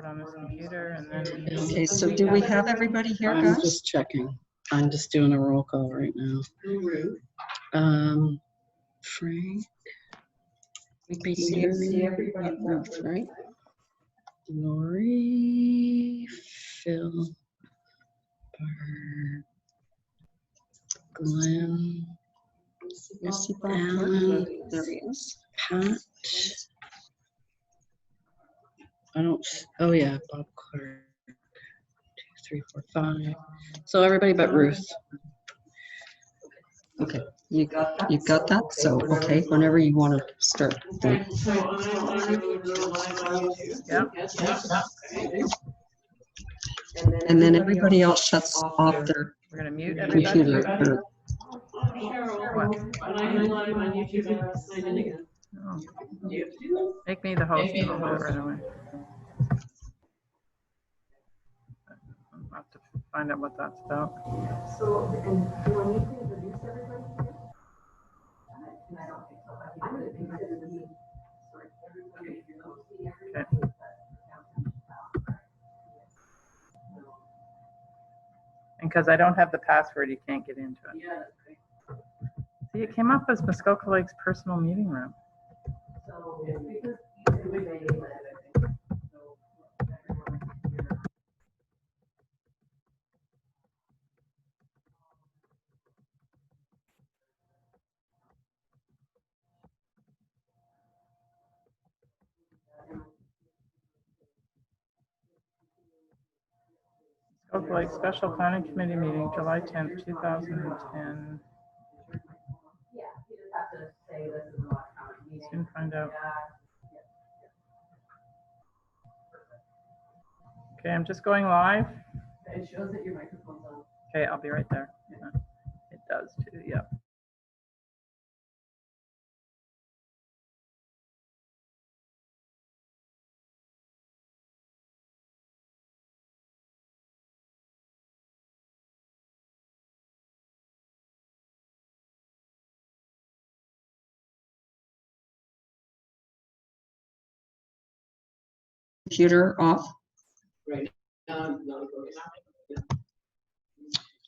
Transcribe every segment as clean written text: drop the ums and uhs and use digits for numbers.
on this computer, and then Okay, so do we have everybody here, guys? I'm just checking. I'm just doing a roll call right now. Frank. We see everybody. Ruth, right? Lori, Phil, Barb, Glenn, Alan, There he is. Pat. I don't, oh yeah, Bob Clark. 2, 3, 4, 5. So everybody but Ruth. Okay, you got that? So, okay, whenever you want to start. Then. And then everybody else shuts off their we're gonna mute everybody. computer. Make me the host. And I'll do it right away. I'll have to find out what that's about. So, and do I need to introduce everybody here? I don't think so. I'm going to consider the meeting. Okay. And because I don't have the password, you can't get into it. Yeah. See, it came up as Muskoka Lake's personal meeting room. So, because everybody, Muskoka Lake Special Planning Committee meeting, July 10th, 2010. yeah, you just have to say this is an electronic meeting. Soon find out. Okay, I'm just going live. It shows that your microphone's on. Okay, I'll be right there. It does too, yep. Computer off. Right. Do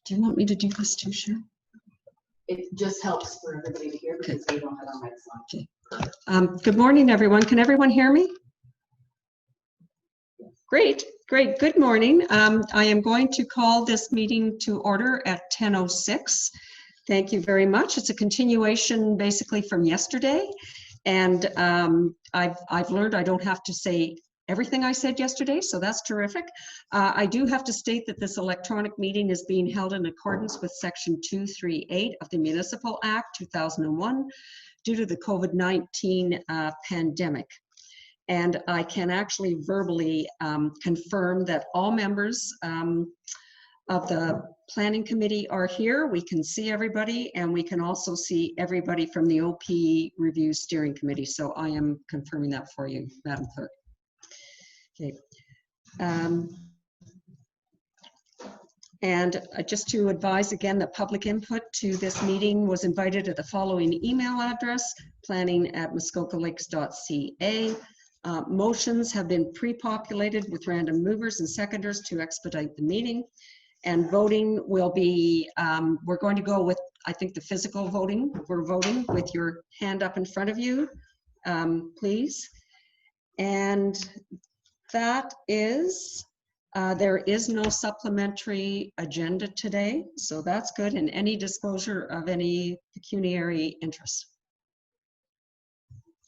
you want me to do this too, Sharon? It just helps for everybody to hear because they don't have our mics on. Okay. Good morning, everyone. Can everyone hear me? Great, great. Good morning. I am going to call this meeting to order at 10:06. Thank you very much. It's a continuation basically from yesterday. And I've learned I don't have to say everything I said yesterday, so that's terrific. I do have to state that this electronic meeting is being held in accordance with Section 238 of the Municipal Act 2001 due to the COVID-19 pandemic. And I can actually verbally confirm that all members of the Planning Committee are here. We can see everybody, and we can also see everybody from the OP Review Steering Committee. So I am confirming that for you, Madam Clerk. Okay. And just to advise again that public input to this meeting was invited at the following email address, planning@muskokalakes.ca. Motions have been pre-populated with random movers and seconders to expedite the meeting. And voting will be, we're going to go with, I think, the physical voting. We're voting with your hand up in front of you, please. And that is, there is no supplementary agenda today, so that's good. And any disclosure of any pecuniary interest?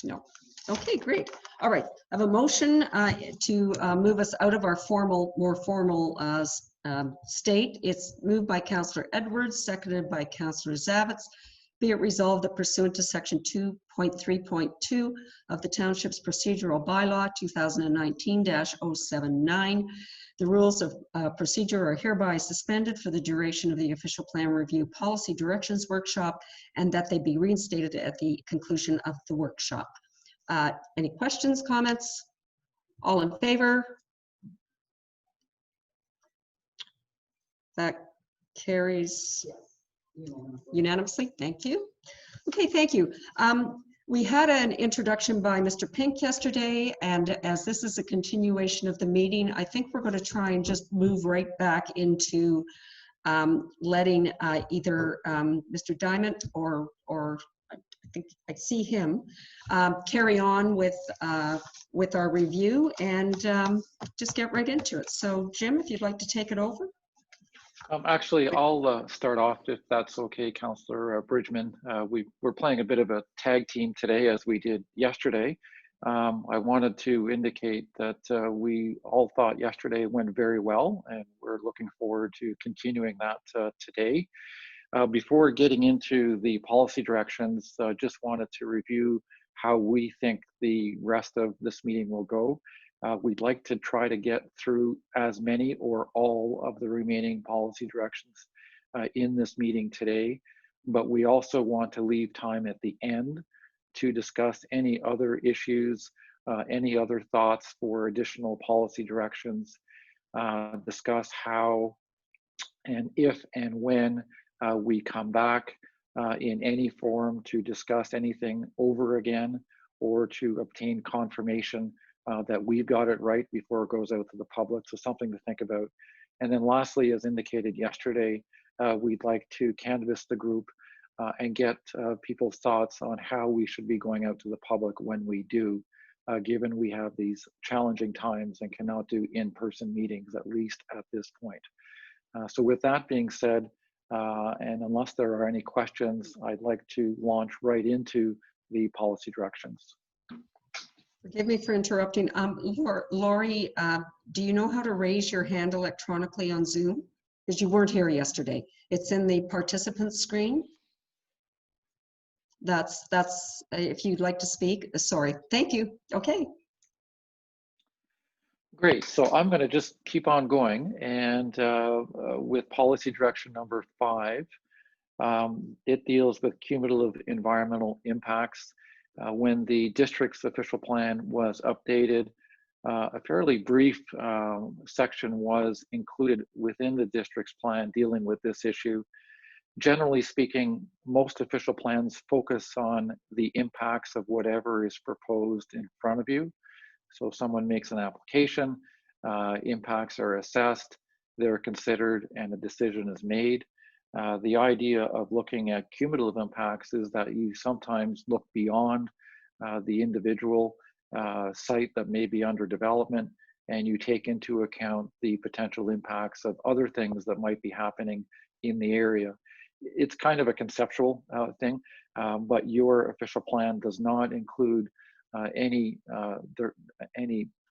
No. Okay, great. All right. I have a motion to move us out of our more formal state. It's moved by Councillor Edwards, seconded by Councillor Zavitz. Be it resolved that pursuant to Section 2.3.2 of the Township's Procedural Bylaw 2019-079, the rules of procedure are hereby suspended for the duration of the Official Plan Review Policy Directions Workshop, and that they be reinstated at the conclusion of the workshop. Any questions, comments? All in favor? That carries unanimously. Thank you. Okay, thank you. We had an introduction by Mr. Pink yesterday, and as this is a continuation of the meeting, I think we're going to try and just move right back into letting either Mr. Diamond or I think I see him carry on with our review and just get right into it. So Jim, if you'd like to take it over. Actually, I'll start off if that's okay, Councillor Bridgman. We're playing a bit of a tag team today as we did yesterday. I wanted to indicate that we all thought yesterday went very well, and we're looking forward to continuing that today. Before getting into the policy directions, just wanted to review how we think the rest of this meeting will go. We'd like to try to get through as many or all of the remaining policy directions in this meeting today, but we also want to leave time at the end to discuss any other issues, any other thoughts for additional policy directions, discuss how and if and when we come back in any forum to discuss anything over again or to obtain confirmation that we've got it right before it goes out to the public. So something to think about. And then lastly, as indicated yesterday, we'd like to canvass the group and get people's thoughts on how we should be going out to the public when we do, given we have these challenging times and cannot do in-person meetings, at least at this point. So with that being said, and unless there are any questions, I'd like to launch right into the policy directions. Forgive me for interrupting. Lori, do you know how to raise your hand electronically on Zoom? Because you weren't here yesterday. It's in the participant screen. That's if you'd like to speak. Sorry. Thank you. Okay. Great. So I'm going to just keep on going, and with policy direction number 5, it deals with cumulative environmental impacts. When the district's official plan was updated, a fairly brief section was included within the district's plan dealing with this issue. Generally speaking, most official plans focus on the impacts of whatever is proposed in front of you. So if someone makes an application, impacts are assessed, they're considered, and a decision is made. The idea of looking at cumulative impacts is that you sometimes look beyond the individual site that may be under development, and you take into account the potential impacts of other things that might be happening in the area. It's kind of a conceptual thing, but your official plan does not include any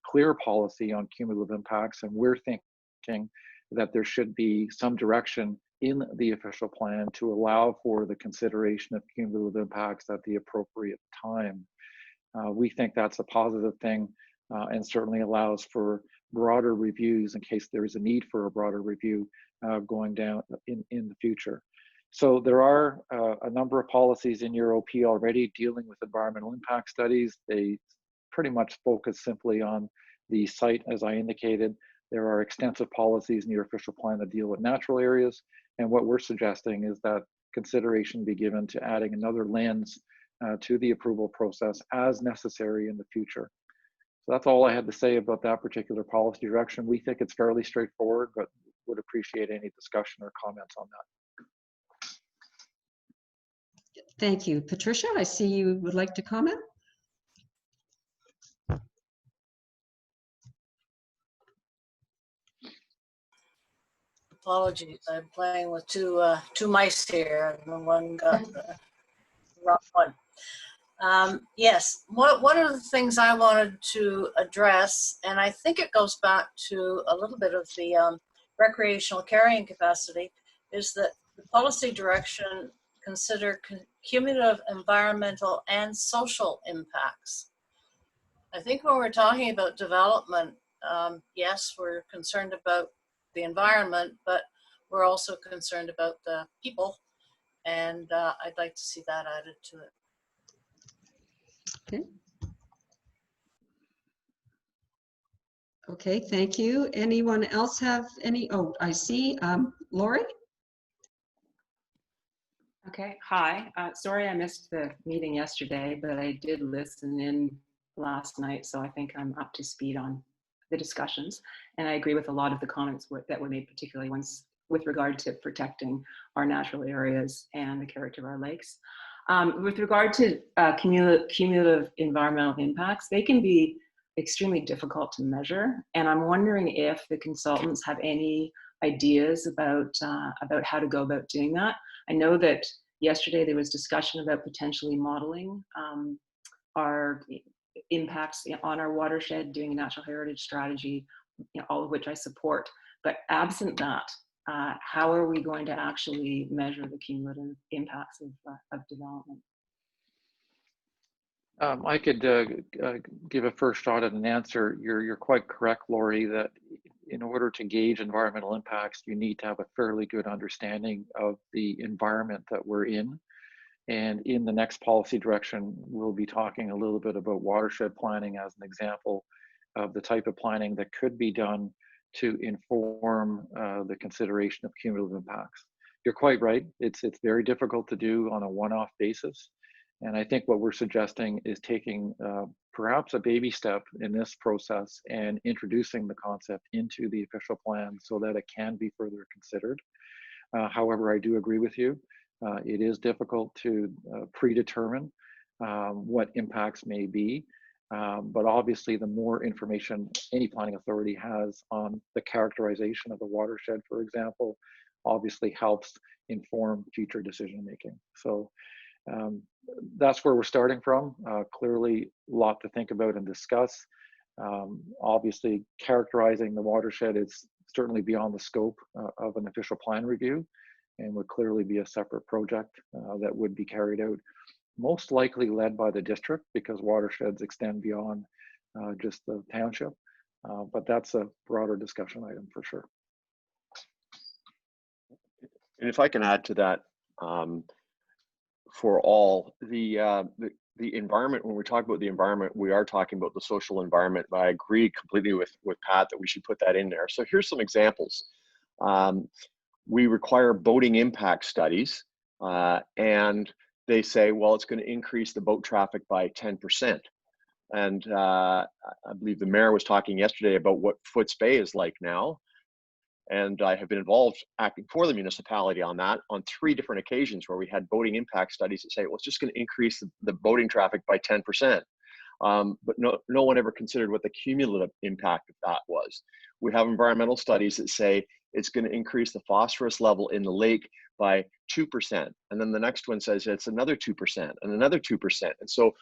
clear policy on cumulative impacts, and we're thinking that there should be some direction in the official plan to allow for the consideration of cumulative impacts at the appropriate time. We think that's a positive thing and certainly allows for broader reviews in case there is a need for a broader review going down in the future. So there are a number of policies in your OP already dealing with environmental impact studies. They pretty much focus simply on the site, as I indicated. There are extensive policies in your official plan that deal with natural areas. And what we're suggesting is that consideration be given to adding another lens to the approval process as necessary in the future. So that's all I had to say about that particular policy direction. We think it's fairly straightforward, but would appreciate any discussion or comments on that. Thank you. Patricia, I see you would like to comment. Apologies, I'm playing with two mice here, and one got the wrong one. Yes, one of the things I wanted to address, and I think it goes back to a little bit of the recreational carrying capacity, is that the policy direction consider cumulative environmental and social impacts. I think when we're talking about development, yes, we're concerned about the environment, but we're also concerned about the people, and I'd like to see that added to it. Okay. Okay, thank you. Anyone else have any? Oh, I see. Lori? Okay, hi. Sorry I missed the meeting yesterday, but I did listen in last night, so I think I'm up to speed on the discussions. And I agree with a lot of the comments that were made, particularly ones with regard to protecting our natural areas and the character of our lakes. With regard to cumulative environmental impacts, they can be extremely difficult to measure. And I'm wondering if the consultants have any ideas about how to go about doing that. I know that yesterday there was discussion about potentially modeling our impacts on our watershed, doing a natural heritage strategy, all of which I support. But absent that, how are we going to actually measure the cumulative impacts of development? I could give a first shot at an answer. You're quite correct, Lori, that in order to gauge environmental impacts, you need to have a fairly good understanding of the environment that we're in. And in the next policy direction, we'll be talking a little bit about watershed planning as an example of the type of planning that could be done to inform the consideration of cumulative impacts. You're quite right. It's very difficult to do on a one-off basis. And I think what we're suggesting is taking perhaps a baby step in this process and introducing the concept into the official plan so that it can be further considered. However, I do agree with you. It is difficult to predetermine what impacts may be. But obviously, the more information any planning authority has on the characterization of the watershed, for example, obviously helps inform future decision making. So that's where we're starting from. Clearly, a lot to think about and discuss. Obviously, characterizing the watershed is certainly beyond the scope of an official plan review and would clearly be a separate project that would be carried out, most likely led by the district because watersheds extend beyond just the township. But that's a broader discussion item for sure. And if I can add to that, for all, the environment, when we talk about the environment, we are talking about the social environment. But I agree completely with Pat that we should put that in there. So here's some examples. We require boating impact studies, and they say, well, it's going to increase the boat traffic by 10%. And I believe the mayor was talking yesterday about what Foots Bay is like now. And I have been involved acting for the municipality on that on 3 different occasions where we had boating impact studies that say, well, it's just going to increase the boating traffic by 10%. But no one ever considered what the cumulative impact of that was. We have environmental studies that say it's going to increase the phosphorus level in the lake by 2%. And then the next one says it's another 2% and another 2%. And so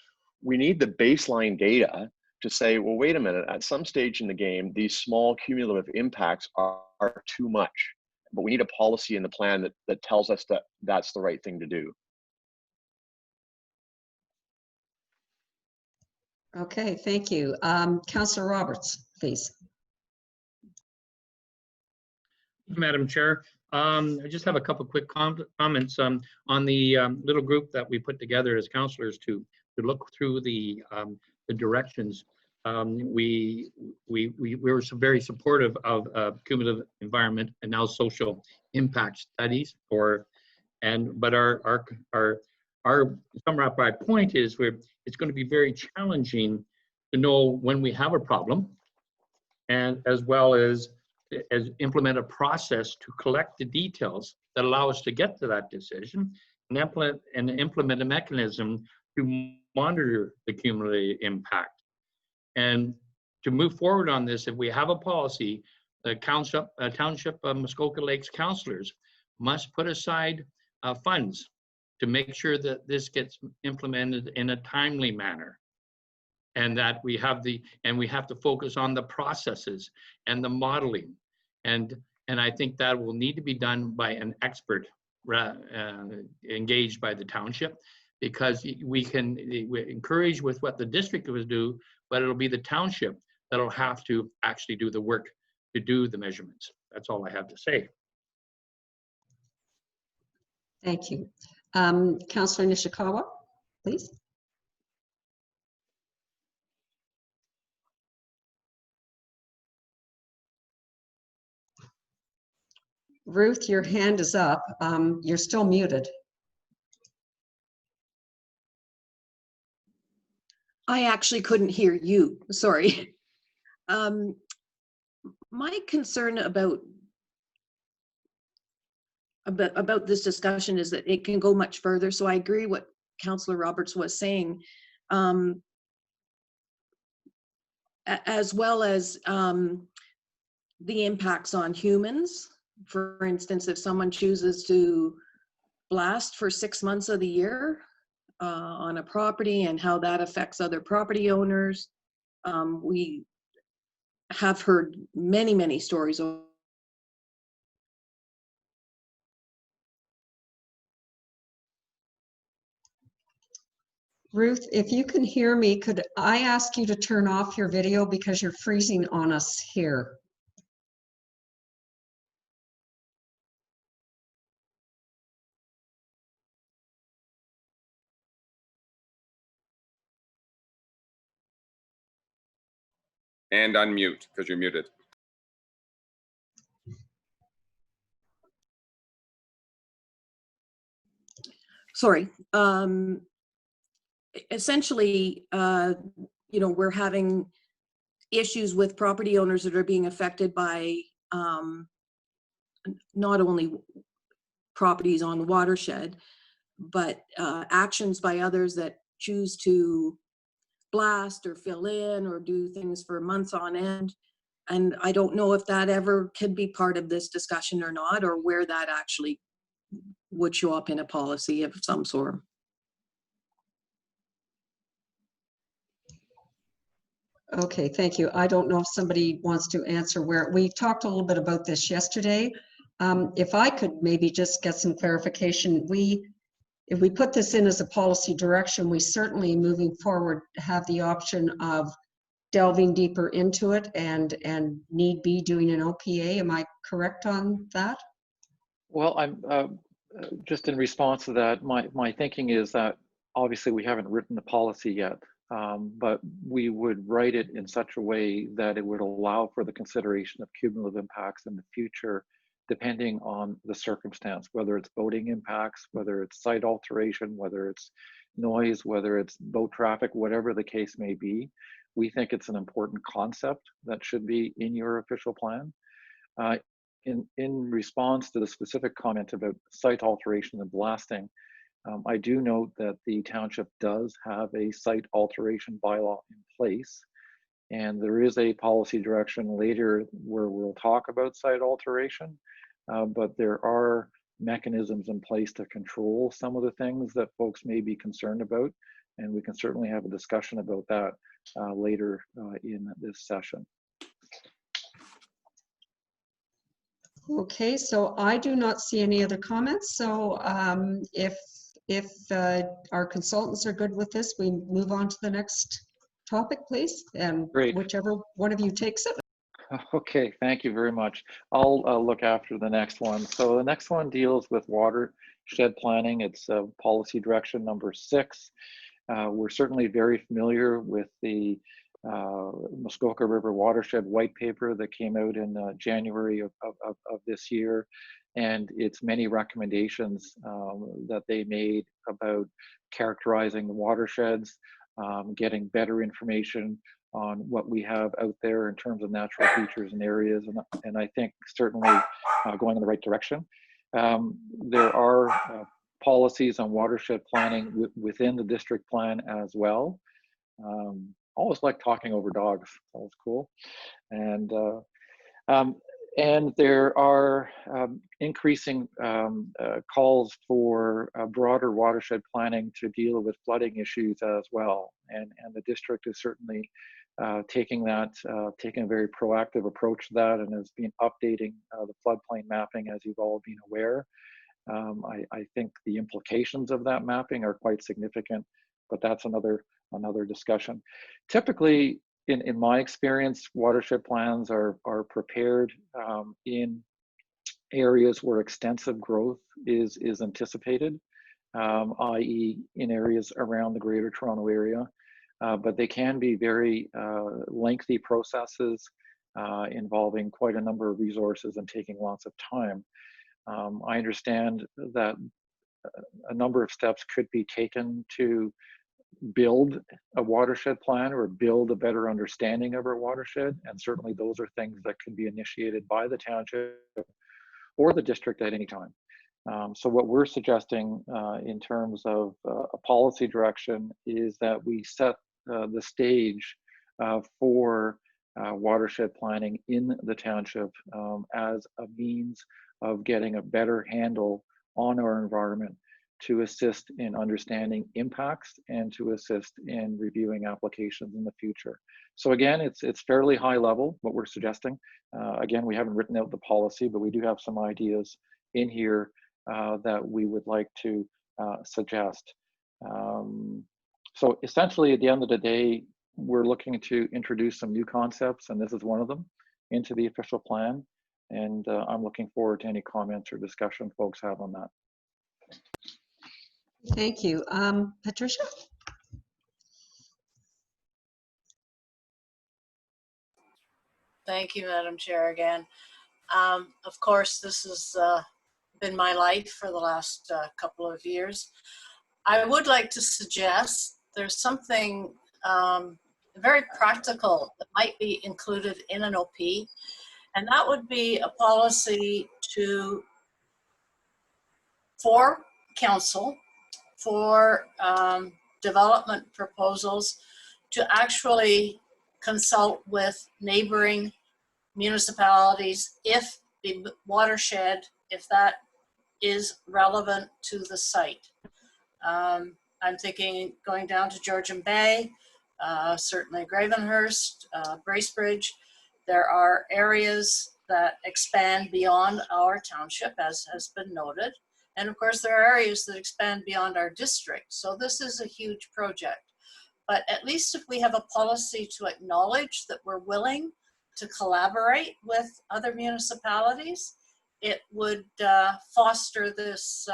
we need the baseline data to say, well, wait a minute, at some stage in the game, these small cumulative impacts are too much. But we need a policy in the plan that tells us that that's the right thing to do. Okay, thank you. Councillor Roberts, please. Madam Chair, I just have a couple quick comments on the little group that we put together as councillors to look through the directions. We were very supportive of cumulative environment and now social impact studies. But our sum up my point is it's going to be very challenging to know when we have a problem, and as well as implement a process to collect the details that allow us to get to that decision and implement a mechanism to monitor the cumulative impact. And to move forward on this, if we have a policy, the Township of Muskoka Lakes councillors must put aside funds to make sure that this gets implemented in a timely manner. And that we have to focus on the processes and the modeling. And I think that will need to be done by an expert engaged by the township, because we encourage with what the district will do, but it'll be the township that'll have to actually do the work to do the measurements. That's all I have to say. Thank you. Councillor Nishikawa, please. Ruth, your hand is up. You're still muted. I actually couldn't hear you, sorry. My concern about this discussion is that it can go much further. So I agree what Councillor Roberts was saying, as well as the impacts on humans. For instance, if someone chooses to blast for 6 months of the year on a property and how that affects other property owners. We have heard many, many stories. Ruth, if you can hear me, could I ask you to turn off your video because you're freezing on us here? And unmute because you're muted. Sorry. Essentially, we're having issues with property owners that are being affected by not only properties on the watershed, but actions by others that choose to blast or fill in or do things for months on end. And I don't know if that ever could be part of this discussion or not, or where that actually would show up in a policy of some sort. Okay, thank you. I don't know if somebody wants to answer where, we talked a little bit about this yesterday. If I could maybe just get some clarification, if we put this in as a policy direction, we certainly moving forward have the option of delving deeper into it and need be doing an OPA. Am I correct on that? Well, I'm just in response to that, my thinking is that obviously we haven't written the policy yet, but we would write it in such a way that it would allow for the consideration of cumulative impacts in the future, depending on the circumstance, whether it's boating impacts, whether it's site alteration, whether it's noise, whether it's boat traffic, whatever the case may be. We think it's an important concept that should be in your official plan. In response to the specific comment about site alteration and blasting, I do note that the township does have a site alteration bylaw in place, and there is a policy direction later where we'll talk about site alteration, but there are mechanisms in place to control some of the things that folks may be concerned about, and we can certainly have a discussion about that later in this session. Okay, so I do not see any other comments. So if our consultants are good with this, we move on to the next topic, please, and Great. Whichever one of you takes it. Okay, thank you very much. I'll look after the next one. So the next one deals with watershed planning. It's policy direction number 6. We're certainly very familiar with the Muskoka River Watershed White Paper that came out in January of this year, and its many recommendations that they made about characterizing the watersheds, getting better information on what we have out there in terms of natural features and areas, and I think certainly going in the right direction. There are policies on watershed planning within the district plan as well. Always like talking over dogs. That was cool. And there are increasing calls for broader watershed planning to deal with flooding issues as well. And the district is certainly taking a very proactive approach to that, and has been updating the floodplain mapping, as you've all been aware. I think the implications of that mapping are quite significant, but that's another discussion. Typically, in my experience, watershed plans are prepared in areas where extensive growth is anticipated, i.e. in areas around the Greater Toronto Area, but they can be very lengthy processes involving quite a number of resources and taking lots of time. I understand that a number of steps could be taken to build a watershed plan or build a better understanding of our watershed. And certainly those are things that can be initiated by the township or the district at any time. So what we're suggesting in terms of a policy direction is that we set the stage for watershed planning in the township as a means of getting a better handle on our environment, to assist in understanding impacts and to assist in reviewing applications in the future. So again, it's fairly high level what we're suggesting. Again, we haven't written out the policy, but we do have some ideas in here that we would like to suggest. So essentially, at the end of the day, we're looking to introduce some new concepts, and this is one of them, into the official plan. And I'm looking forward to any comments or discussion folks have on that. Thank you. Patricia? Thank you, Madam Chair, again. Of course, this has been my life for the last couple of years. I would like to suggest there's something very practical that might be included in an OP, and that would be a policy for council, for development proposals, to actually consult with neighboring municipalities if the watershed, if that is relevant to the site. I'm thinking going down to Georgian Bay, certainly Gravenhurst, Bracebridge. There are areas that expand beyond our township, as has been noted. And of course, there are areas that expand beyond our district. So this is a huge project. But at least if we have a policy to acknowledge that we're willing to collaborate with other municipalities, it would foster this,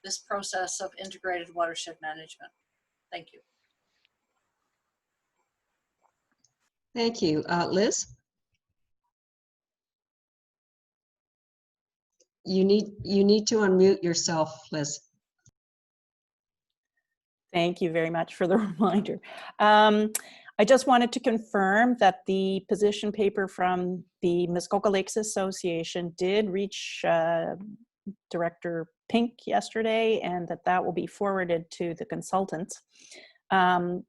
this process of integrated watershed management. Thank you. Thank you. Liz? You need to unmute yourself, Liz. Thank you very much for the reminder. I just wanted to confirm that the position paper from the Muskoka Lakes Association did reach Director Pink yesterday, and that will be forwarded to the consultants.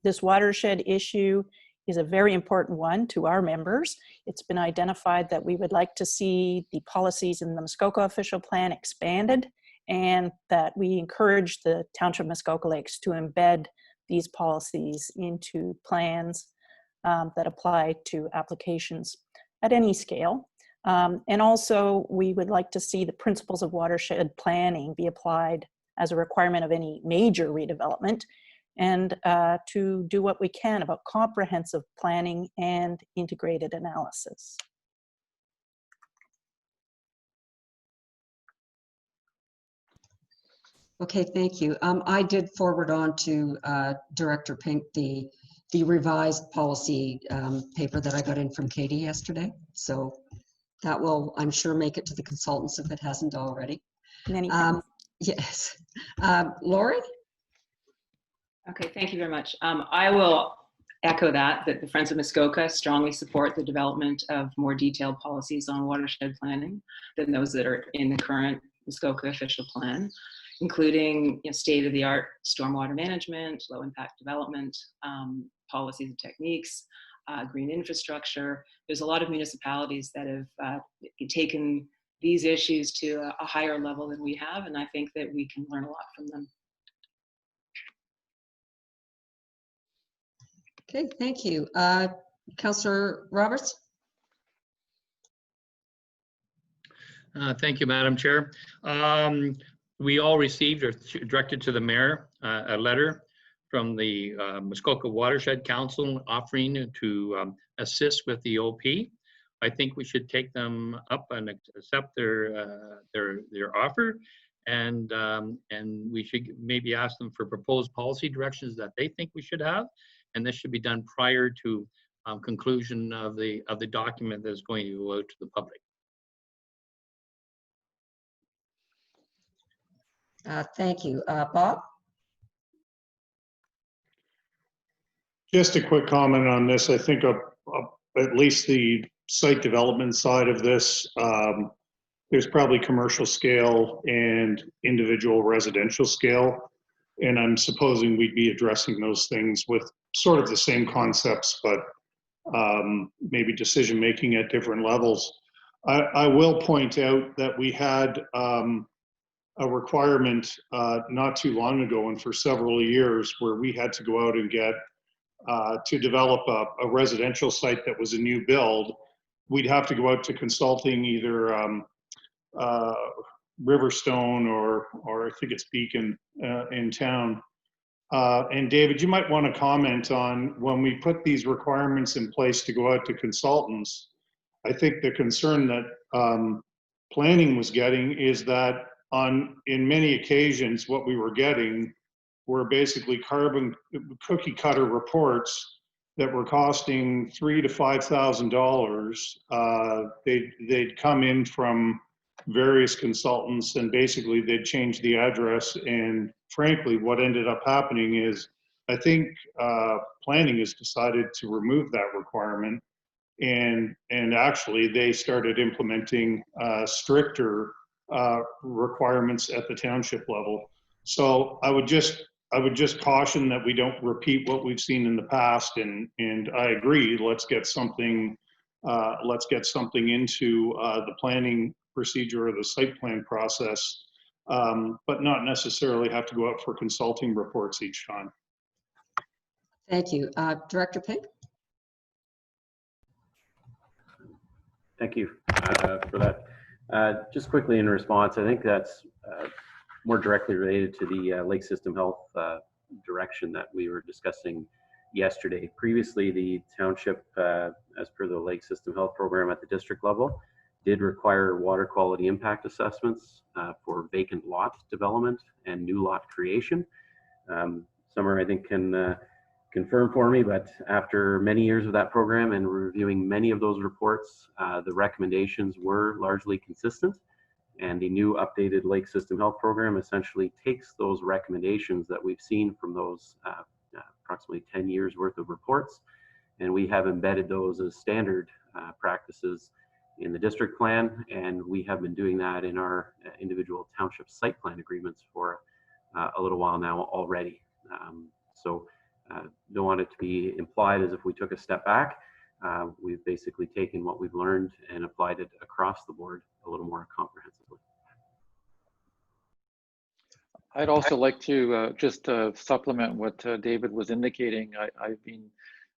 This watershed issue is a very important one to our members. It's been identified that we would like to see the policies in the Muskoka official plan expanded, and that we encourage the Township of Muskoka Lakes to embed these policies into plans that apply to applications at any scale. And also, we would like to see the principles of watershed planning be applied as a requirement of any major redevelopment, and to do what we can about comprehensive planning and integrated analysis. Okay, thank you. I did forward on to Director Pink the revised policy paper that I got in from Katie yesterday. So that will, I'm sure, make it to the consultants if it hasn't already. Many thanks. Yes. Lori? Okay, thank you very much. I will echo that the Friends of Muskoka strongly support the development of more detailed policies on watershed planning than those that are in the current Muskoka official plan, including state-of-the-art stormwater management, low-impact development, policies and techniques, green infrastructure. There's a lot of municipalities that have taken these issues to a higher level than we have, and I think that we can learn a lot from them. Okay, thank you. Councillor Roberts? Thank you, Madam Chair. We all received or directed to the mayor a letter from the Muskoka Watershed Council offering to assist with the OP. I think we should take them up and accept their offer, and we should maybe ask them for proposed policy directions that they think we should have, and this should be done prior to conclusion of the document that is going to go out to the public. Thank you. Bob? Just a quick comment on this. I think at least the site development side of this, there's probably commercial scale and individual residential scale. And I'm supposing we'd be addressing those things with sort of the same concepts, but maybe decision making at different levels. I will point out that we had a requirement not too long ago and for several years where we had to go out and get to develop a residential site that was a new build. We'd have to go out to consulting either Riverstone or I think it's Beacon in town. And David, you might want to comment on when we put these requirements in place to go out to consultants. I think the concern that planning was getting is that in many occasions, what we were getting were basically cookie cutter reports that were costing $3,000 to $5,000. They'd come in from various consultants and basically they'd change the address. And frankly, what ended up happening is I think planning has decided to remove that requirement. And actually they started implementing stricter requirements at the township level. So I would just caution that we don't repeat what we've seen in the past. And I agree, let's get something into the planning procedure or the site plan process, but not necessarily have to go out for consulting reports each time. Thank you. Director Pink? Thank you for that. Just quickly in response, I think that's more directly related to the lake system health direction that we were discussing yesterday. Previously, the township, as per the lake system health program at the district level, did require water quality impact assessments for vacant lot development and new lot creation. Summer, I think, can confirm for me, but after many years of that program and reviewing many of those reports, the recommendations were largely consistent. And the new updated lake system health program essentially takes those recommendations that we've seen from those approximately 10 years worth of reports, and we have embedded those as standard practices in the district plan, and we have been doing that in our individual township site plan agreements for a little while now already. Don't want it to be implied as if we took a step back. We've basically taken what we've learned and applied it across the board a little more comprehensively. I'd also like to just supplement what David was indicating. I've been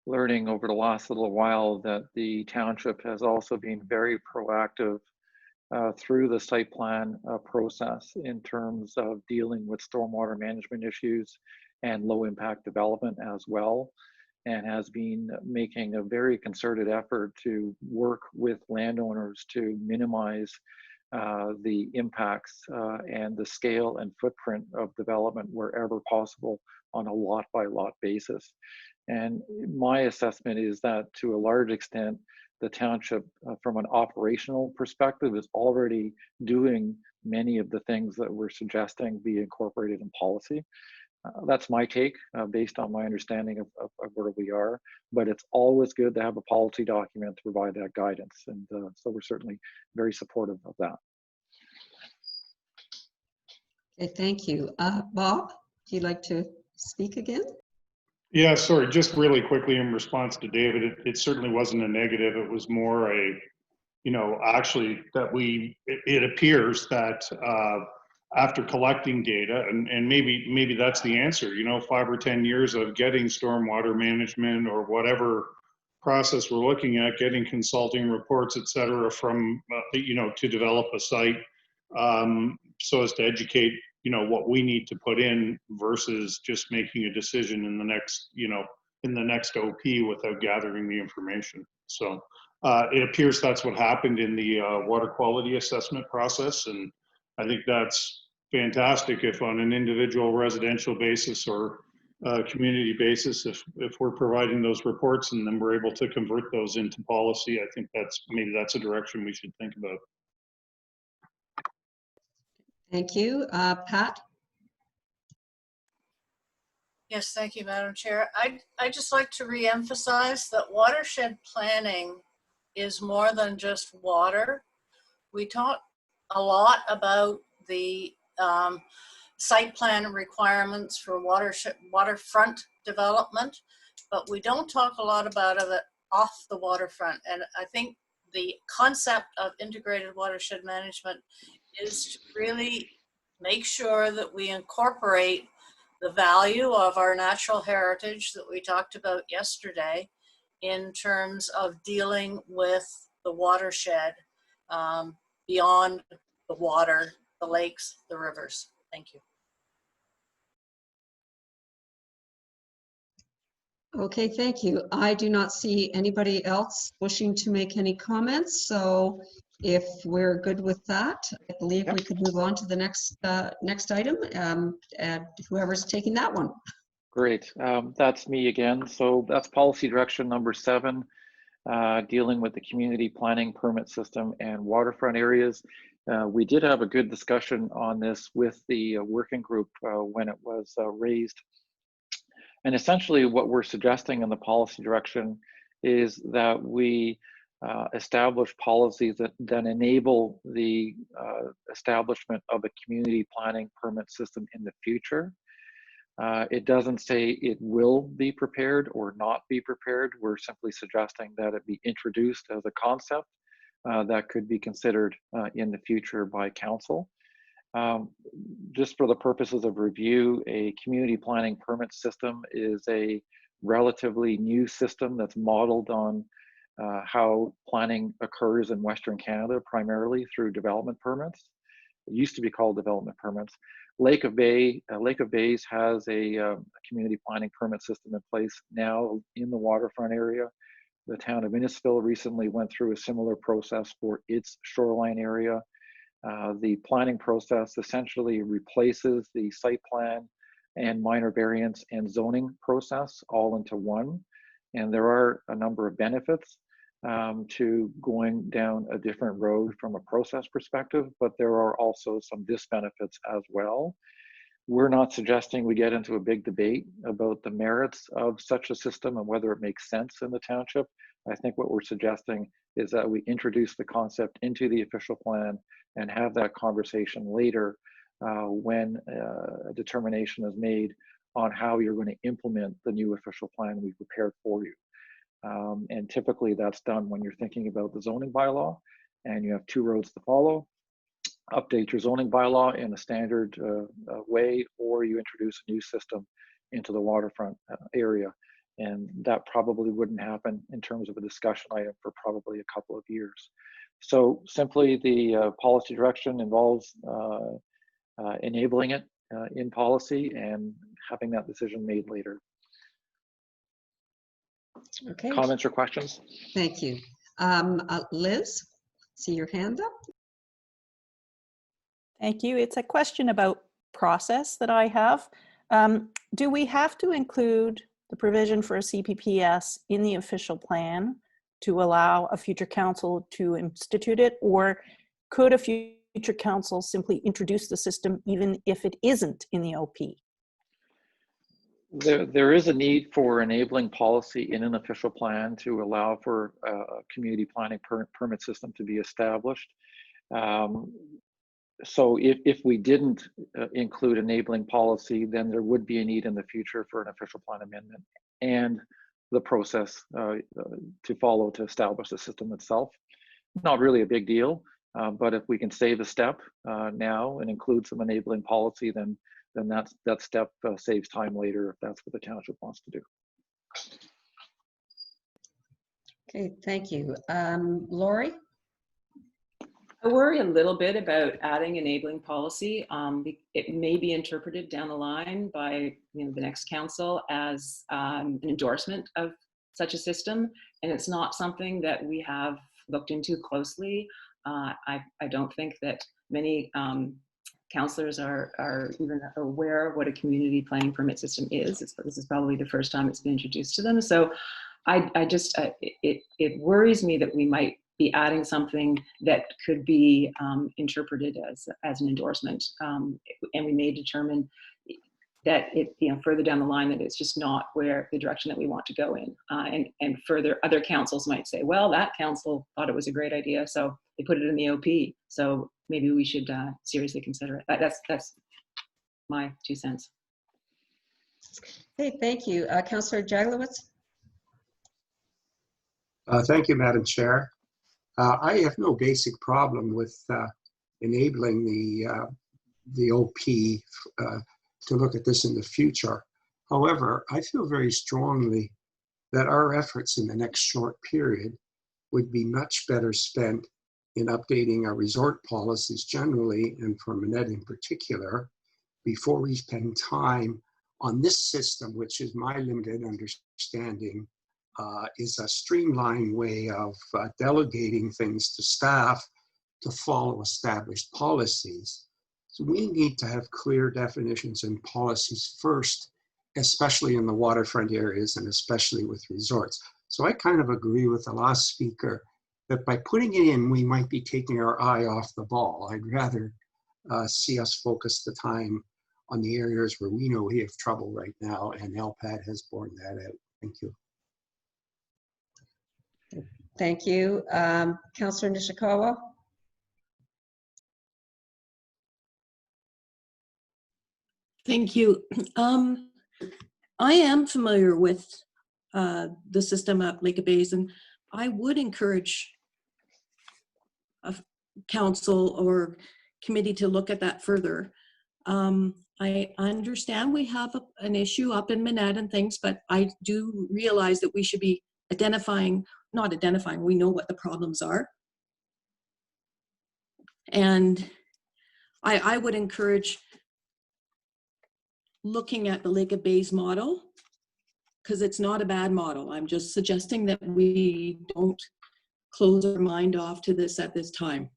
learning over the last little while that the township has also been very proactive through the site plan process in terms of dealing with stormwater management issues and low impact development as well, and has been making a very concerted effort to work with landowners to minimize the impacts and the scale and footprint of development wherever possible on a lot by lot basis. And my assessment is that to a large extent, the township from an operational perspective is already doing many of the things that we're suggesting be incorporated in policy. That's my take based on my understanding of where we are, but it's always good to have a policy document to provide that guidance. And so we're certainly very supportive of that. Okay, thank you. Bob, do you like to speak again? Yeah, sorry, just really quickly in response to David, it certainly wasn't a negative. It was more a, actually that it appears that after collecting data, and maybe that's the answer, 5 or 10 years of getting stormwater management or whatever process we're looking at, getting consulting reports, et cetera, from, to develop a site so as to educate, what we need to put in versus just making a decision in the next OP without gathering the information. So it appears that's what happened in the water quality assessment process. And I think that's fantastic if on an individual residential basis or community basis, if we're providing those reports and then we're able to convert those into policy, I think maybe that's a direction we should think about. Thank you. Pat? Yes, thank you, Madam Chair. I'd just like to reemphasize that watershed planning is more than just water. We talk a lot about the site plan requirements for waterfront development, but we don't talk a lot about it off the waterfront. And I think the concept of integrated watershed management is to really make sure that we incorporate the value of our natural heritage that we talked about yesterday in terms of dealing with the watershed beyond the water, the lakes, the rivers. Thank you. Okay, thank you. I do not see anybody else wishing to make any comments. So if we're good with that, I believe we could move on to the next item. And whoever's taking that one. Great. That's me again. So that's policy direction number 7, dealing with the community planning permit system and waterfront areas. We did have a good discussion on this with the working group when it was raised. And essentially what we're suggesting in the policy direction is that we establish policies that enable the establishment of a community planning permit system in the future. It doesn't say it will be prepared or not be prepared. We're simply suggesting that it be introduced as a concept that could be considered in the future by council. Just for the purposes of review, a community planning permit system is a relatively new system that's modeled on how planning occurs in Western Canada, primarily through development permits. It used to be called development permits. Lake of Bays has a community planning permit system in place now in the waterfront area. The town of Innisfil recently went through a similar process for its shoreline area. The planning process essentially replaces the site plan and minor variance and zoning process all into one. And there are a number of benefits to going down a different road from a process perspective, but there are also some disbenefits as well. We're not suggesting we get into a big debate about the merits of such a system and whether it makes sense in the township. I think what we're suggesting is that we introduce the concept into the official plan and have that conversation later when a determination is made on how you're going to implement the new official plan we prepared for you. And typically that's done when you're thinking about the zoning bylaw and you have 2 roads to follow. Update your zoning bylaw in a standard way, or you introduce a new system into the waterfront area. And that probably wouldn't happen in terms of a discussion item for probably a couple of years. So simply the policy direction involves enabling it in policy and having that decision made later. Okay. Comments or questions? Thank you. Liz, see your hand up. Thank you. It's a question about process that I have. Do we have to include the provision for a CPPS in the official plan to allow a future council to institute it, or could a future council simply introduce the system even if it isn't in the OP? There is a need for enabling policy in an official plan to allow for a community planning permit system to be established. So if we didn't include enabling policy, then there would be a need in the future for an official plan amendment and the process to follow to establish the system itself. Not really a big deal, but if we can save a step now and include some enabling policy, then that step saves time later if that's what the township wants to do. Okay, thank you. Lori? I worry a little bit about adding enabling policy. It may be interpreted down the line by the next council as an endorsement of such a system, and it's not something that we have looked into closely. I don't think that many councillors are even aware of what a community planning permit system is. This is probably the first time it's been introduced to them. So it worries me that we might be adding something that could be interpreted as an endorsement. And we may determine that it, further down the line, that it's just not where the direction that we want to go in. And further, other councils might say, well, that council thought it was a great idea, so they put it in the OP. So maybe we should seriously consider it. That's my 2 cents. Okay, thank you. Councillor Jaglowitz? Thank you, Madam Chair. I have no basic problem with enabling the OP to look at this in the future. However, I feel very strongly that our efforts in the next short period would be much better spent in updating our resort policies generally, and for Manette in particular, before we spend time on this system, which is my limited understanding, is a streamlined way of delegating things to staff to follow established policies. So we need to have clear definitions and policies first, especially in the waterfront areas and especially with resorts. So I kind of agree with the last speaker that by putting it in, we might be taking our eye off the ball. I'd rather see us focus the time on the areas where we know we have trouble right now, and LPAD has borne that out. Thank you. Thank you. Councillor Nishikawa? Thank you. I am familiar with the system at Lake Basin. I would encourage a council or committee to look at that further. I understand we have an issue up in Manette and things, but I do realize that we should be not identifying, we know what the problems are. And I would encourage looking at the Lake of Bays model, because it's not a bad model. I'm just suggesting that we don't close our mind off to this at this time.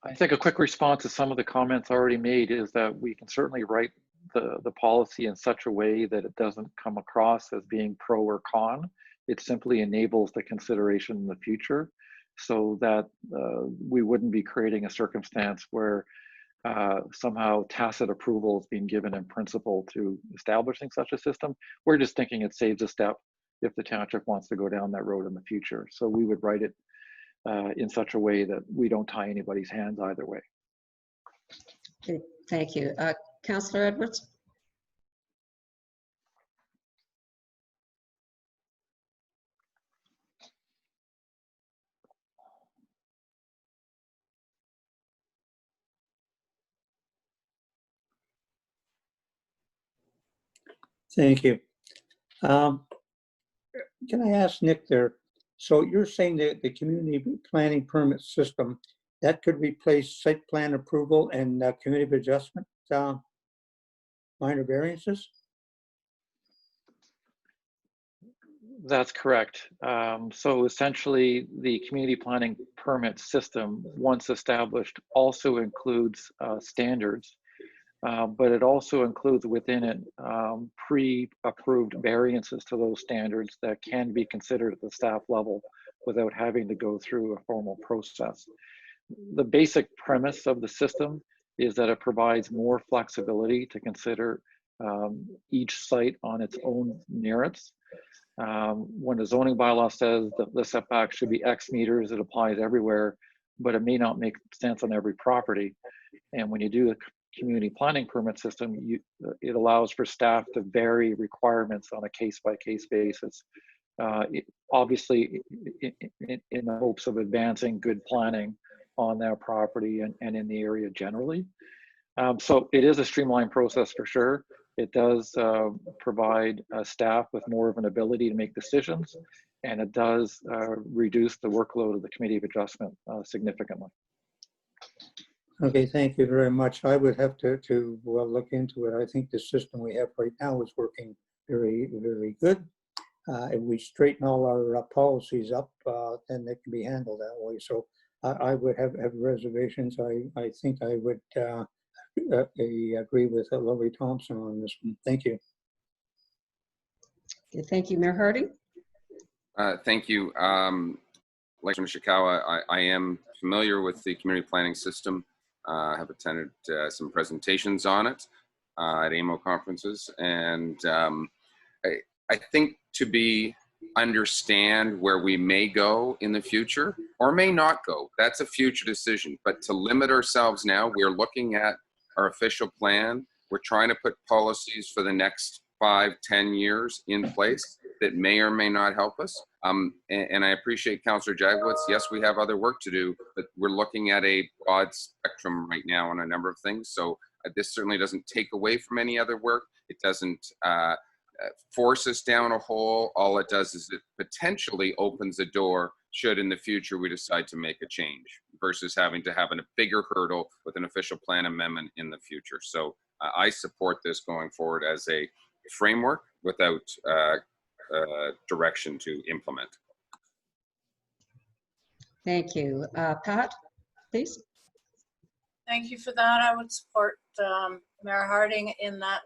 I think a quick response to some of the comments already made is that we can certainly write the policy in such a way that it doesn't come across as being pro or con. It simply enables the consideration in the future, so that we wouldn't be creating a circumstance where somehow tacit approval is being given in principle to establishing such a system. We're just thinking it saves a step if the township wants to go down that road in the future. So we would write it in such a way that we don't tie anybody's hands either way. Okay, thank you. Councillor Edwards? Thank you. Can I ask Nick there? So you're saying that the community planning permit system, that could replace site plan approval and community of adjustment minor variances? That's correct. So essentially, the community planning permit system, once established, also includes standards, but it also includes within it pre-approved variances to those standards that can be considered at the staff level without having to go through a formal process. The basic premise of the system is that it provides more flexibility to consider each site on its own merits. When the zoning bylaw says that the setback should be X meters, it applies everywhere, but it may not make sense on every property. And when you do a community planning permit system, it allows for staff to vary requirements on a case-by-case basis, obviously in the hopes of advancing good planning on that property and in the area generally. So it is a streamlined process for sure. It does provide staff with more of an ability to make decisions, and it does reduce the workload of the Committee of Adjustment significantly. Okay, thank you very much. I would have to look into it. I think the system we have right now is working very, very good. If we straighten all our policies up, then they can be handled that way. So I would have reservations. I think I would agree with Lily Thompson on this one. Thank you. Okay, thank you, Mayor Hardy. Thank you. like Nishikawa, I am familiar with the community planning system. I have attended some presentations on it at AMO conferences, and I think to understand where we may go in the future or may not go, that's a future decision. But to limit ourselves now, we're looking at our official plan. We're trying to put policies for the next 5-10 years in place that may or may not help us. And I appreciate Councillor Jagowitz. Yes, we have other work to do, but we're looking at a broad spectrum right now on a number of things. So this certainly doesn't take away from any other work. It doesn't force us down a hole. All it does is it potentially opens a door should in the future we decide to make a change versus having to have a bigger hurdle with an official plan amendment in the future. So I support this going forward as a framework without direction to implement. Thank you. Pat, please. Thank you for that. I would support Mayor Harding in that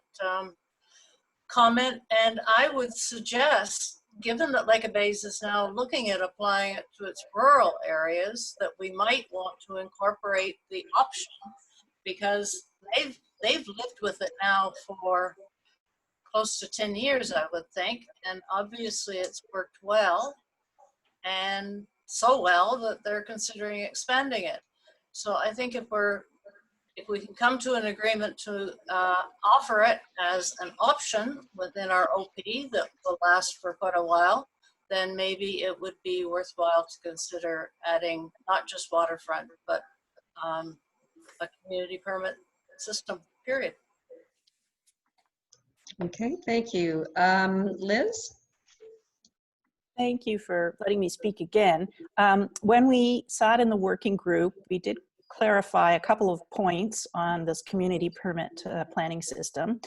comment. And I would suggest, given that Lake of Bays is now looking at applying it to its rural areas, that we might want to incorporate the option, because they've lived with it now for close to 10 years, I would think. And obviously it's worked well, and so well that they're considering expanding it. So I think if we can come to an agreement to offer it as an option within our OP that will last for quite a while, then maybe it would be worthwhile to consider adding not just waterfront, but a community permit system, period. Okay, thank you. Liz? Thank you for letting me speak again. When we sat in the working group, we did clarify a couple of points on this community permit planning system.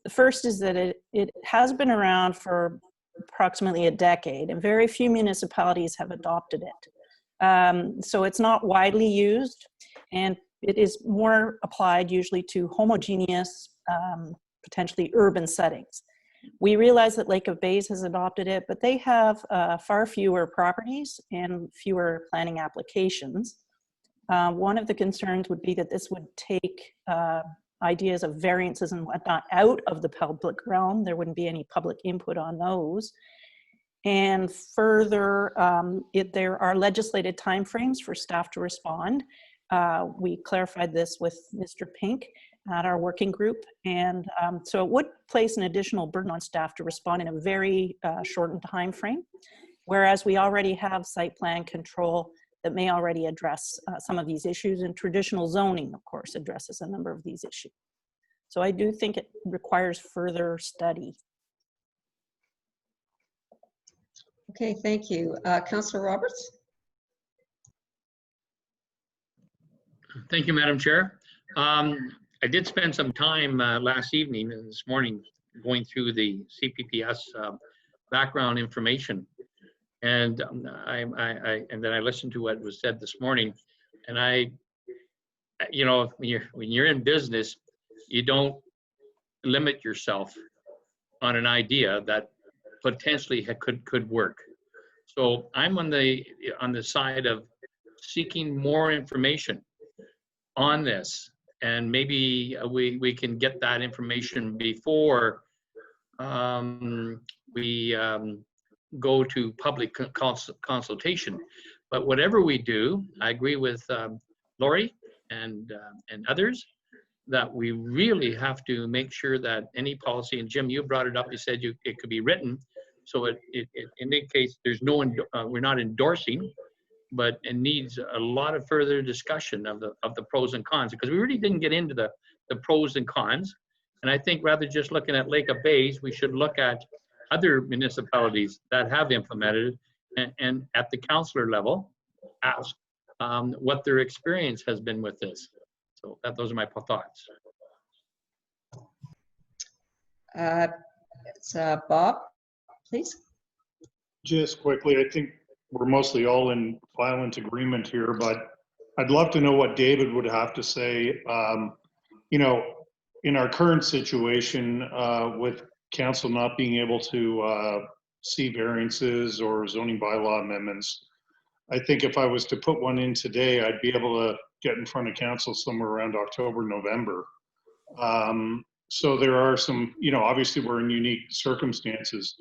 The first is that it has been around for approximately a decade, and very few municipalities have adopted it. So it's not widely used, and it is more applied usually to homogeneous, potentially urban settings. We realize that Lake of Bays has adopted it, but they have far fewer properties and fewer planning applications. One of the concerns would be that this would take ideas of variances and whatnot out of the public realm. There wouldn't be any public input on those. And further, there are legislated timeframes for staff to respond. We clarified this with Mr. Pink at our working group. And so it would place an additional burden on staff to respond in a very shortened time frame, whereas we already have site plan control that may already address some of these issues, and traditional zoning, of course, addresses a number of these issues. So I do think it requires further study. Okay, thank you. Councillor Roberts? Thank you, Madam Chair. I did spend some time last evening and this morning going through the CPPS background information. And and then I listened to what was said this morning, and you know, when you're in business, you don't limit yourself on an idea that potentially could work. So I'm on the side of seeking more information on this, and maybe we can get that information before we go to public consultation. But whatever we do, I agree with Lori and others that we really have to make sure that any policy, and Jim, you brought it up, you said it could be written, so it indicates there's no, we're not endorsing, but it needs a lot of further discussion of the pros and cons, because we really didn't get into the pros and cons. And I think rather just looking at Lake of Bays, we should look at other municipalities that have implemented it, and at the councillor level, ask what their experience has been with this. So those are my thoughts. It's Bob, please. Just quickly, I think we're mostly all in violent agreement here, but I'd love to know what David would have to say. You know, in our current situation with council not being able to see variances or zoning bylaw amendments, I think if I was to put one in today, I'd be able to get in front of council somewhere around October, November. So there are some, obviously we're in unique circumstances.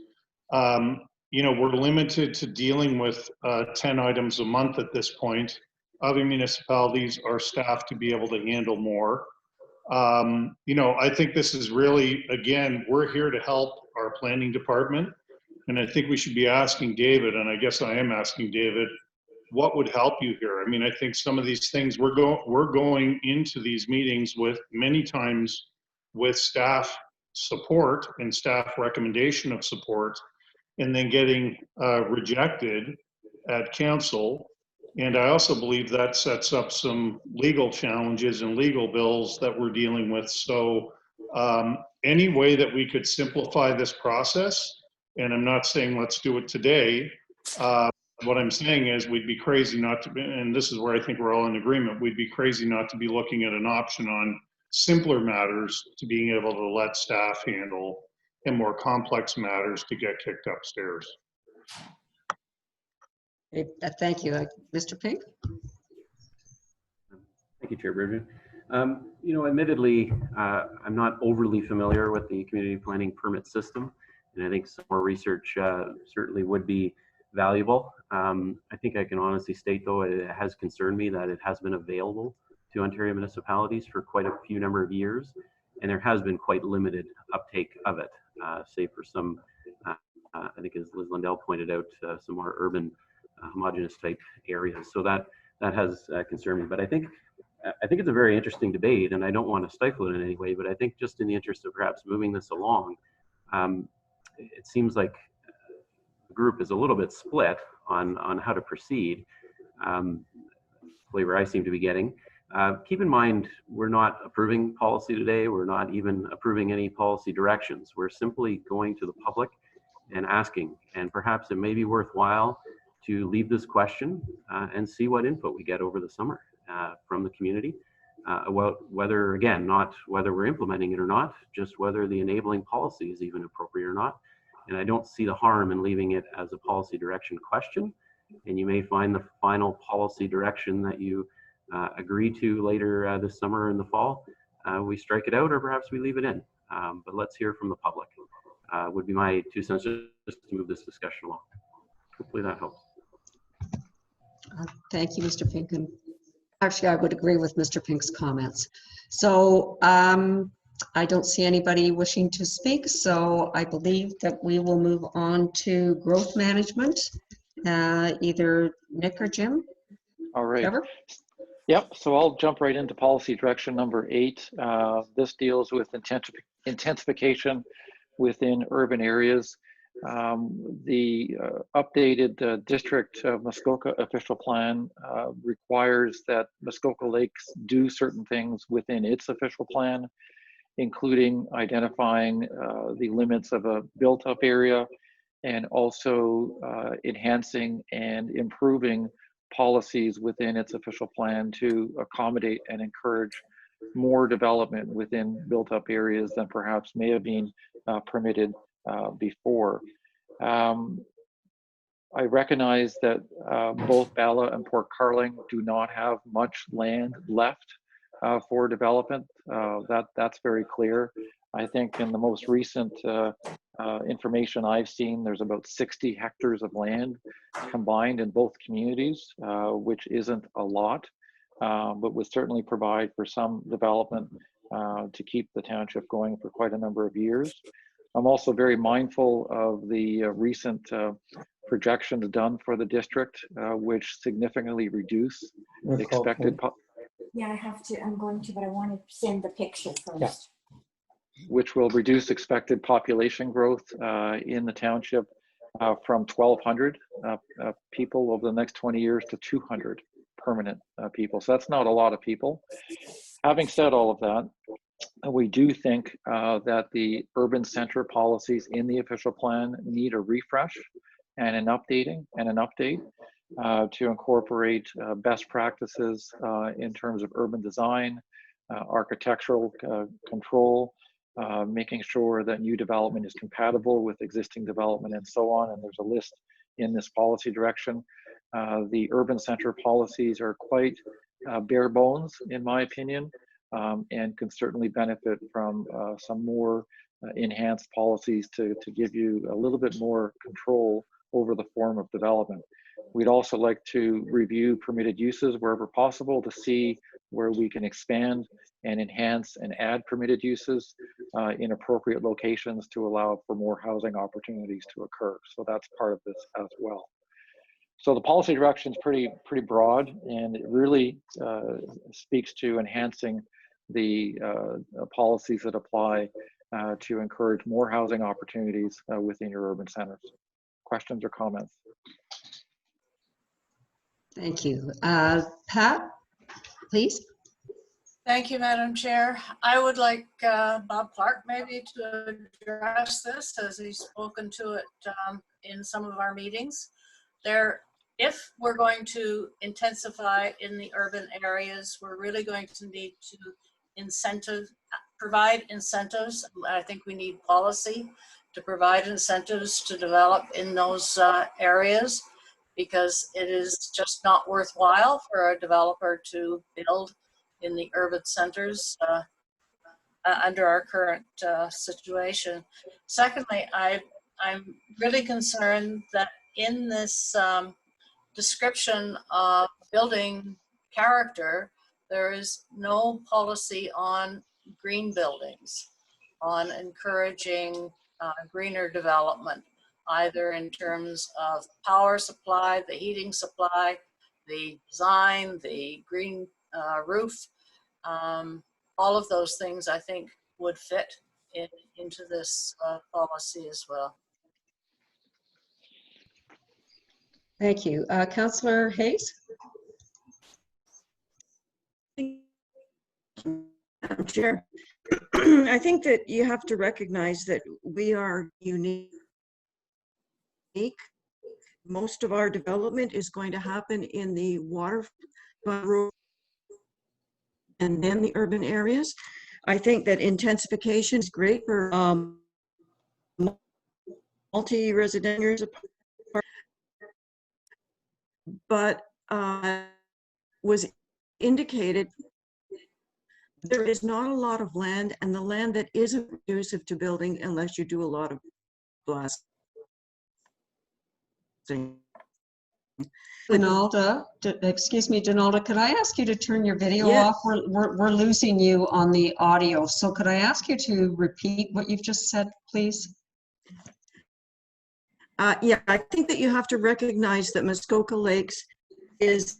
We're limited to dealing with 10 items a month at this point. Other municipalities are staffed to be able to handle more. I think this is really, again, we're here to help our planning department. And I think we should be asking David, and I guess I am asking David, what would help you here? I mean, I think some of these things we're going into these meetings with many times with staff support and staff recommendation of support, and then getting rejected at council. And I also believe that sets up some legal challenges and legal bills that we're dealing with. So any way that we could simplify this process, and I'm not saying let's do it today, what I'm saying is we'd be crazy not to be, and this is where I think we're all in agreement, we'd be crazy not to be looking at an option on simpler matters to being able to let staff handle, and more complex matters to get kicked upstairs. Thank you. Mr. Pink? Thank you, Chair Bridget. Admittedly, I'm not overly familiar with the community planning permit system, and I think some more research certainly would be valuable. I think I can honestly state, though, it has concerned me that it has been available to Ontario municipalities for quite a few number of years, and there has been quite limited uptake of it, save for some, I think as Liz Lundell pointed out, some more urban homogenous type areas. So that has concerned me. But I think it's a very interesting debate, and I don't want to stifle it in any way, but I think just in the interest of perhaps moving this along, it seems like the group is a little bit split on how to proceed, flavor I seem to be getting. Keep in mind, we're not approving policy today. We're not even approving any policy directions. We're simply going to the public and asking, and perhaps it may be worthwhile to leave this question and see what input we get over the summer from the community. Whether, again, not whether we're implementing it or not, just whether the enabling policy is even appropriate or not. And I don't see the harm in leaving it as a policy direction question. And you may find the final policy direction that you agree to later this summer or in the fall, we strike it out, or perhaps we leave it in. But let's hear from the public. Would be my 2 cents just to move this discussion along. Hopefully that helps. Thank you, Mr. Pink. And actually, I would agree with Mr. Pink's comments. So I don't see anybody wishing to speak, so I believe that we will move on to growth management. Either Nick or Jim? All right. Trevor? Yep, so I'll jump right into policy direction number 8. This deals with intensification within urban areas. The updated District of Muskoka official plan requires that Muskoka Lakes do certain things within its official plan, including identifying the limits of a built-up area, and also enhancing and improving policies within its official plan to accommodate and encourage more development within built-up areas than perhaps may have been permitted before. I recognize that both Bala and Port Carling do not have much land left for development. That's very clear. I think in the most recent information I've seen, there's about 60 hectares of land combined in both communities, which isn't a lot, but would certainly provide for some development to keep the township going for quite a number of years. I'm also very mindful of the recent projections done for the district, which significantly reduce expected. Yeah, I have to. I'm going to, but I want to send the picture first. Yeah. Which will reduce expected population growth in the township from 1,200 people over the next 20 years to 200 permanent people. So that's not a lot of people. Having said all of that, we do think that the urban center policies in the official plan need a refresh and an updating and an update to incorporate best practices in terms of urban design, architectural control, making sure that new development is compatible with existing development and so on. And there's a list in this policy direction. The urban center policies are quite bare bones, in my opinion, and can certainly benefit from some more enhanced policies to give you a little bit more control over the form of development. We'd also like to review permitted uses wherever possible to see where we can expand and enhance and add permitted uses in appropriate locations to allow for more housing opportunities to occur. So that's part of this as well. So the policy direction is pretty broad, and it really speaks to enhancing the policies that apply to encourage more housing opportunities within your urban centers. Questions or comments? Thank you. Pat, please. Thank you, Madam Chair. I would like Bob Clark maybe to address this, as he's spoken to it in some of our meetings. If we're going to intensify in the urban areas, we're really going to need to provide incentives. I think we need policy to provide incentives to develop in those areas, because it is just not worthwhile for a developer to build in the urban centers under our current situation. Secondly, I'm really concerned that in this description of building character, there is no policy on green buildings, on encouraging greener development, either in terms of power supply, the heating supply, the design, the green roof. All of those things I think would fit into this policy as well. Thank you. Councillor Hayes? Madam Chair, I think that you have to recognize that we are unique. Most of our development is going to happen in the waterfront and then the urban areas. I think that intensification is great for multi-residential, but was indicated there is not a lot of land, and the land that isn't conducive to building unless you do a lot of blasting. Donalda, excuse me, Donalda, could I ask you to turn your video Yeah. off? We're losing you on the audio. So could I ask you to repeat what you've just said, please? Yeah, I think that you have to recognize that Muskoka Lakes is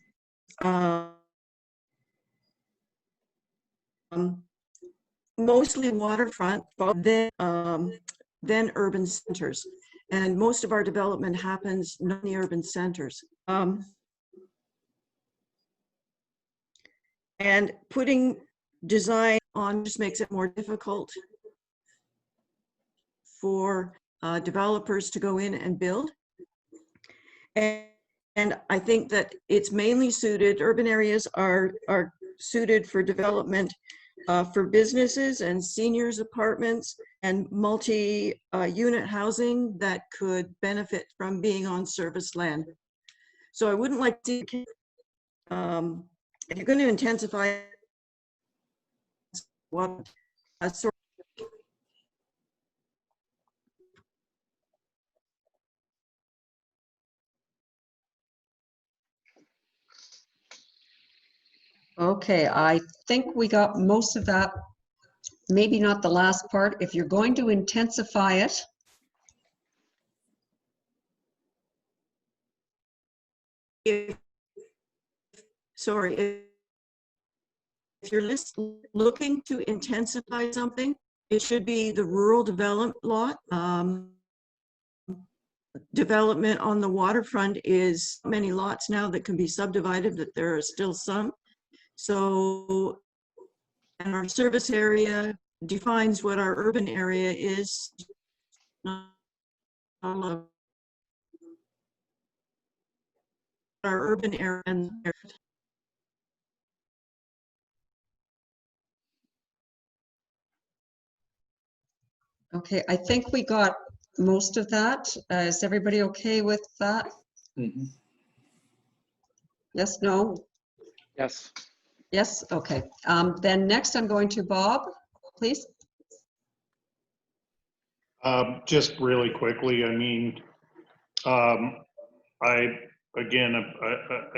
mostly waterfront, but then urban centers. And most of our development happens not in the urban centers. And putting design on just makes it more difficult for developers to go in and build. And I think that it's mainly suited, urban areas are suited for development for businesses and seniors apartments and multi-unit housing that could benefit from being on service land. So I wouldn't like to, if you're going to intensify what sort. Okay, I think we got most of that. Maybe not the last part. If you're going to intensify it, If you're looking to intensify something, it should be the rural development lot. Development on the waterfront is many lots now that can be subdivided, but there are still some. So, and our service area defines what our urban area is. Our urban area. okay, I think we got most of that. Is everybody okay with that? Mm-hmm. Yes, no? Yes. Yes, okay. Then next I'm going to Bob, please. Just really quickly, I mean, I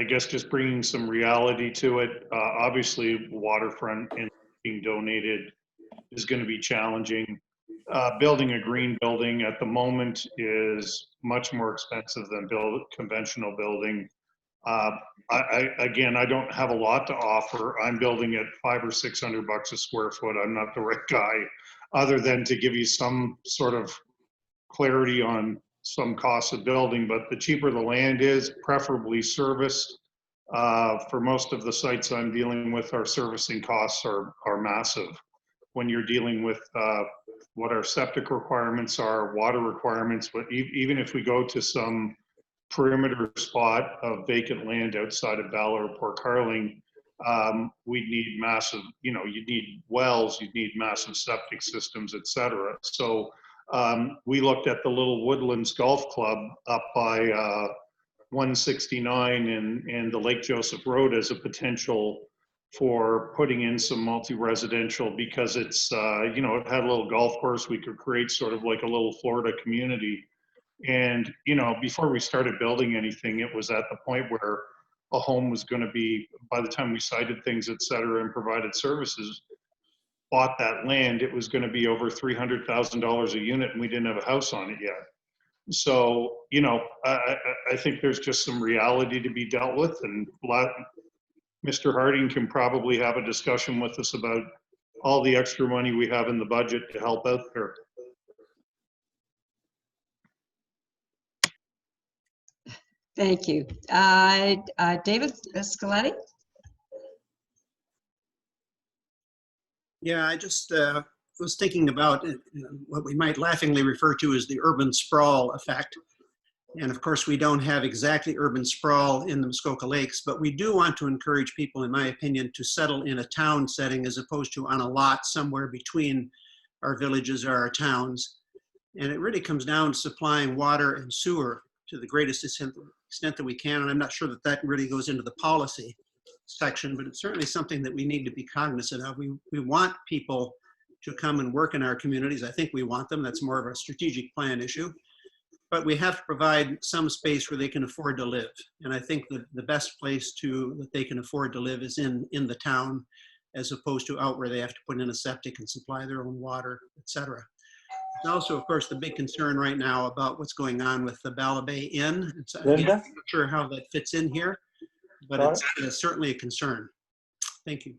guess just bringing some reality to it. Obviously, waterfront and being donated is going to be challenging. Building a green building at the moment is much more expensive than conventional building. Again, I don't have a lot to offer. I'm building at $500 or $600 a square foot. I'm not the right guy, other than to give you some sort of clarity on some costs of building. But the cheaper the land is, preferably serviced. For most of the sites I'm dealing with, our servicing costs are massive. When you're dealing with what our septic requirements are, water requirements, but even if we go to some perimeter spot of vacant land outside of Ballard or Port Carling, we'd need massive, you'd need wells, you'd need massive septic systems, et cetera. So we looked at the Little Woodlands Golf Club up by 169 and the Lake Joseph Road as a potential for putting in some multi-residential, because it's, it had a little golf course. We could create sort of like a little Florida community. And, before we started building anything, it was at the point where a home was going to be, by the time we sited things, et cetera, and provided services, bought that land, it was going to be over $300,000 a unit, and we didn't have a house on it yet. So, I think there's just some reality to be dealt with, and Mr. Harding can probably have a discussion with us about all the extra money we have in the budget to help out there. Thank you. David Scaletti? Yeah, I just was thinking about what we might laughingly refer to as the urban sprawl effect. And of course, we don't have exactly urban sprawl in the Muskoka Lakes, but we do want to encourage people, in my opinion, to settle in a town setting as opposed to on a lot somewhere between our villages or our towns. And it really comes down to supplying water and sewer to the greatest extent that we can. And I'm not sure that that really goes into the policy section, but it's certainly something that we need to be cognizant of. We want people to come and work in our communities. I think we want them. That's more of a strategic plan issue. But we have to provide some space where they can afford to live. And I think that the best place that they can afford to live is in the town, as opposed to out where they have to put in a septic and supply their own water, et cetera. There's also, of course, the big concern right now about what's going on with the Bala Bay Inn. I'm not sure how that fits in here, but it's certainly a concern. Thank you.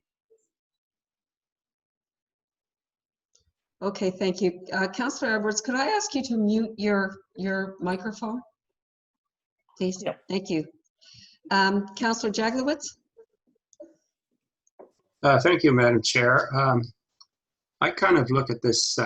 Okay, thank you. Councillor Edwards, could I ask you to mute your microphone? Please, thank you. Councillor Jaglowitz? Thank you, Madam Chair. I kind of look at this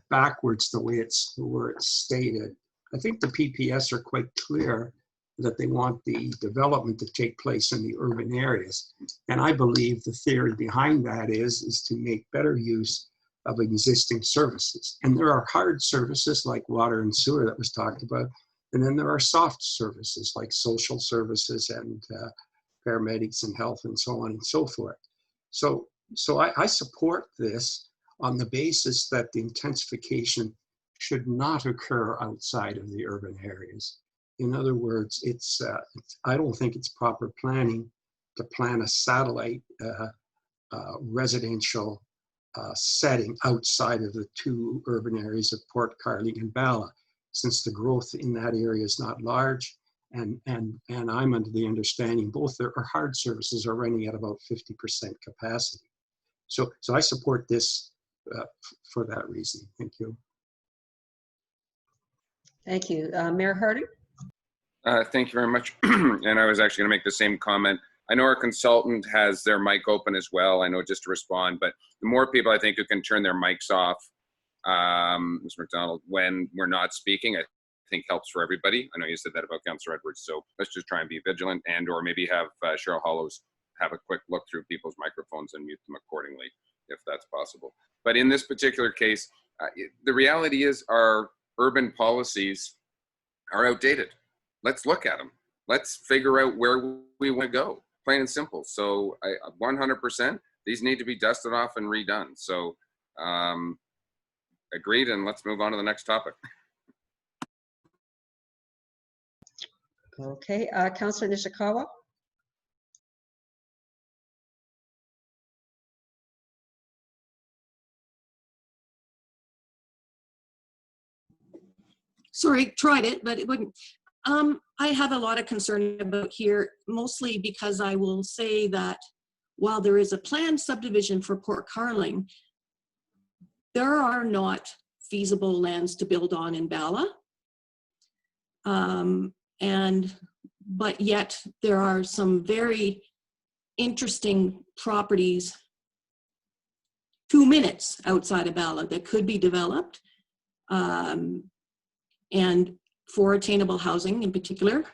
backwards the way it's stated. I think the PPS are quite clear that they want the development to take place in the urban areas. And I believe the theory behind that is to make better use of existing services. And there are hard services like water and sewer that was talked about. And then there are soft services like social services and paramedics and health and so on and so forth. So I support this on the basis that the intensification should not occur outside of the urban areas. In other words, I don't think it's proper planning to plan a satellite residential setting outside of the two urban areas of Port Carling and Bala, since the growth in that area is not large. And I'm under the understanding both their hard services are running at about 50% capacity. So I support this for that reason. Thank you. Thank you. Mayor Harding? Thank you very much. And I was actually going to make the same comment. I know our consultant has their mic open as well. I know, just to respond, but the more people I think who can turn their mics off, Mr. McDonald, when we're not speaking, I think helps for everybody. I know you said that about Councillor Edwards, so let's just try and be vigilant, and or maybe have Cheryl Hollows have a quick look through people's microphones and mute them accordingly, if that's possible. But in this particular case, the reality is our urban policies are outdated. Let's look at them. let's figure out where we want to go, plain and simple. So 100%, these need to be dusted off and redone. So agreed, and let's move on to the next topic. Okay, Councillor Nishikawa. Sorry, tried it, but it wouldn't. I have a lot of concern about here, mostly because I will say that while there is a planned subdivision for Port Carling, there are not feasible lands to build on in Bala. But yet there are some very interesting properties 2 minutes outside of Bala that could be developed. And for attainable housing in particular.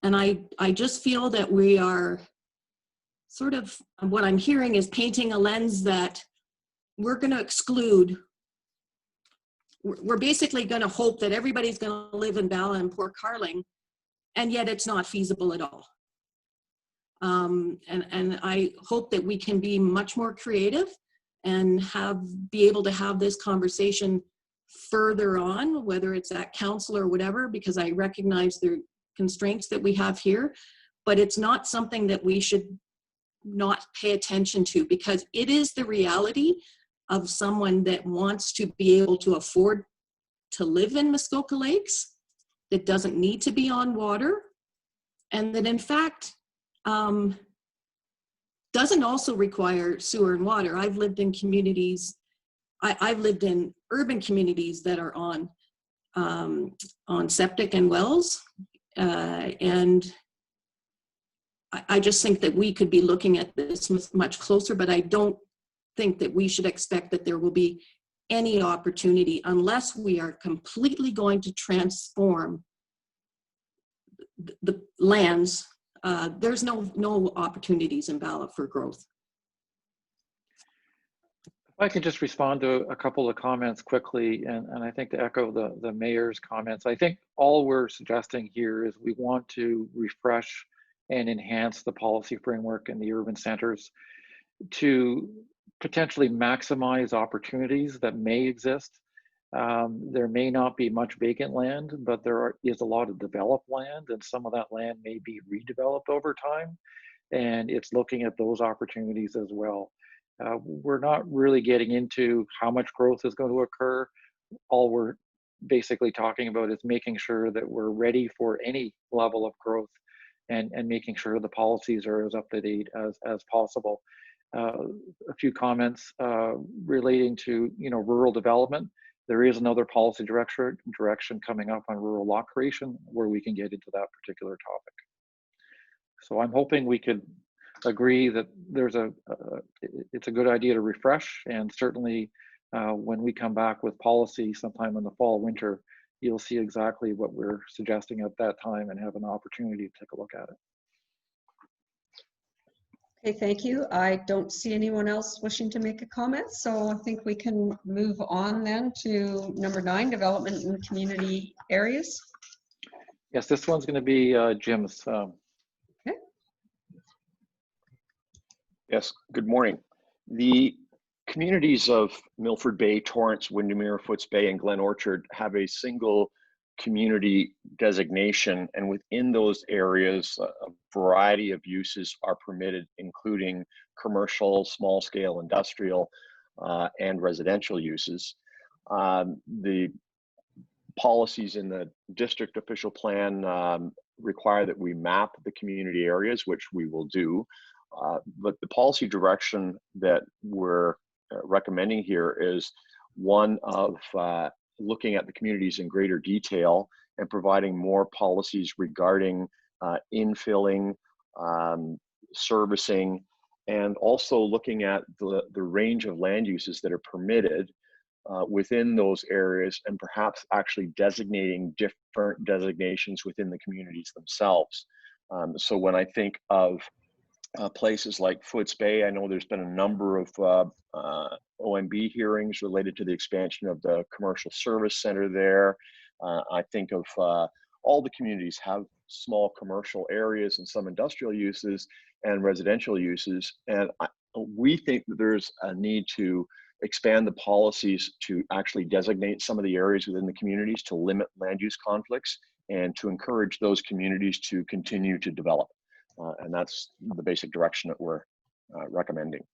And I just feel that we are sort of, what I'm hearing is painting a lens that we're going to exclude. We're basically going to hope that everybody's going to live in Bala and Port Carling, and yet it's not feasible at all. And I hope that we can be much more creative and be able to have this conversation further on, whether it's at council or whatever, because I recognize the constraints that we have here, but it's not something that we should not pay attention to, because it is the reality of someone that wants to be able to afford to live in Muskoka Lakes, that doesn't need to be on water, and that in fact doesn't also require sewer and water. I've lived in communities, I've lived in urban communities that are on septic and wells, and I just think that we could be looking at this much closer, but I don't think that we should expect that there will be any opportunity unless we are completely going to transform the lands. There's no opportunities in Bala for growth. If I could just respond to a couple of comments quickly, and I think to echo the mayor's comments, I think all we're suggesting here is we want to refresh and enhance the policy framework in the urban centers to potentially maximize opportunities that may exist. There may not be much vacant land, but there is a lot of developed land, and some of that land may be redeveloped over time, and it's looking at those opportunities as well. We're not really getting into how much growth is going to occur. All we're basically talking about is making sure that we're ready for any level of growth, and making sure the policies are as up to date as possible. A few comments relating to rural development. There is another policy direction coming up on rural lot creation where we can get into that particular topic. So I'm hoping we could agree that it's a good idea to refresh, and certainly when we come back with policy sometime in the fall, winter, you'll see exactly what we're suggesting at that time and have an opportunity to take a look at it. Okay, thank you. I don't see anyone else wishing to make a comment, so I think we can move on then to number 9, development in community areas. Yes, this one's going to be Jim's. Okay. Yes, good morning. The communities of Milford Bay, Torrance, Windermere, Foots Bay, and Glen Orchard have a single community designation, and within those areas, a variety of uses are permitted, including commercial, small-scale industrial, and residential uses. The policies in the district official plan require that we map the community areas, which we will do. But the policy direction that we're recommending here is one of looking at the communities in greater detail and providing more policies regarding infilling, servicing, and also looking at the range of land uses that are permitted within those areas, and perhaps actually designating different designations within the communities themselves. So when I think of places like Foots Bay, I know there's been a number of OMB hearings related to the expansion of the commercial service center there. I think of all the communities have small commercial areas and some industrial uses and residential uses. And we think that there's a need to expand the policies to actually designate some of the areas within the communities to limit land use conflicts and to encourage those communities to continue to develop. And that's the basic direction that we're recommending.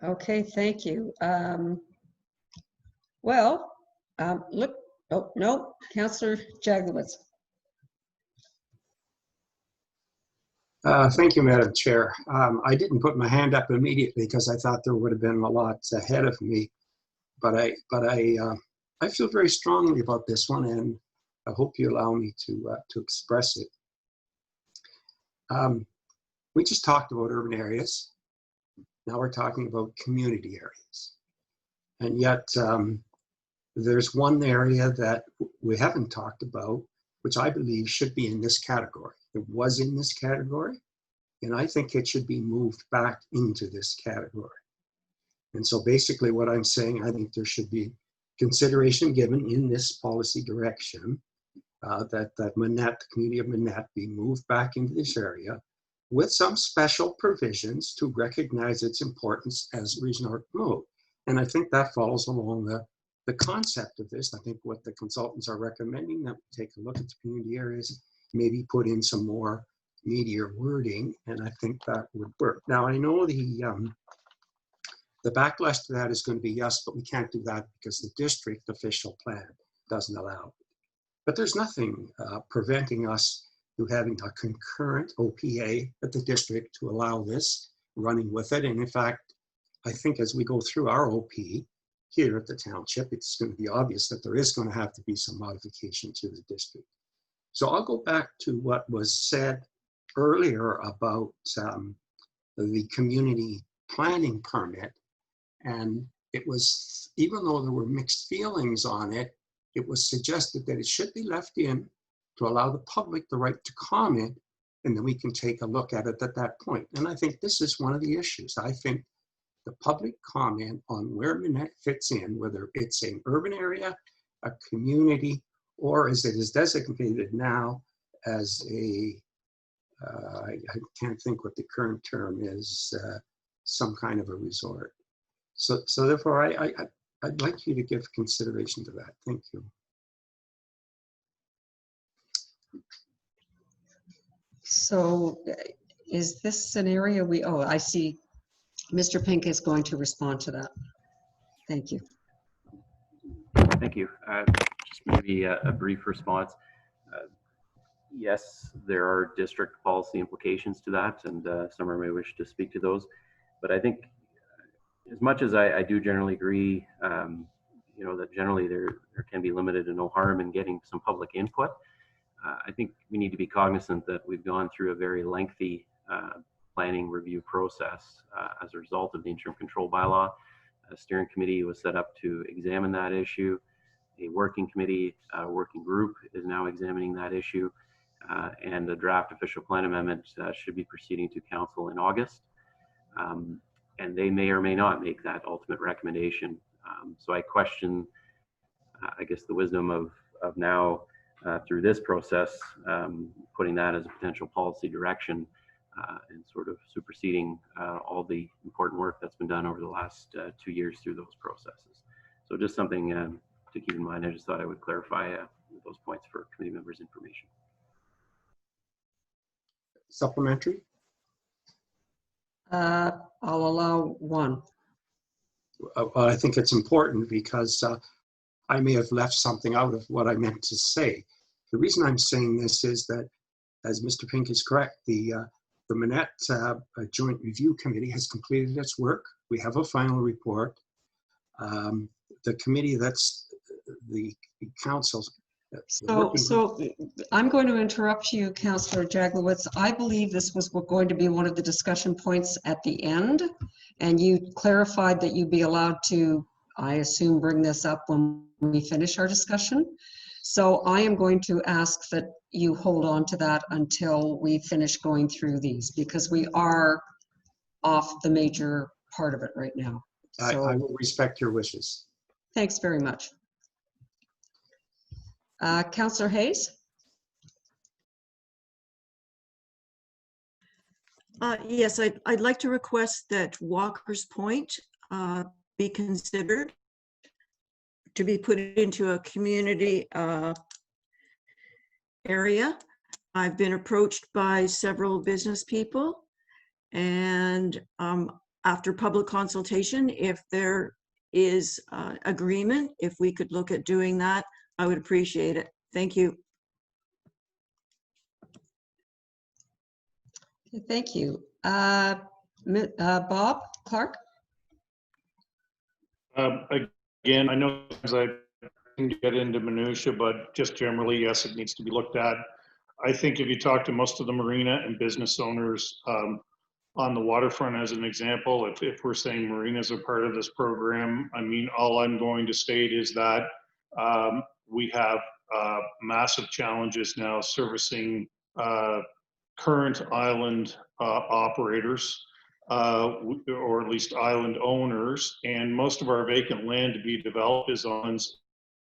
Okay, thank you. Look, oh, no, Councillor Jaglowitz. Thank you, Madam Chair. I didn't put my hand up immediately because I thought there would have been a lot ahead of me, but I feel very strongly about this one, and I hope you allow me to express it. We just talked about urban areas. Now we're talking about community areas, and yet there's one area that we haven't talked about, which I believe should be in this category. It was in this category, and I think it should be moved back into this category. And so basically what I'm saying, I think there should be consideration given in this policy direction that Manette, the community of Manette, be moved back into this area with some special provisions to recognize its importance as resort mode. And I think that follows along the concept of this. I think what the consultants are recommending, that we take a look at the community areas, maybe put in some more meatier wording, and I think that would work. Now, I know the backlash to that is going to be yes, but we can't do that because the district official plan doesn't allow it. But there's nothing preventing us from having a concurrent OPA at the district to allow this, running with it. And in fact, I think as we go through our OP here at the township, it's going to be obvious that there is going to have to be some modification to the district. So I'll go back to what was said earlier about the community planning permit. And it was, even though there were mixed feelings on it, it was suggested that it should be left in to allow the public the right to comment, and then we can take a look at it at that point. And I think this is one of the issues. I think the public comment on where Manette fits in, whether it's an urban area, a community, or as it is designated now as a, I can't think what the current term is, some kind of a resort. So therefore, I'd like you to give consideration to that. Thank you. So is this an area oh, I see Mr. Pink is going to respond to that. Thank you. Thank you. Just maybe a brief response. Yes, there are district policy implications to that, and Summer may wish to speak to those. But I think, as much as I do generally agree, that generally there can be limited and no harm in getting some public input. I think we need to be cognizant that we've gone through a very lengthy planning review process as a result of the interim control bylaw. A steering committee was set up to examine that issue. A working committee, working group is now examining that issue, and the draft official plan amendment should be proceeding to council in August. And they may or may not make that ultimate recommendation. So I question, I guess, the wisdom of now through this process, putting that as a potential policy direction and sort of superseding all the important work that's been done over the last 2 years through those processes. So just something to keep in mind. I just thought I would clarify those points for committee members' information. Supplementary? I'll allow one. Well, I think it's important because I may have left something out of what I meant to say. The reason I'm saying this is that, as Mr. Pink is correct, the Manette Joint Review Committee has completed its work. We have a final report. The committee, that's the council's. So I'm going to interrupt you, Councillor Jaglowitz. I believe this was going to be one of the discussion points at the end, and you clarified that you'd be allowed to, I assume, bring this up when we finish our discussion. So I am going to ask that you hold on to that until we finish going through these, because we are off the major part of it right now. So, I will respect your wishes. Thanks very much. Councillor Hayes? Yes, I'd like to request that Walker's Point be considered to be put into a community area. I've been approached by several business people, and after public consultation, if there is agreement, if we could look at doing that, I would appreciate it. Thank you. Thank you. Bob Clark? Again, I know as I can get into minutia, but just generally, yes, it needs to be looked at. I think if you talk to most of the marina and business owners on the waterfront, as an example, if we're saying marinas are part of this program, I mean, all I'm going to state is that we have massive challenges now servicing current island operators, or at least island owners, and most of our vacant land to be developed is islands,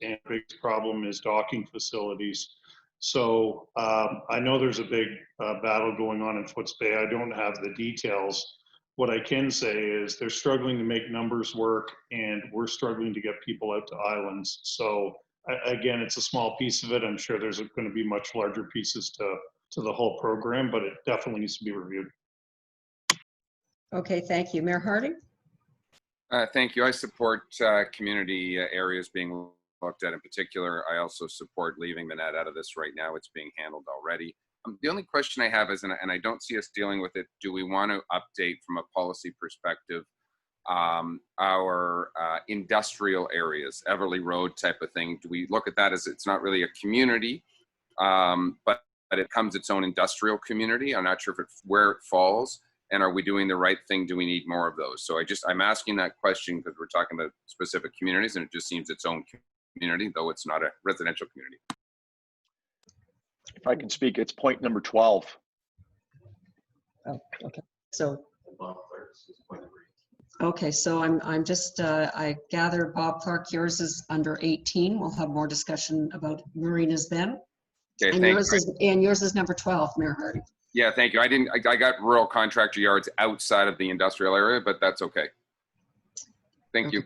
and the biggest problem is docking facilities. So I know there's a big battle going on in Foots Bay. I don't have the details. What I can say is they're struggling to make numbers work, and we're struggling to get people out to islands. So again, it's a small piece of it. I'm sure there's going to be much larger pieces to the whole program, but it definitely needs to be reviewed. Okay, thank you. Mayor Harding? Thank you. I support community areas being looked at in particular. I also support leaving the net out of this right now. It's being handled already. The only question I have is, and I don't see us dealing with it, do we want to update from a policy perspective our industrial areas, Everly Road type of thing? Do we look at that as it's not really a community, but it becomes its own industrial community? I'm not sure if where it falls. And are we doing the right thing? Do we need more of those? So I'm asking that question because we're talking about specific communities, and it just seems its own community, though it's not a residential community. If I can speak, it's point number 12. Oh, okay. So, okay, so I'm just, I gather, Bob Clark, yours is under 18. We'll have more discussion about marinas then. Okay, and yours is number 12, Mayor Harding. Yeah, thank you. I got rural contractor yards outside of the industrial area, but that's okay. Thank you.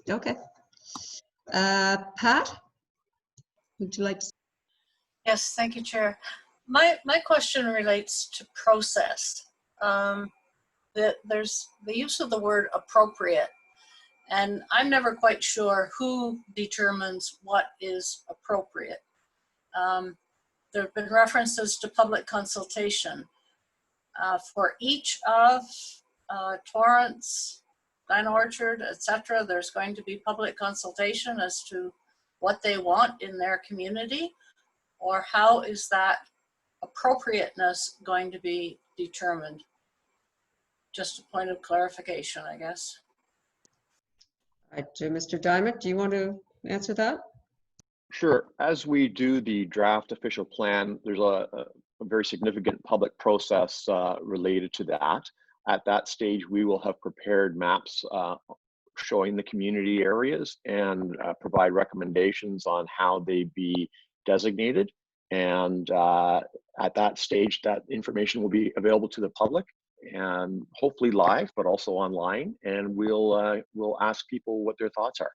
Okay. Pat, would you like to? Yes, thank you, Chair. My question relates to process. There's the use of the word appropriate, and I'm never quite sure who determines what is appropriate. There have been references to public consultation. For each of Torrance, Dino Orchard, etc., there's going to be public consultation as to what they want in their community, or how is that appropriateness going to be determined? Just a point of clarification, I guess. All right, Mr. Diamond, do you want to answer that? Sure. As we do the draft official plan, there's a very significant public process related to that. At that stage, we will have prepared maps showing the community areas and provide recommendations on how they be designated. And at that stage, that information will be available to the public, and hopefully live, but also online. And we'll ask people what their thoughts are.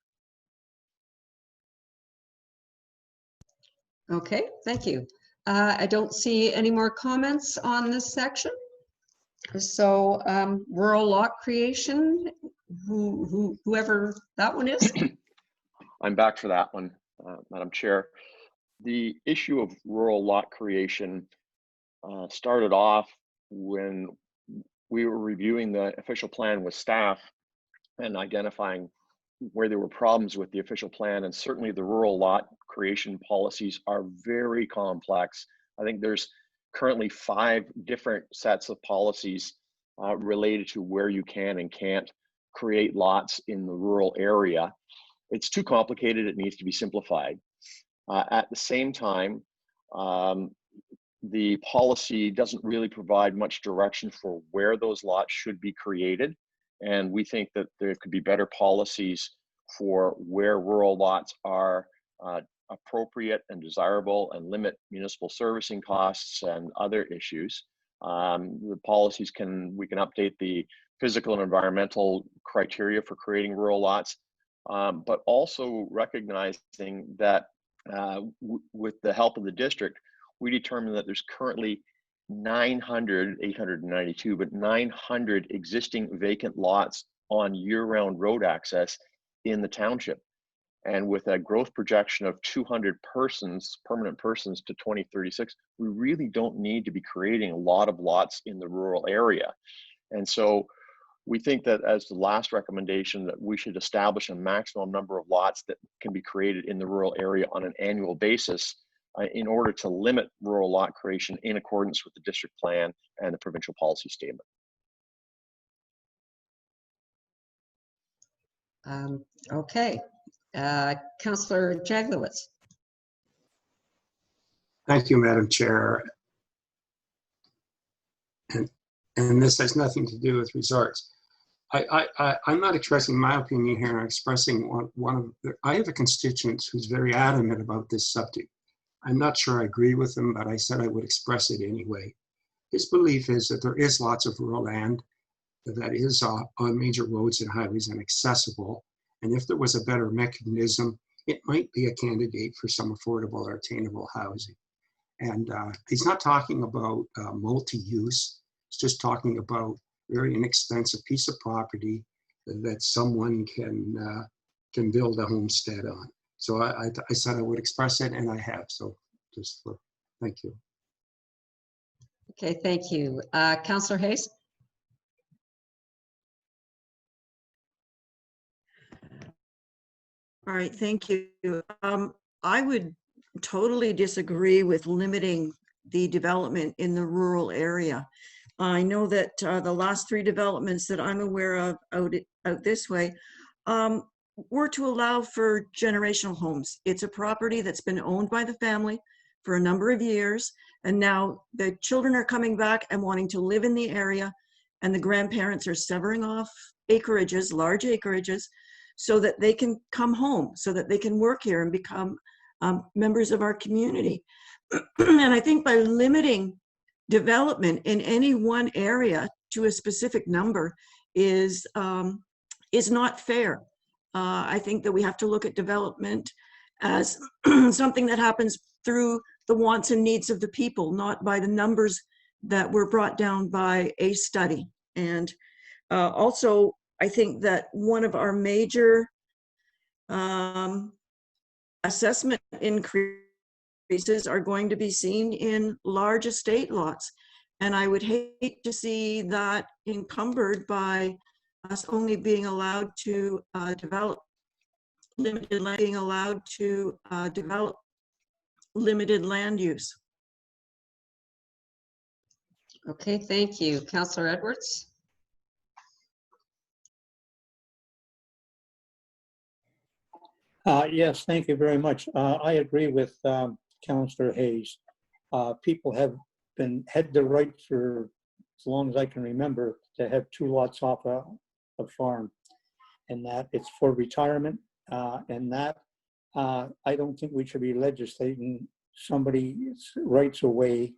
Okay, thank you. I don't see any more comments on this section. So rural lot creation, whoever that one is. I'm back for that one, Madam Chair. The issue of rural lot creation started off when we were reviewing the official plan with staff and identifying where there were problems with the official plan, and certainly the rural lot creation policies are very complex. I think there's currently 5 different sets of policies related to where you can and can't create lots in the rural area. It's too complicated, it needs to be simplified. At the same time, the policy doesn't really provide much direction for where those lots should be created. And we think that there could be better policies for where rural lots are appropriate and desirable and limit municipal servicing costs and other issues. The policies we can update the physical and environmental criteria for creating rural lots, but also recognizing that with the help of the district, we determined that there's currently 892, but 900 existing vacant lots on year-round road access in the township. And with a growth projection of 200 persons, permanent persons to 2036, we really don't need to be creating a lot of lots in the rural area. And so we think that as the last recommendation, that we should establish a maximum number of lots that can be created in the rural area on an annual basis in order to limit rural lot creation in accordance with the district plan and the provincial policy statement. Okay. Councillor Jaglowitz. Thank you, Madam Chair. And this has nothing to do with resorts. I'm not expressing my opinion here. I'm expressing I have a constituent who's very adamant about this subject. I'm not sure I agree with him, but I said I would express it anyway. His belief is that there is lots of rural land that is on major roads and highways and accessible. And if there was a better mechanism, it might be a candidate for some affordable or attainable housing. And he's not talking about multi-use. He's just talking about very inexpensive piece of property that someone can build a homestead on. So I said I would express it, and I have. So thank you. Okay, thank you. Councillor Hayes. All right, thank you. I would totally disagree with limiting the development in the rural area. I know that the last 3 developments that I'm aware of out this way were to allow for generational homes. It's a property that's been owned by the family for a number of years, and now the children are coming back and wanting to live in the area, and the grandparents are severing off acreages, large acreages, so that they can come home, so that they can work here and become members of our community. And I think by limiting development in any one area to a specific number is not fair. I think that we have to look at development as something that happens through the wants and needs of the people, not by the numbers that were brought down by a study. And also, I think that one of our major assessment increases are going to be seen in large estate lots. And I would hate to see that encumbered by us only being allowed to develop limited land, being allowed to develop limited land use. Okay, thank you. Councillor Edwards. Yes, thank you very much. I agree with Councillor Hayes. People have had the right for as long as I can remember to have 2 lots off a farm, and that it's for retirement. And that I don't think we should be legislating somebody's rights away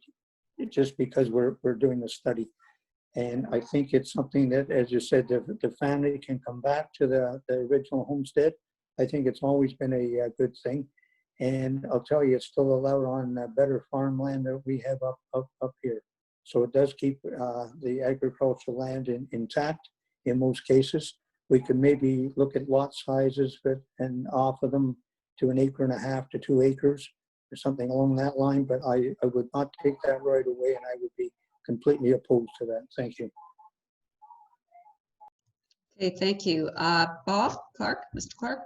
just because we're doing the study. And I think it's something that, as you said, the family can come back to the original homestead. I think it's always been a good thing. And I'll tell you, it's still allowed on better farmland that we have up here. So it does keep the agricultural land intact in most cases. We could maybe look at lot sizes and offer them to 1.5 acres to 2 acres or something along that line. But I would not take that right away, and I would be completely opposed to that. Thank you. Okay, thank you. Bob Clark, Mr. Clark.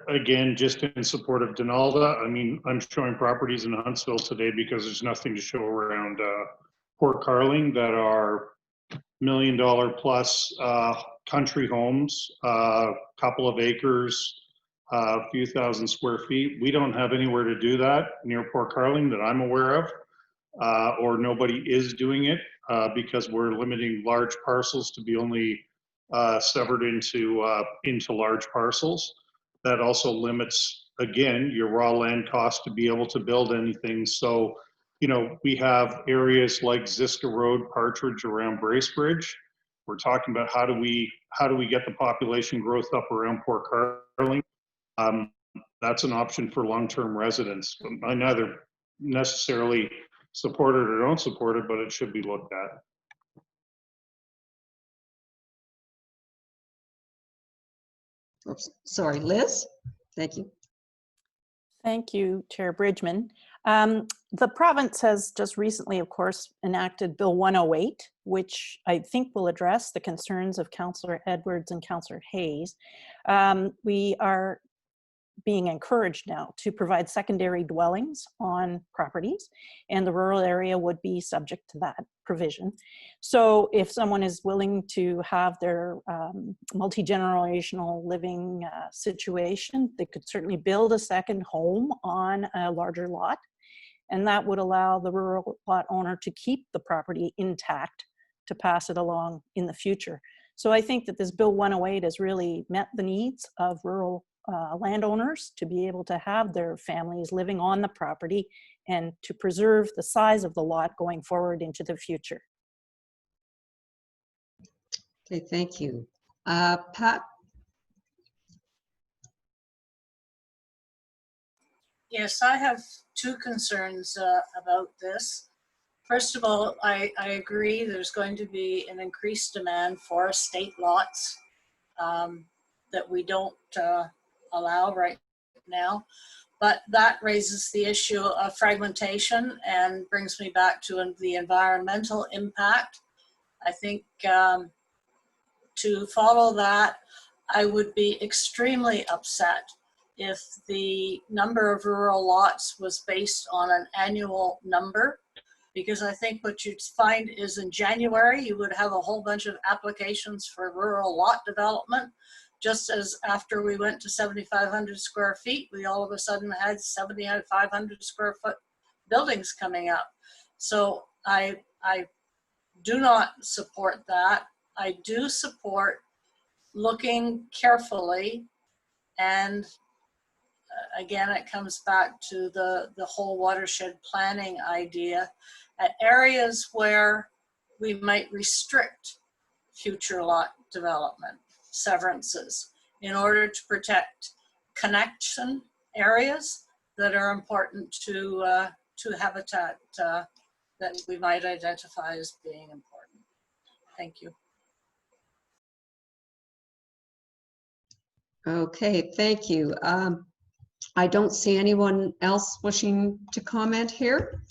Again, just in support of Donalda. I mean, I'm showing properties in Huntsville today because there's nothing to show around Port Carling that are $1 million plus country homes, a couple of acres, a few thousand square feet. We don't have anywhere to do that near Port Carling that I'm aware of, or nobody is doing it because we're limiting large parcels to be only severed into large parcels. That also limits again, your raw land cost to be able to build anything. So, you know, we have areas like Ziska Road, Partridge around Bracebridge. We're talking about how do we get the population growth up around Port Carling. That's an option for long-term residents. I neither necessarily support it or don't support it, but it should be looked at. Oops, sorry, Liz? Thank you. Thank you, Chair Bridgman. The province has just recently, of course, enacted Bill 108, which I think will address the concerns of Councillor Edwards and Councillor Hayes. We are being encouraged now to provide secondary dwellings on properties, and the rural area would be subject to that provision. So if someone is willing to have their multi-generational living situation, they could certainly build a second home on a larger lot, and that would allow the rural lot owner to keep the property intact to pass it along in the future. So I think that this Bill 108 has really met the needs of rural landowners to be able to have their families living on the property and to preserve the size of the lot going forward into the future. Okay, thank you. Pat? Yes, I have two concerns about this. First of all, I agree there's going to be an increased demand for estate lots that we don't allow right now. But that raises the issue of fragmentation and brings me back to the environmental impact. I think to follow that, I would be extremely upset if the number of rural lots was based on an annual number, because I think what you'd find is in January, you would have a whole bunch of applications for rural lot development. Just as after we went to 7,500 square feet, we all of a sudden had 7,500 square foot buildings coming up. So I do not support that. I do support looking carefully, and again, it comes back to the whole watershed planning idea at areas where we might restrict future lot development, severances, in order to protect connection areas that are important to habitat that we might identify as being important. Thank you. Okay, thank you. I don't see anyone else wishing to comment here.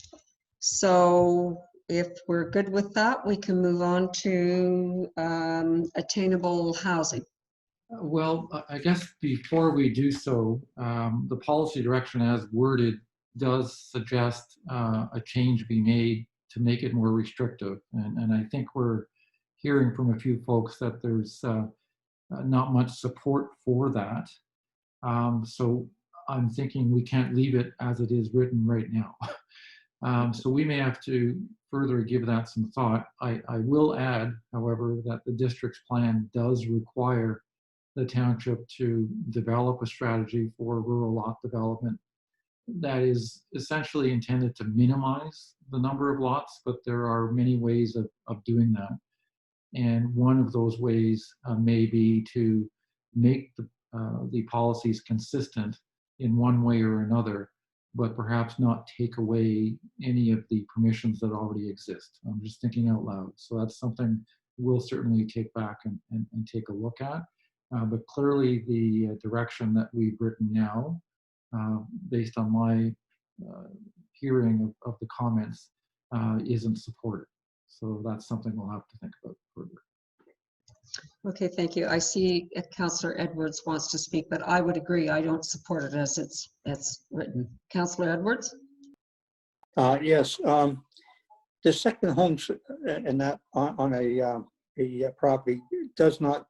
So if we're good with that, we can move on to attainable housing. Well, I guess before we do so, the policy direction as worded does suggest a change be made to make it more restrictive. And I think we're hearing from a few folks that there's not much support for that. So I'm thinking we can't leave it as it is written right now. So we may have to further give that some thought. I will add, however, that the district's plan does require the township to develop a strategy for rural lot development that is essentially intended to minimize the number of lots, but there are many ways of doing that. And one of those ways may be to make the policies consistent in one way or another, but perhaps not take away any of the permissions that already exist. I'm just thinking out loud. So that's something we'll certainly take back and take a look at. But clearly the direction that we've written now, based on my hearing of the comments, isn't supported. So that's something we'll have to think about further. Okay, thank you. I see Councillor Edwards wants to speak, but I would agree. I don't support it as it's written. Councillor Edwards? Yes, the second homes and that on a property does not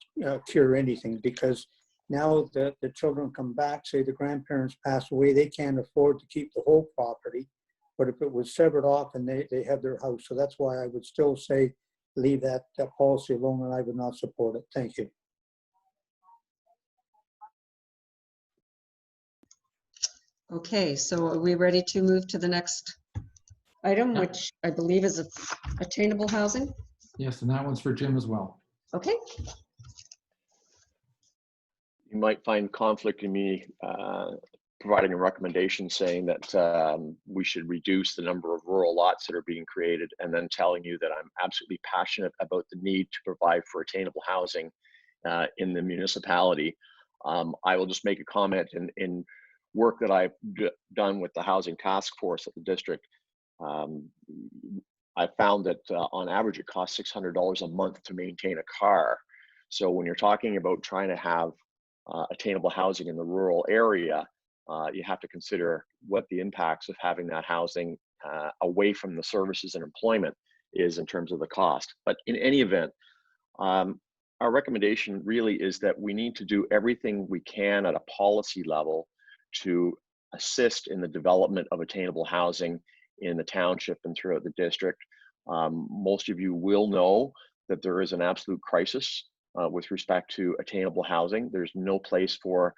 cure anything, because now the children come back, say the grandparents pass away, they can't afford to keep the whole property. But if it was severed off and they have their house, so that's why I would still say leave that policy alone, and I would not support it. Thank you. Okay, so are we ready to move to the next item, which I believe is attainable housing? Yes, and that one's for Jim as well. Okay. You might find conflict in me providing a recommendation saying that we should reduce the number of rural lots that are being created, and then telling you that I'm absolutely passionate about the need to provide for attainable housing in the municipality. I will just make a comment in work that I've done with the housing task force at the district. I found that on average it costs $600 a month to maintain a car. So when you're talking about trying to have attainable housing in the rural area, you have to consider what the impacts of having that housing away from the services and employment is in terms of the cost. But in any event, our recommendation really is that we need to do everything we can at a policy level to assist in the development of attainable housing in the township and throughout the district. Most of you will know that there is an absolute crisis with respect to attainable housing. There's no place for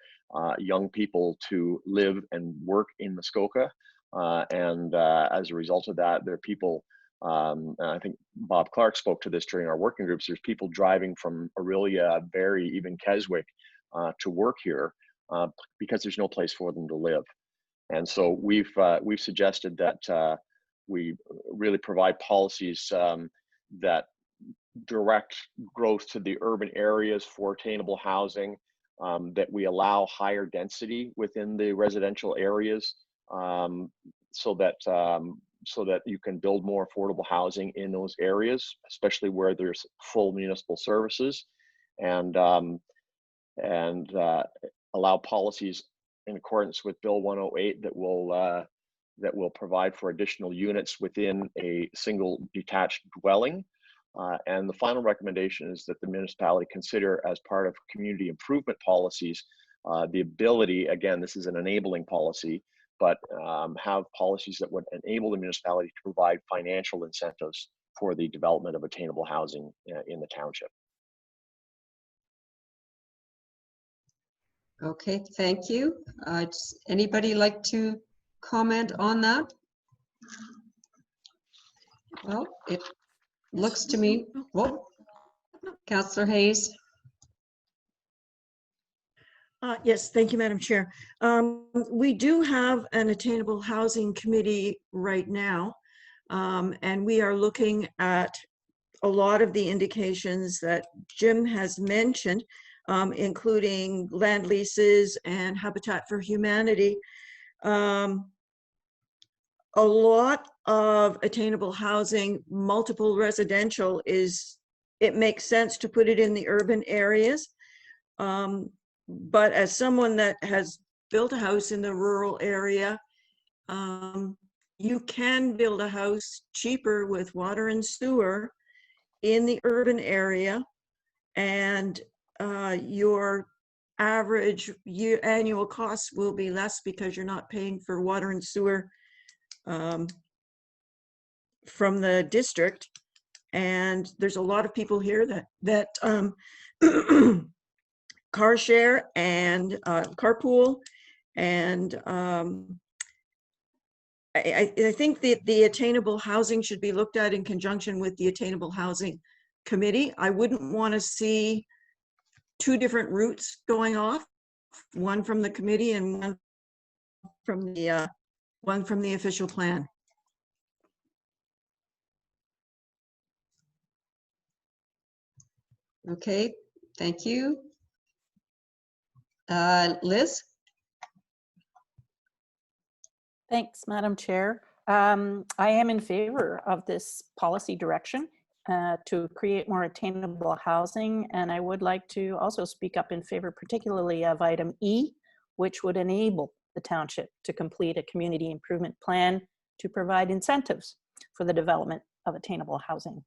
young people to live and work in Muskoka. And as a result of that, there are people, I think Bob Clark spoke to this during our working groups, there's people driving from Orillia, Barrie, even Keswick to work here because there's no place for them to live. And so we've suggested that we really provide policies that direct growth to the urban areas for attainable housing, that we allow higher density within the residential areas, so that you can build more affordable housing in those areas, especially where there's full municipal services, and allow policies in accordance with Bill 108 that will provide for additional units within a single detached dwelling. And the final recommendation is that the municipality consider, as part of community improvement policies, the ability, again, this is an enabling policy, but have policies that would enable the municipality to provide financial incentives for the development of attainable housing in the township. Okay, thank you. Does anybody like to comment on that? Well, it looks to me, well, Councillor Hayes. Yes, thank you, Madam Chair. We do have an attainable housing committee right now, and we are looking at a lot of the indications that Jim has mentioned, including land leases and Habitat for Humanity. A lot of attainable housing, multiple residential, it makes sense to put it in the urban areas. But as someone that has built a house in the rural area, you can build a house cheaper with water and sewer in the urban area, and your average annual costs will be less because you're not paying for water and sewer from the district. And there's a lot of people here that car share and carpool, and I think that the attainable housing should be looked at in conjunction with the attainable housing committee. I wouldn't want to see two different routes going off, one from the committee and one from the official plan. Okay, thank you. Liz? Thanks, Madam Chair. I am in favor of this policy direction to create more attainable housing, and I would like to also speak up in favor particularly of item E, which would enable the township to complete a community improvement plan to provide incentives for the development of attainable housing.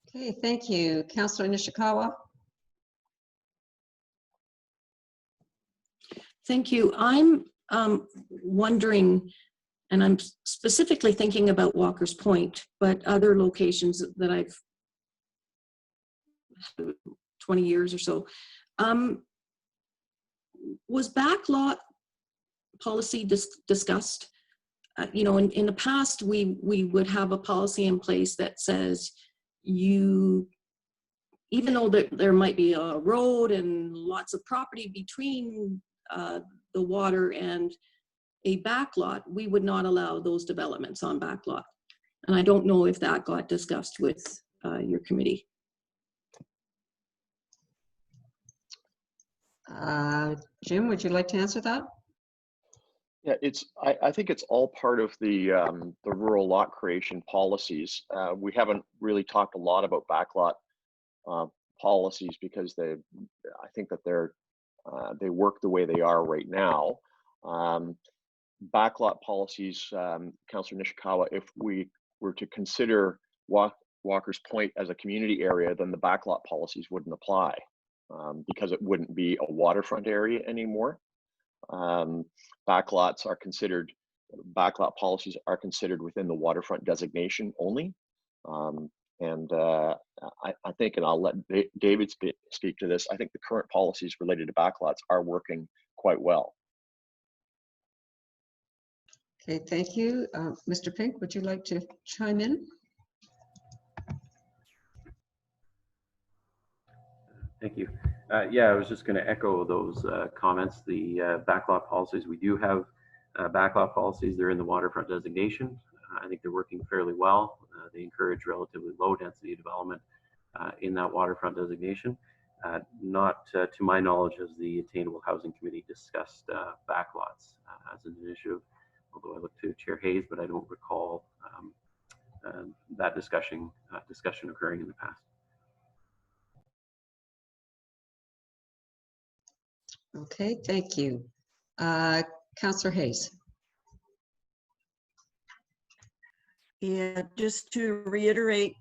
Okay, thank you. Councillor Nishikawa? Thank you. I'm wondering, and I'm specifically thinking about Walker's Point, but other locations that I've 20 years or so. Was backlot policy discussed. You know, in the past, we would have a policy in place that says even though there might be a road and lots of property between the water and a backlot, we would not allow those developments on backlot. And I don't know if that got discussed with your committee. Jim, would you like to answer that? Yeah, I think it's all part of the rural lot creation policies. We haven't really talked a lot about backlot policies because I think that they work the way they are right now. Backlot policies, Councillor Nishikawa, if we were to consider Walker's Point as a community area, then the backlot policies wouldn't apply because it wouldn't be a waterfront area anymore. Backlot policies are considered within the waterfront designation only. I think, and I'll let David speak to this, I think the current policies related to backlots are working quite well. Okay, thank you. Mr. Pink, would you like to chime in? Thank you. Yeah, I was just going to echo those comments. The backlot policies, we do have backlot policies. They're in the waterfront designation. I think they're working fairly well. They encourage relatively low density development in that waterfront designation. Not to my knowledge has the Attainable Housing Committee discussed backlots as an initiative, although I look to Chair Hayes, but I don't recall that discussion occurring in the past. Okay, thank you. Councillor Hayes. Yeah, just to reiterate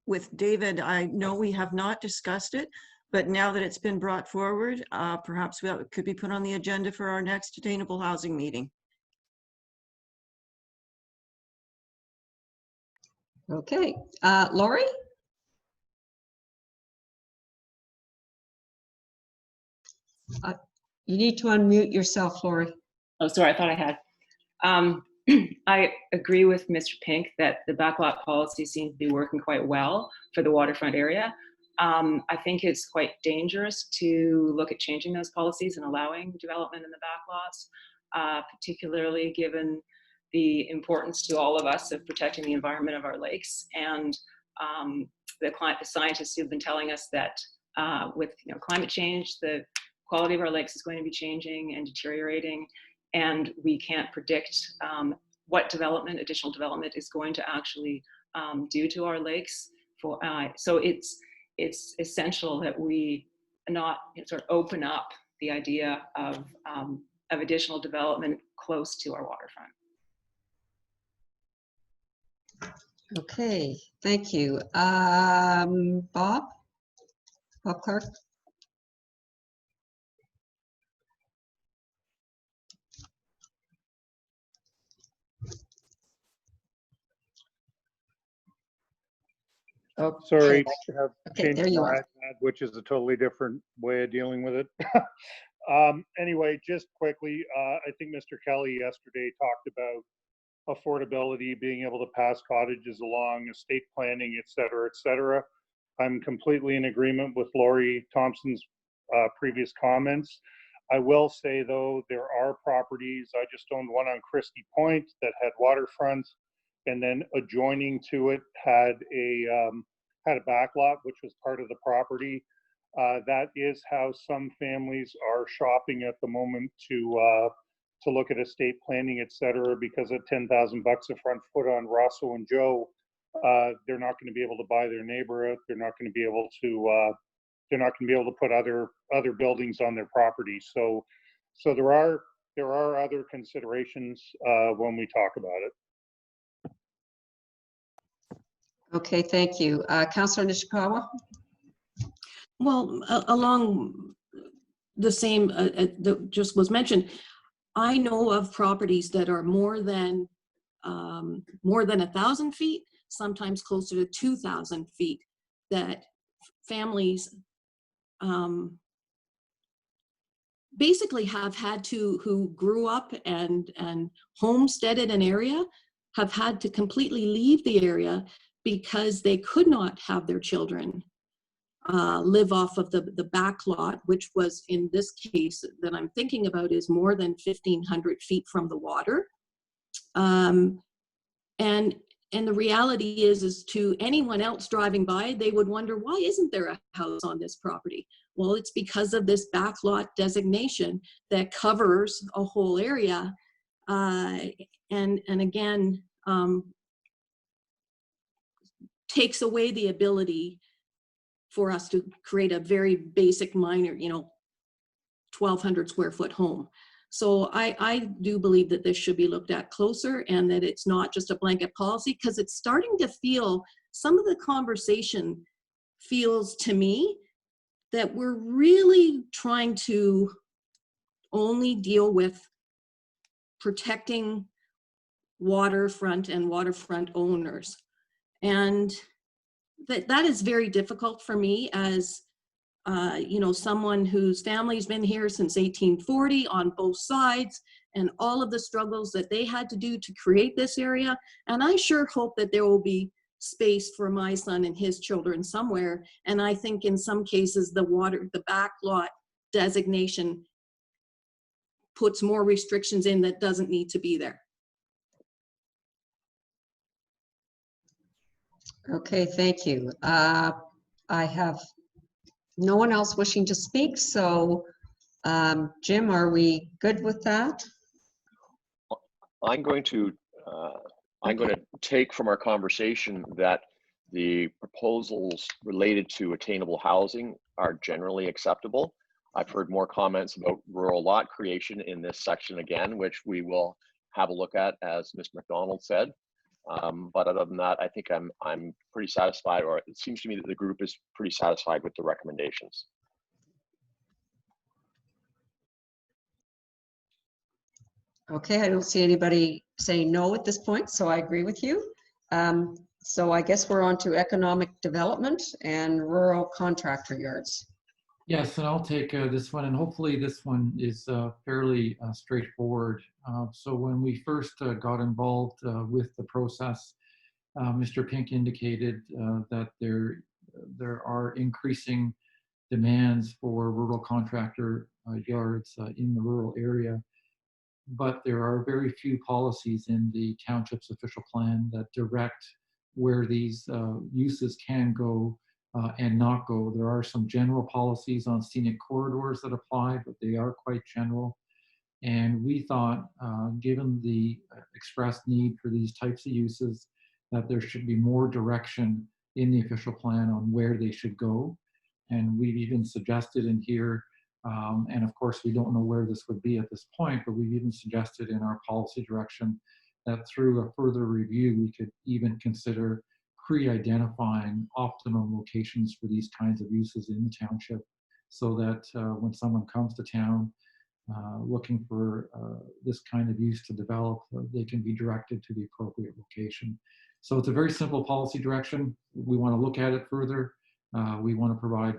with David, I know we have not discussed it, but now that it's been brought forward, perhaps that could be put on the agenda for our next attainable housing meeting. Okay, Lori? You need to unmute yourself, Lori. Oh, sorry, I thought I had. I agree with Mr. Pink that the backlot policy seems to be working quite well for the waterfront area. I think it's quite dangerous to look at changing those policies and allowing development in the backlots, particularly given the importance to all of us of protecting the environment of our lakes. And the scientists who've been telling us that with climate change, the quality of our lakes is going to be changing and deteriorating, and we can't predict what additional development is going to actually do to our lakes. So it's essential that we not sort of open up the idea of additional development close to our waterfront. Okay, thank you. Bob Clark. Oh, sorry, Okay, there you are. which is a totally different way of dealing with it. Anyway, just quickly, I think Mr. Kelly yesterday talked about affordability, being able to pass cottages along, estate planning, et cetera, et cetera. I'm completely in agreement with Lori Thompson's previous comments. I will say though, there are properties, I just owned one on Christie Point that had waterfront, and then adjoining to it had a backlot, which was part of the property. That is how some families are shopping at the moment to look at estate planning, et cetera, because at 10,000 bucks a front foot on Rosso and Joe, they're not going to be able to buy their neighbor out. They're not going to be able to put other buildings on their property. So there are other considerations when we talk about it. Okay, thank you. Councillor Nishikawa? Well, along the same that just was mentioned, I know of properties that are more than 1,000 feet, sometimes closer to 2,000 feet, that families basically have had to, who grew up and homesteaded an area, have had to completely leave the area because they could not have their children live off of the back lot, which was, in this case that I'm thinking about, is more than 1,500 feet from the water. And the reality is to anyone else driving by, they would wonder, why isn't there a house on this property? Well, it's because of this backlot designation that covers a whole area. And again, takes away the ability for us to create a very basic minor, 1,200 square foot home. So I do believe that this should be looked at closer, and that it's not just a blanket policy, because it's starting to feel, some of the conversation feels to me that we're really trying to only deal with protecting waterfront and waterfront owners. And that is very difficult for me as someone whose family's been here since 1840 on both sides, and all of the struggles that they had to do to create this area. And I sure hope that there will be space for my son and his children somewhere. And I think in some cases, the back lot designation puts more restrictions in that doesn't need to be there. Okay, thank you. I have no one else wishing to speak, so Jim, are we good with that? I'm going to take from our conversation that the proposals related to attainable housing are generally acceptable. I've heard more comments about rural lot creation in this section again, which we will have a look at, as Ms. McDonald said. But other than that, I think I'm pretty satisfied, or it seems to me that the group is pretty satisfied with the recommendations. Okay, I don't see anybody saying no at this point, so I agree with you. So I guess we're on to economic development and rural contractor yards. Yes, and I'll take this one, and hopefully this one is fairly straightforward. So when we first got involved with the process, Mr. Pink indicated that there are increasing demands for rural contractor yards in the rural area, but there are very few policies in the township's official plan that direct where these uses can go and not go. There are some general policies on scenic corridors that apply, but they are quite general. And we thought, given the expressed need for these types of uses, that there should be more direction in the official plan on where they should go. And we've even suggested in here, and of course we don't know where this would be at this point, but we've even suggested in our policy direction that through a further review, we could even consider pre-identifying optimum locations for these kinds of uses in the township, so that when someone comes to town looking for this kind of use to develop, they can be directed to the appropriate location. So it's a very simple policy direction. We want to look at it further. We want to provide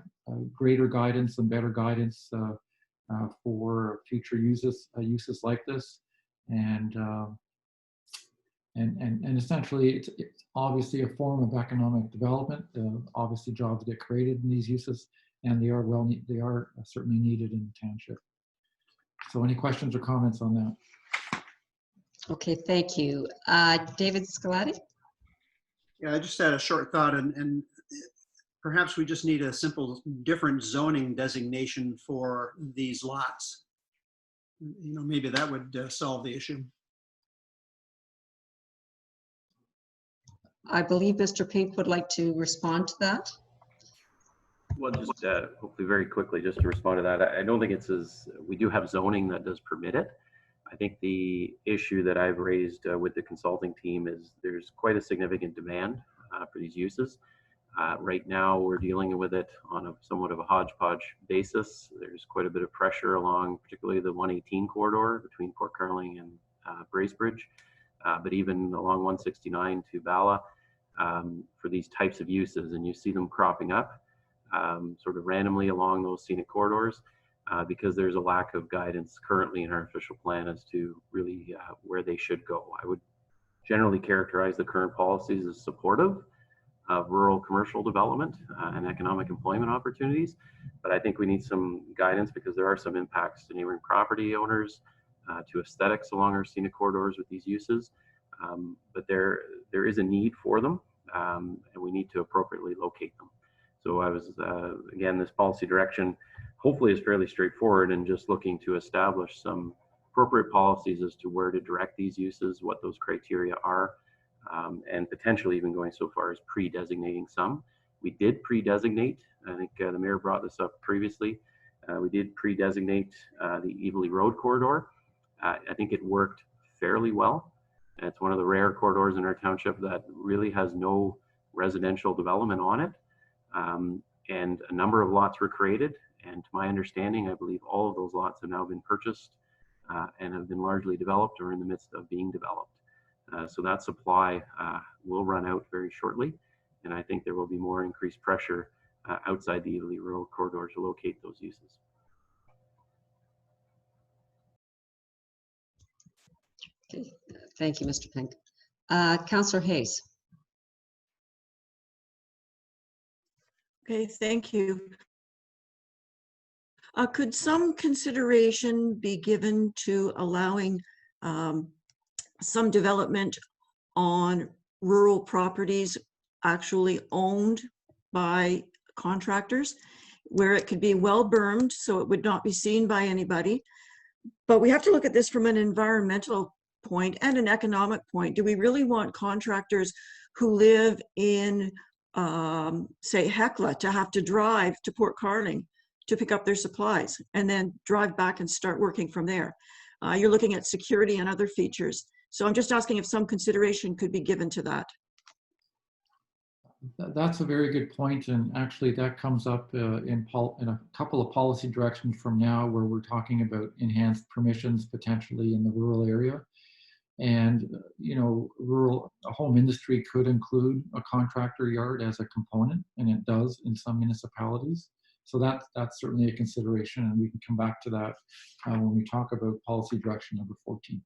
greater guidance and better guidance for future uses like this. And essentially, it's obviously a form of economic development. Obviously, jobs get created in these uses, and they are certainly needed in the township. So, any questions or comments on that? Okay, thank you. David Scalati? Yeah, I just had a short thought, and perhaps we just need a simple different zoning designation for these lots. Maybe that would solve the issue. I believe Mr. Pink would like to respond to that. Well, just hopefully very quickly, just to respond to that. I don't think it's as, we do have zoning that does permit it. I think the issue that I've raised with the consulting team is there's quite a significant demand for these uses. Right now, we're dealing with it on a somewhat of a hodgepodge basis. There's quite a bit of pressure along, particularly the 118 corridor between Port Carling and Bracebridge, but even along 169 to Bala for these types of uses, and you see them cropping up sort of randomly along those scenic corridors. because there's a lack of guidance currently in our official plan as to really where they should go. I would generally characterize the current policies as supportive of rural commercial development and economic employment opportunities, but I think we need some guidance because there are some impacts to neighboring property owners, to aesthetics along our scenic corridors with these uses, but there is a need for them, and we need to appropriately locate them. So I was, again, this policy direction hopefully is fairly straightforward and just looking to establish some appropriate policies as to where to direct these uses, what those criteria are, and potentially even going so far as pre-designating some. We did pre-designate, I think the mayor brought this up previously, we did pre-designate the Evely Road corridor. I think it worked fairly well. It's one of the rare corridors in our township that really has no residential development on it. And a number of lots were created. And to my understanding, I believe all of those lots have now been purchased and have been largely developed or in the midst of being developed. So that supply will run out very shortly. And I think there will be more increased pressure outside the Evely Road corridor to locate those uses. Okay, thank you, Mr. Pink. Councillor Hayes. Okay, thank you. Could some consideration be given to allowing some development on rural properties actually owned by contractors, where it could be well bermed so it would not be seen by anybody? But we have to look at this from an environmental point and an economic point. Do we really want contractors who live in, say, Hecla to have to drive to Port Carling to pick up their supplies and then drive back and start working from there? You're looking at security and other features. So I'm just asking if some consideration could be given to that. That's a very good point, and actually that comes up in a couple of policy directions from now, where we're talking about enhanced permissions potentially in the rural area. And you know, a home industry could include a contractor yard as a component, and it does in some municipalities. So that's certainly a consideration, and we can come back to that when we talk about policy direction number 14.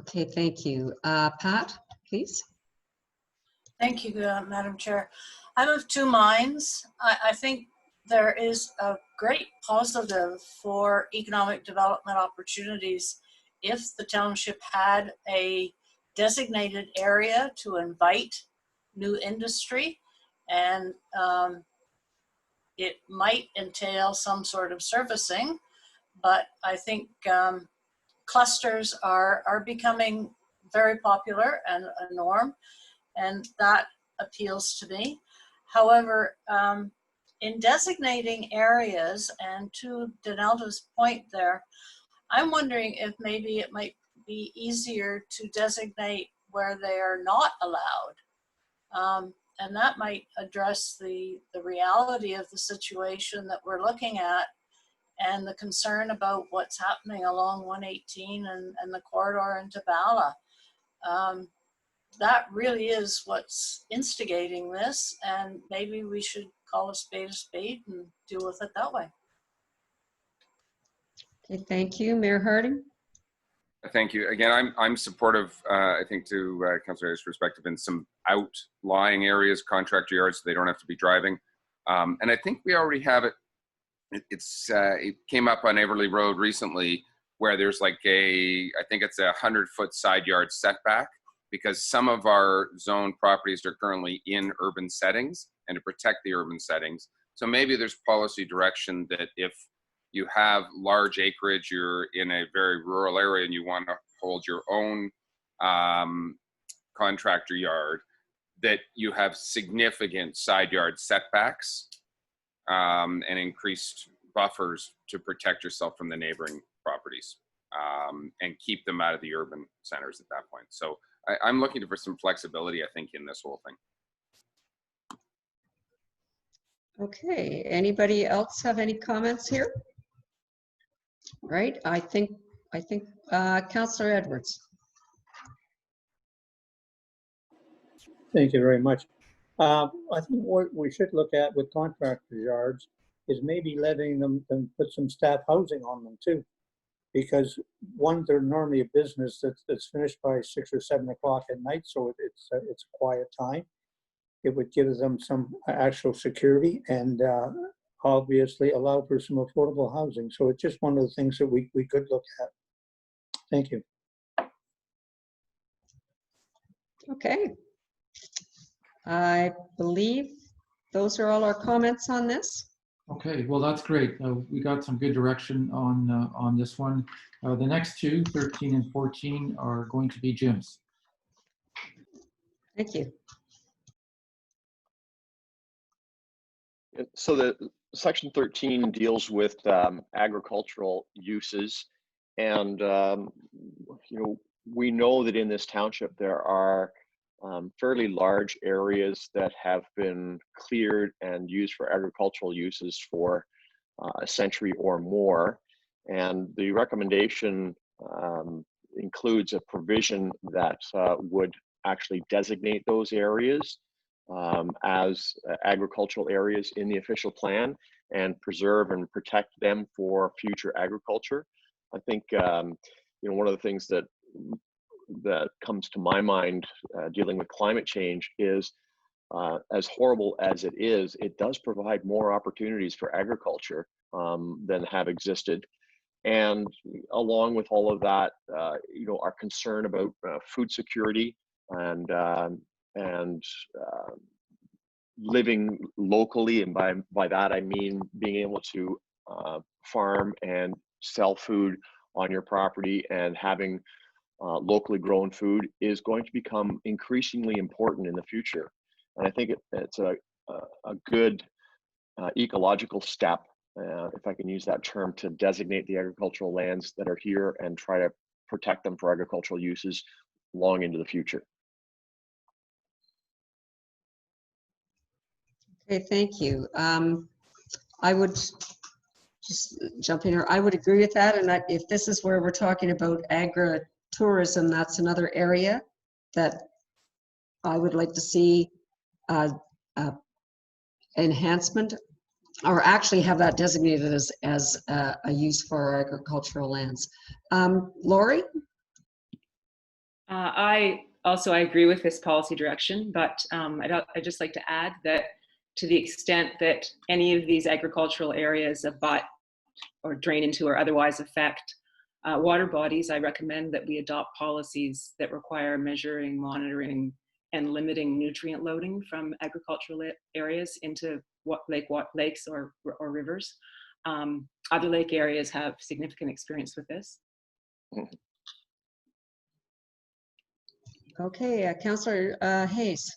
Okay, thank you. Pat, please. Thank you, Madam Chair. I'm of two minds. I think there is a great positive for economic development opportunities if the township had a designated area to invite new industry, and it might entail some sort of servicing, but I think clusters are becoming very popular and a norm, and that appeals to me. However, in designating areas, and to Donalda's point there, I'm wondering if maybe it might be easier to designate where they are not allowed. And that might address the reality of the situation that we're looking at, and the concern about what's happening along 118 and the corridor into Bala. That really is what's instigating this, and maybe we should call a spade and deal with it that way. Okay, thank you. Mayor Harding. Thank you. Again, I'm supportive, I think, to Councillor Hayes' perspective, in some outlying areas, contractor yards, so they don't have to be driving. And I think we already have it. It came up on Everly Road recently, where there's like I think it's 100-foot side yard setback, because some of our zone properties are currently in urban settings, and to protect the urban settings. So maybe there's policy direction that if you have large acreage, you're in a very rural area and you want to hold your own contractor yard, that you have significant side yard setbacks and increased buffers to protect yourself from the neighboring properties and keep them out of the urban centers at that point. So I'm looking for some flexibility, I think, in this whole thing. Okay, anybody else have any comments here? Right, I think Councillor Edwards. Thank you very much. I think what we should look at with contractor yards is maybe letting them put some staff housing on them too. Because one, they're normally a business that's finished by 6 or 7 o'clock at night, so it's a quiet time. It would give them some actual security and obviously allow for some affordable housing. So it's just one of the things that we could look at. Thank you. Okay. I believe those are all our comments on this. Okay, well, that's great. We got some good direction on this one. The next two, 13 and 14, are going to be Jim's. Thank you. So the section 13 deals with agricultural uses, and we know that in this township there are fairly large areas that have been cleared and used for agricultural uses for a century or more, and the recommendation includes a provision that would actually designate those areas as agricultural areas in the official plan and preserve and protect them for future agriculture. I think one of the things that comes to my mind dealing with climate change is as horrible as it is, it does provide more opportunities for agriculture than have existed. And along with all of that, our concern about food security and living locally, and by that I mean being able to farm and sell food on your property and having locally grown food is going to become increasingly important in the future. And I think it's a good ecological step, if I can use that term, to designate the agricultural lands that are here and try to protect them for agricultural uses long into the future. Okay, thank you. I would just jump in here. I would agree with that. And if this is where we're talking about agritourism, that's another area that I would like to see enhancement, or actually have that designated as a use for agricultural lands. Lori? I agree with this policy direction, but I'd just like to add that to the extent that any of these agricultural areas abut or drain into or otherwise affect water bodies, I recommend that we adopt policies that require measuring, monitoring, and limiting nutrient loading from agricultural areas into lakes or rivers. Other lake areas have significant experience with this. Okay, Councillor Hayes.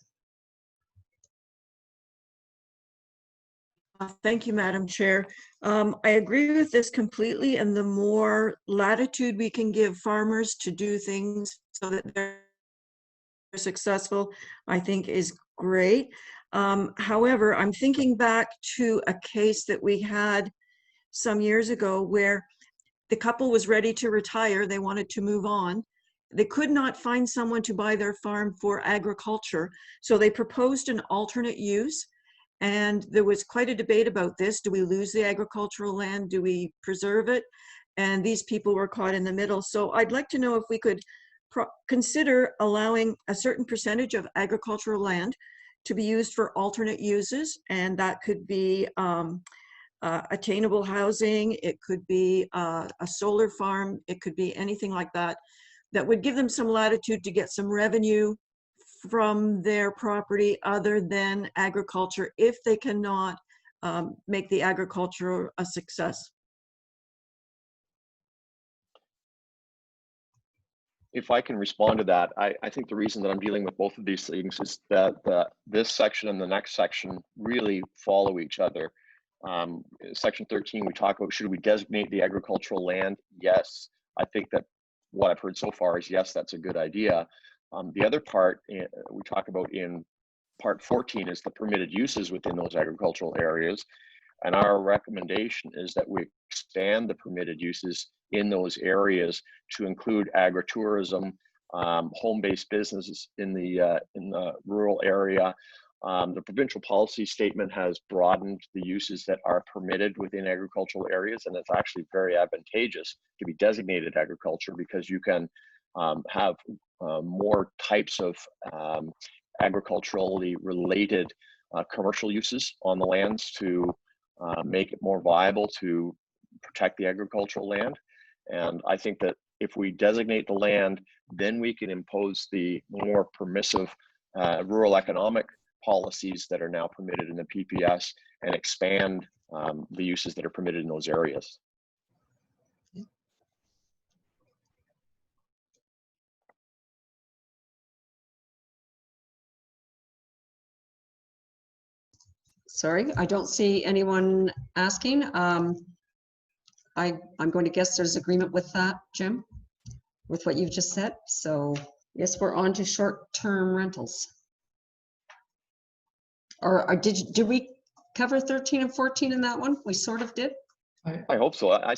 Thank you, Madam Chair. I agree with this completely, and the more latitude we can give farmers to do things so that they're successful, I think is great. However, I'm thinking back to a case that we had some years ago where the couple was ready to retire. They wanted to move on. They could not find someone to buy their farm for agriculture, so they proposed an alternate use. And there was quite a debate about this. Do we lose the agricultural land? Do we preserve it? And these people were caught in the middle. So I'd like to know if we could consider allowing a certain percentage of agricultural land to be used for alternate uses. And that could be attainable housing. It could be a solar farm. It could be anything like that, that would give them some latitude to get some revenue from their property other than agriculture if they cannot make the agriculture a success. If I can respond to that, I think the reason that I'm dealing with both of these things is that this section and the next section really follow each other. Section 13, we talk about, should we designate the agricultural land? Yes. I think that what I've heard so far is yes, that's a good idea. The other part we talk about in part 14 is the permitted uses within those agricultural areas. And our recommendation is that we expand the permitted uses in those areas to include agritourism, home-based businesses in the rural area, The provincial policy statement has broadened the uses that are permitted within agricultural areas, and it's actually very advantageous to be designated agriculture because you can have more types of agriculturally related commercial uses on the lands to make it more viable to protect the agricultural land. And I think that if we designate the land, then we can impose the more permissive rural economic policies that are now permitted in the PPS and expand the uses that are permitted in those areas. Sorry, I don't see anyone asking. I'm going to guess there's agreement with that, Jim, with what you've just said. So yes, we're on to short-term rentals. Or did we cover 13 and 14 in that one? We sort of did. I hope so. I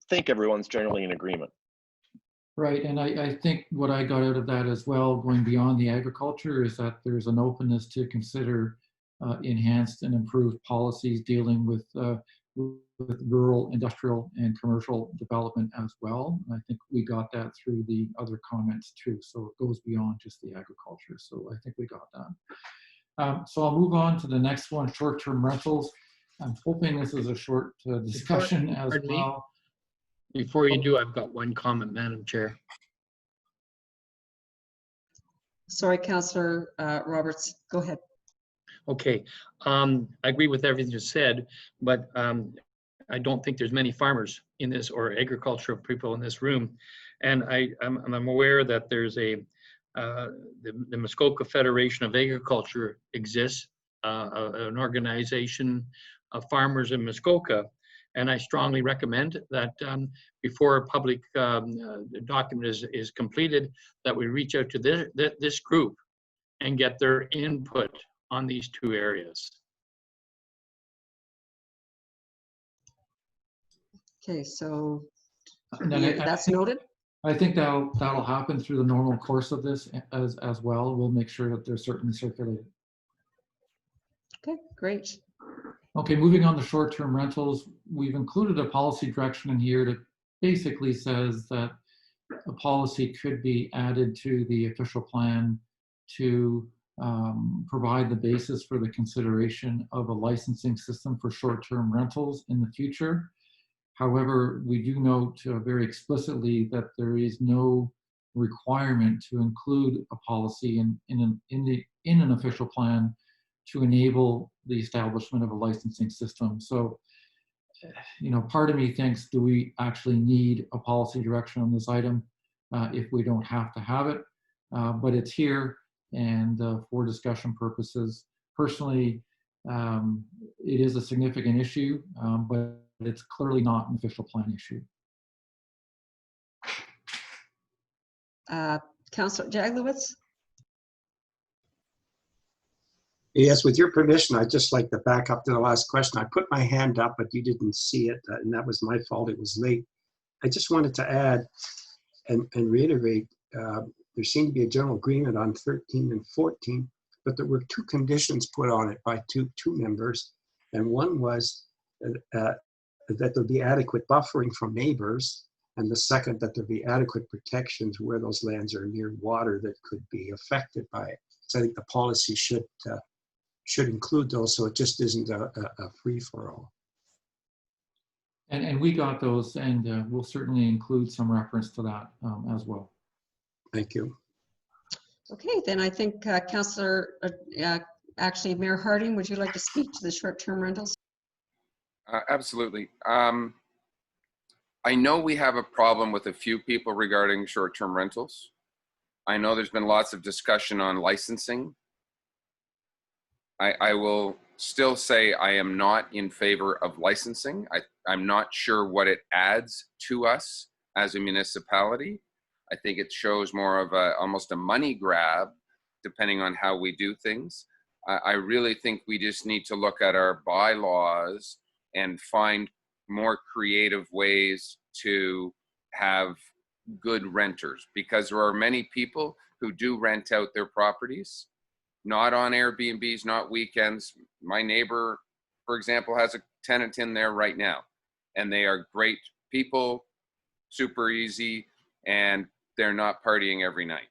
think everyone's generally in agreement. Right, and I think what I got out of that as well, going beyond the agriculture, is that there's an openness to consider enhanced and improved policies dealing with rural, industrial, and commercial development as well. And I think we got that through the other comments too. So it goes beyond just the agriculture. So I think we got that. So I'll move on to the next one, short-term rentals. I'm hoping this is a short discussion as well. Before you do, I've got one comment, Madam Chair. Sorry, Councillor Roberts, go ahead. Okay, I agree with everything you said, but I don't think there's many farmers in this or agricultural people in this room. And I'm aware that there's the Muskoka Federation of Agriculture exists, an organization of farmers in Muskoka. And I strongly recommend that before a public document is completed, that we reach out to this group and get their input on these two areas. Okay, so that's noted. I think that'll happen through the normal course of this as well. We'll make sure that they're certainly circulated. Okay, great. Okay, moving on to short-term rentals, we've included a policy direction in here that basically says that a policy could be added to the official plan to provide the basis for the consideration of a licensing system for short-term rentals in the future. However, we do note very explicitly that there is no requirement to include a policy in an official plan to enable the establishment of a licensing system. So, part of me thinks, do we actually need a policy direction on this item if we don't have to have it? But it's here, and for discussion purposes, personally, it is a significant issue, but it's clearly not an official plan issue. Councillor Jaglowitz? Yes, with your permission, I'd just like to back up to the last question. I put my hand up, but you didn't see it, and that was my fault. It was late. I just wanted to add and reiterate, there seemed to be a general agreement on 13 and 14, but there were two conditions put on it by two members. And one was that there'd be adequate buffering from neighbors, and the second, that there'd be adequate protections where those lands are near water that could be affected by it. So I think the policy should include those, so it just isn't a free-for-all. And we got those, and we'll certainly include some reference to that as well. Thank you. Okay, then I think Councillor, actually Mayor Harding, would you like to speak to the short-term rentals? Absolutely. I know we have a problem with a few people regarding short-term rentals. I know there's been lots of discussion on licensing. I will still say I am not in favor of licensing. I'm not sure what it adds to us as a municipality. I think it shows more of almost a money grab, depending on how we do things. I really think we just need to look at our bylaws and find more creative ways to have good renters, because there are many people who do rent out their properties, not on Airbnbs, not weekends. My neighbor, for example, has a tenant in there right now, and they are great people, super easy, and they're not partying every night.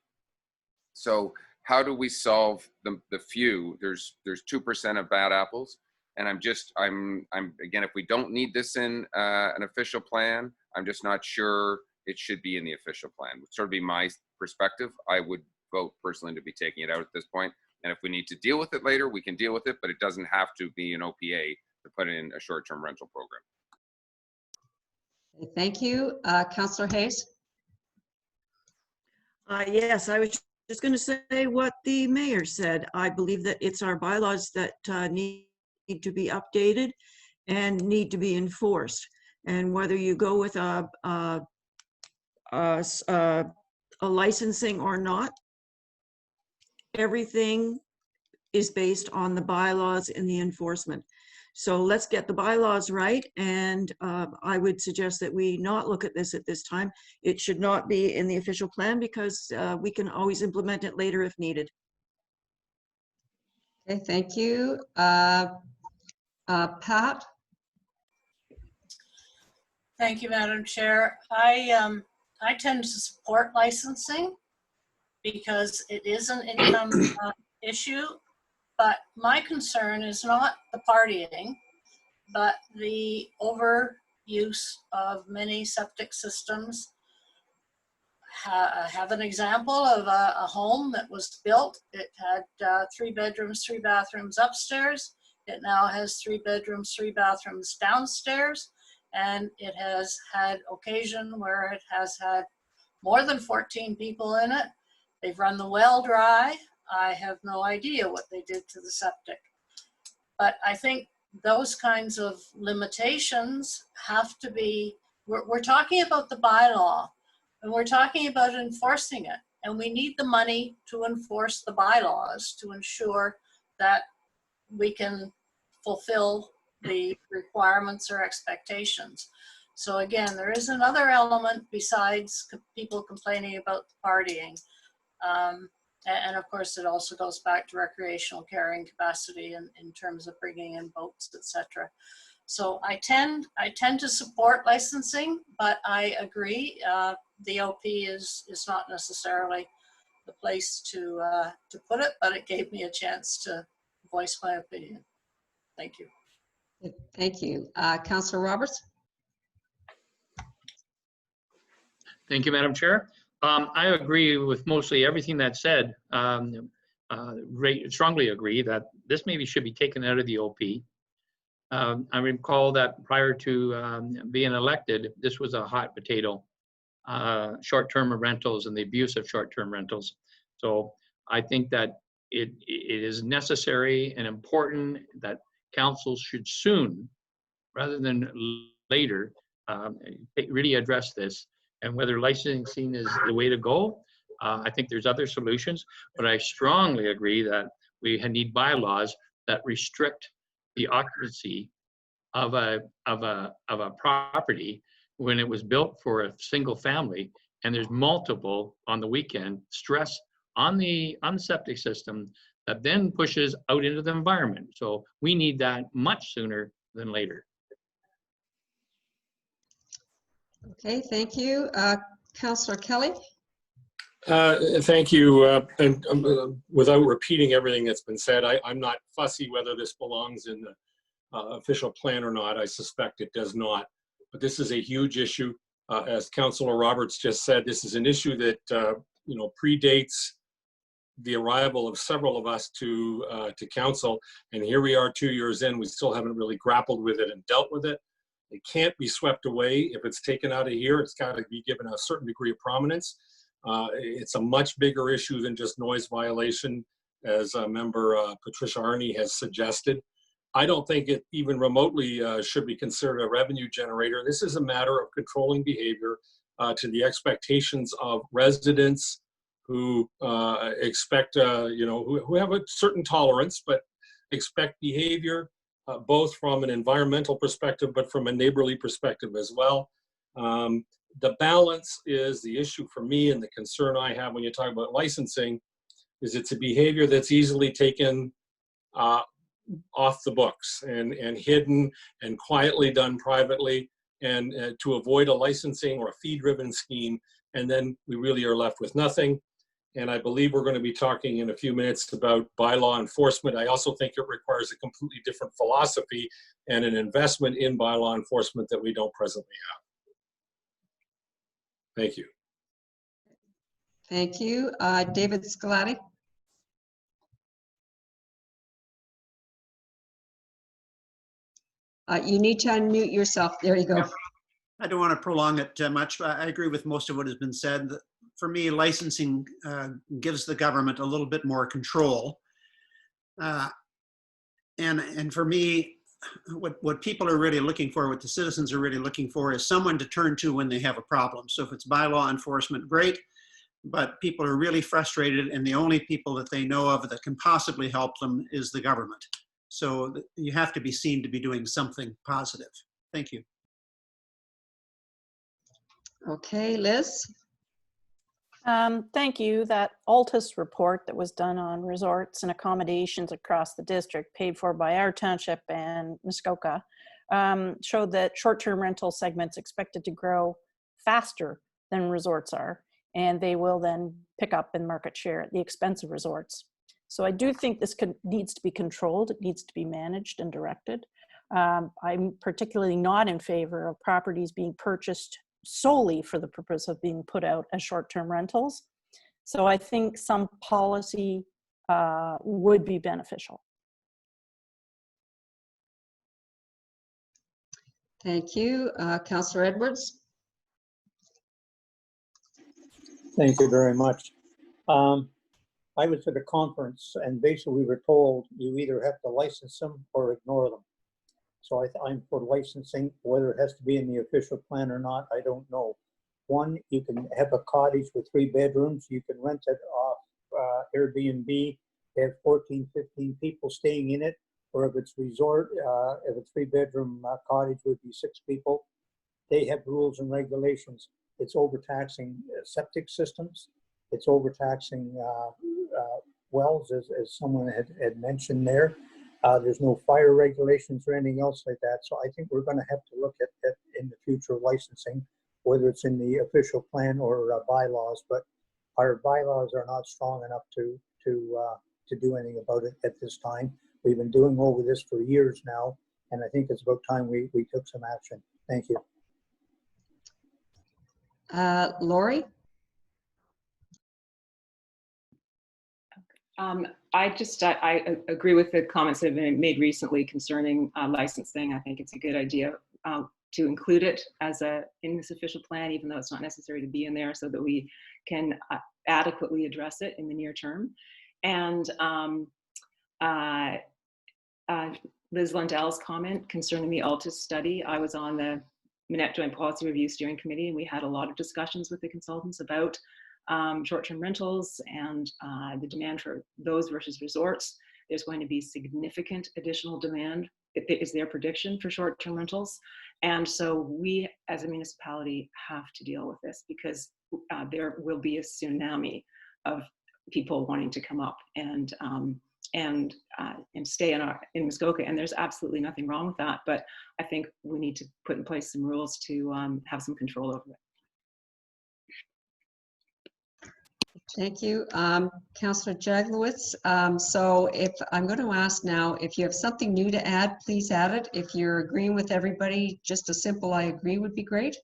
So how do we solve the few? There's 2% of bad apples, and I'm again, if we don't need this in an official plan, I'm just not sure it should be in the official plan. Would sort of be my perspective. I would vote personally to be taking it out at this point. And if we need to deal with it later, we can deal with it, but it doesn't have to be an OPA to put in a short-term rental program. Thank you. Councillor Hayes? Yes, I was just going to say what the mayor said. I believe that it's our bylaws that need to be updated and need to be enforced. And whether you go with a licensing or not, everything is based on the bylaws and the enforcement. So let's get the bylaws right, and I would suggest that we not look at this at this time. It should not be in the official plan because we can always implement it later if needed. Okay, thank you. Pat? Thank you, Madam Chair. I tend to support licensing because it is an income issue, but my concern is not the partying, but the overuse of many septic systems. I have an example of a home that was built. It had 3 bedrooms, 3 bathrooms upstairs. It now has 3 bedrooms, 3 bathrooms downstairs. And it has had occasion where it has had more than 14 people in it. They've run the well dry. I have no idea what they did to the septic. But I think those kinds of limitations have to be, we're talking about the bylaw and we're talking about enforcing it. And we need the money to enforce the bylaws to ensure that we can fulfill the requirements or expectations. So again, there is another element besides people complaining about the partying. And of course, it also goes back to recreational carrying capacity in terms of bringing in boats, etc. So I tend to support licensing, but I agree the OP is not necessarily the place to put it, but it gave me a chance to voice my opinion. Thank you. Thank you. Councillor Roberts? Thank you, Madam Chair. I agree with mostly everything that's said. Strongly agree that this maybe should be taken out of the OP. I recall that prior to being elected, this was a hot potato, short-term rentals and the abuse of short-term rentals. So I think that it is necessary and important that councils should soon, rather than later, really address this. And whether licensing is the way to go, I think there's other solutions, but I strongly agree that we need bylaws that restrict the occupancy of a property when it was built for a single family and there's multiple on the weekend, stress on the septic system that then pushes out into the environment. So we need that much sooner than later. Okay, thank you. Councillor Kelly? Thank you. And without repeating everything that's been said, I'm not fussy whether this belongs in the official plan or not. I suspect it does not. But this is a huge issue. As Councillor Roberts just said, this is an issue that predates the arrival of several of us to council. And here we are 2 years in, we still haven't really grappled with it and dealt with it. It can't be swept away. If it's taken out of here, it's got to be given a certain degree of prominence. It's a much bigger issue than just noise violation, as member Patricia Arney has suggested. I don't think it even remotely should be considered a revenue generator. This is a matter of controlling behavior to the expectations of residents who expect, who have a certain tolerance, but expect behavior both from an environmental perspective, but from a neighborly perspective as well. The balance is the issue for me, and the concern I have when you talk about licensing is it's a behavior that's easily taken off the books and hidden and quietly done privately, and to avoid a licensing or a fee-driven scheme, and then we really are left with nothing. And I believe we're going to be talking in a few minutes about bylaw enforcement. I also think it requires a completely different philosophy and an investment in bylaw enforcement that we don't presently have. Thank you. Thank you. David Scalati. You need to unmute yourself. There you go. I don't want to prolong it much, but I agree with most of what has been said. For me, licensing gives the government a little bit more control. And for me, what people are really looking for, what the citizens are really looking for, is someone to turn to when they have a problem. So if it's bylaw enforcement, great, but people are really frustrated, and the only people that they know of that can possibly help them is the government. So you have to be seen to be doing something positive. Thank you. Okay, Liz. Thank you. That Altus report that was done on resorts and accommodations across the district, paid for by our township and Muskoka, showed that short-term rental segments expected to grow faster than resorts are, and they will then pick up in market share at the expense of resorts. So I do think this needs to be controlled. It needs to be managed and directed. I'm particularly not in favor of properties being purchased solely for the purpose of being put out as short-term rentals. So I think some policy would be beneficial. Thank you. Councillor Edwards. Thank you very much. I was at a conference, and basically we were told you either have to license them or ignore them. So I'm for licensing. Whether it has to be in the official plan or not, I don't know. One, you can have a cottage with 3 bedrooms. You can rent it off Airbnb, have 14, 15 people staying in it. Or if it's resort, if a 3-bedroom cottage would be 6 people. They have rules and regulations. It's overtaxing septic systems. It's overtaxing wells, as someone had mentioned there. There's no fire regulations or anything else like that. So I think we're going to have to look at in the future licensing, whether it's in the official plan or bylaws. But our bylaws are not strong enough to do anything about it at this time. We've been doing over this for years now, and I think it's about time we took some action. Thank you. Lori? I agree with the comments that have been made recently concerning licensing. I think it's a good idea to include it in this official plan, even though it's not necessary to be in there, so that we can adequately address it in the near term. And Liz Lundell's comment concerning the Altus study, I was on the Manette Joint Policy Review Steering Committee, and we had a lot of discussions with the consultants about short-term rentals and the demand for those versus resorts. There's going to be significant additional demand, is their prediction, for short-term rentals. And so we as a municipality have to deal with this, because there will be a tsunami of people wanting to come up and stay in Muskoka, and there's absolutely nothing wrong with that. But I think we need to put in place some rules to have some control over it. Thank you. Councillor Jaglowitz. So if I'm going to ask now, if you have something new to add, please add it. If you're agreeing with everybody, just a simple I agree would be great.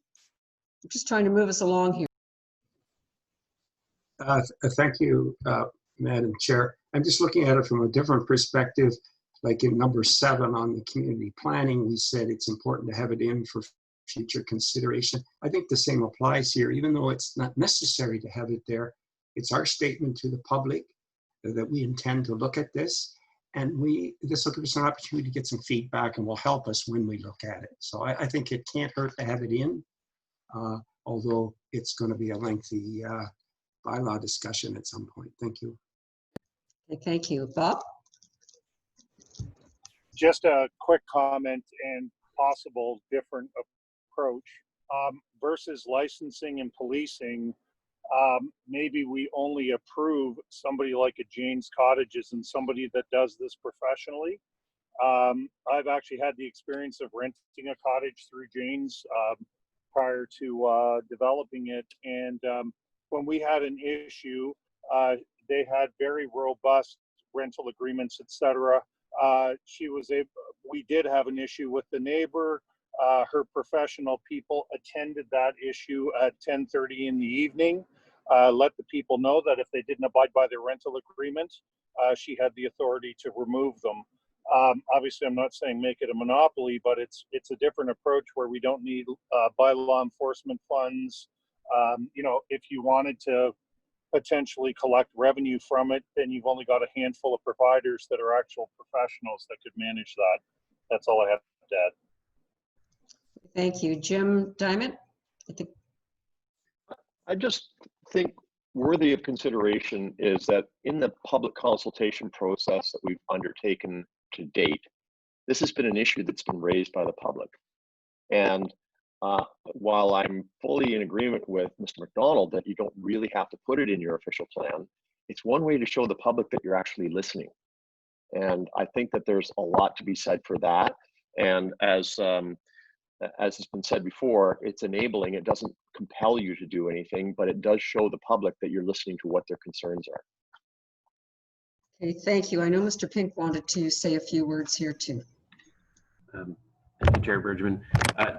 I'm just trying to move us along here. Thank you, Madam Chair. I'm just looking at it from a different perspective. Like in number 7 on the community planning, we said it's important to have it in for future consideration. I think the same applies here, even though it's not necessary to have it there. It's our statement to the public that we intend to look at this, and this will give us an opportunity to get some feedback and will help us when we look at it. So I think it can't hurt to have it in, although it's going to be a lengthy bylaw discussion at some point. Thank you. Okay, thank you. Bob? Just a quick comment and possible different approach versus licensing and policing. maybe we only approve somebody like a Jane's Cottages and somebody that does this professionally. I've actually had the experience of renting a cottage through Jane's prior to developing it. And when we had an issue, they had very robust rental agreements, etc. We did have an issue with the neighbor. Her professional people attended that issue at 10:30 in the evening. Let the people know that if they didn't abide by their rental agreement, she had the authority to remove them. Obviously, I'm not saying make it a monopoly, but it's a different approach where we don't need bylaw enforcement funds. You know, if you wanted to potentially collect revenue from it, then you've only got a handful of providers that are actual professionals that could manage that. That's all I have to add. Thank you. Jim Diamond? I just think worthy of consideration is that in the public consultation process that we've undertaken to date, this has been an issue that's been raised by the public. And while I'm fully in agreement with Mr. McDonald that you don't really have to put it in your official plan, it's one way to show the public that you're actually listening. And I think that there's a lot to be said for that. And as has been said before, it's enabling. It doesn't compel you to do anything, but it does show the public that you're listening to what their concerns are. Okay, thank you. I know Mr. Pink wanted to say a few words here too. Thank you, Chair Bridgman.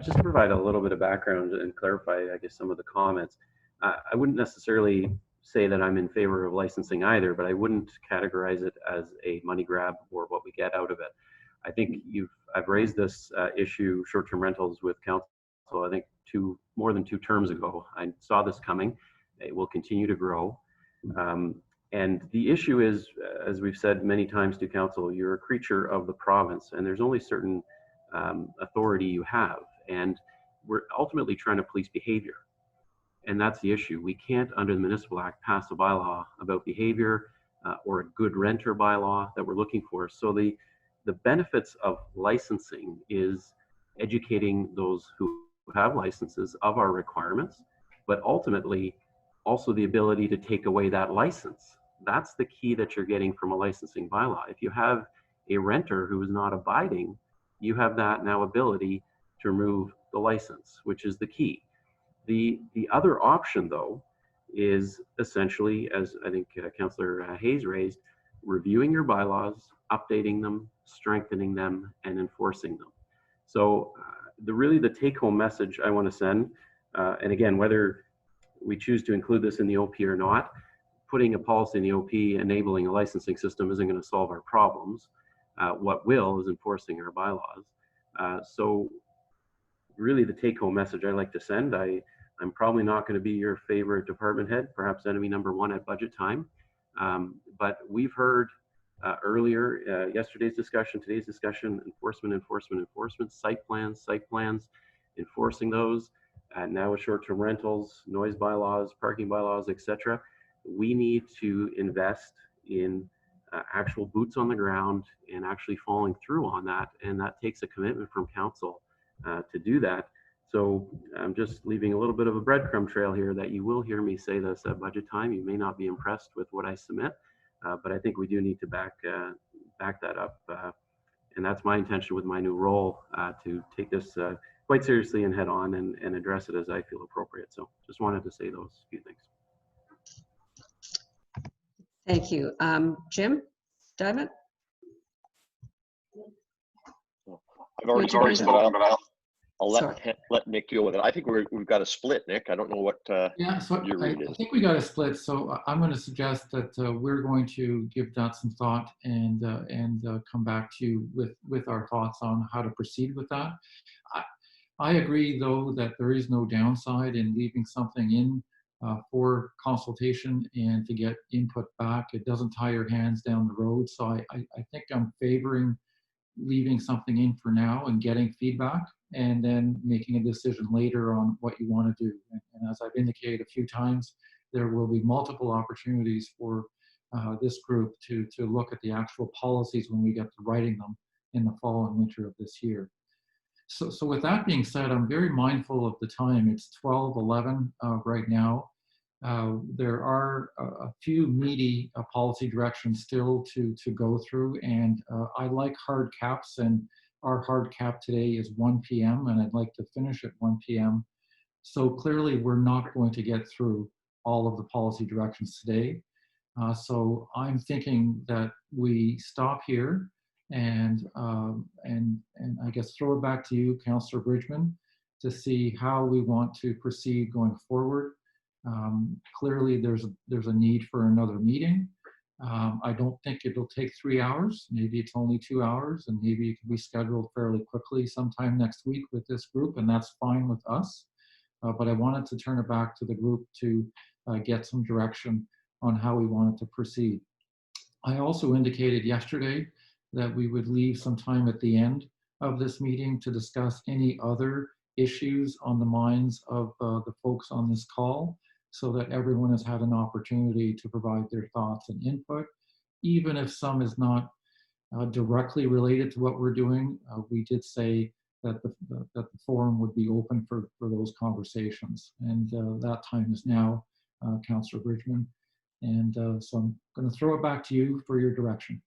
Just to provide a little bit of background and clarify, I guess, some of the comments. I wouldn't necessarily say that I'm in favor of licensing either, but I wouldn't categorize it as a money grab or what we get out of it. I think I've raised this issue, short-term rentals, with council, I think more than 2 terms ago. I saw this coming. It will continue to grow. And the issue is, as we've said many times to council, you're a creature of the province, and there's only certain authority you have. And we're ultimately trying to police behavior. And that's the issue. We can't, under the Municipal Act, pass a bylaw about behavior or a good renter bylaw that we're looking for. So the benefits of licensing is educating those who have licenses of our requirements, but ultimately also the ability to take away that license. That's the key that you're getting from a licensing bylaw. If you have a renter who is not abiding, you have that now ability to remove the license, which is the key. The other option, though, is essentially, as I think Councillor Hayes raised, reviewing your bylaws, updating them, strengthening them, and enforcing them. So really the take-home message I want to send, and again, whether we choose to include this in the OP or not, putting a policy in the OP enabling a licensing system isn't going to solve our problems. What will is enforcing our bylaws. So really the take-home message I like to send, I'm probably not going to be your favorite department head, perhaps enemy number 1 at budget time. But we've heard earlier, yesterday's discussion, today's discussion, enforcement, site plans, enforcing those. Now with short-term rentals, noise bylaws, parking bylaws, etc. We need to invest in actual boots on the ground and actually following through on that. And that takes a commitment from council to do that. So I'm just leaving a little bit of a breadcrumb trail here that you will hear me say this at budget time. You may not be impressed with what I submit, but I think we do need to back that up. And that's my intention with my new role, to take this quite seriously and head on and address it as I feel appropriate. So just wanted to say those few things. Thank you. Jim Diamond? I've already started, but I'll let Nick deal with it. I think we've got a split, Nick. I don't know what yeah, so your read is. I think we got a split. So I'm going to suggest that we're going to give that some thought and come back to you with our thoughts on how to proceed with that. I agree, though, that there is no downside in leaving something in for consultation and to get input back. It doesn't tie your hands down the road. So I think I'm favoring leaving something in for now and getting feedback and then making a decision later on what you want to do. And as I've indicated a few times, there will be multiple opportunities for this group to look at the actual policies when we get to writing them in the fall and winter of this year. So with that being said, I'm very mindful of the time. It's 12:11 right now. There are a few meaty policy directions still to go through, and I like hard caps, and our hard cap today is 1 p.m. and I'd like to finish at 1 p.m. So clearly we're not going to get through all of the policy directions today. So I'm thinking that we stop here and I guess throw it back to you, Councillor Bridgman, to see how we want to proceed going forward. Clearly there's a need for another meeting. I don't think it'll take 3 hours. Maybe it's only 2 hours, and maybe it can be scheduled fairly quickly sometime next week with this group, and that's fine with us. But I wanted to turn it back to the group to get some direction on how we wanted to proceed. I also indicated yesterday that we would leave some time at the end of this meeting to discuss any other issues on the minds of the folks on this call, so that everyone has had an opportunity to provide their thoughts and input. Even if some is not directly related to what we're doing, we did say that the forum would be open for those conversations. And that time is now, Councillor Bridgman. And so I'm going to throw it back to you for your direction.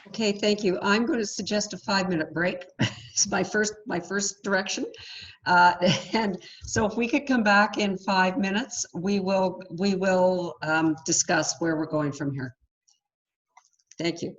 Okay, thank you. I'm going to suggest a 5-minute break. It's my first direction. And so if we could come back in 5 minutes, we will discuss where we're going from here. Thank you.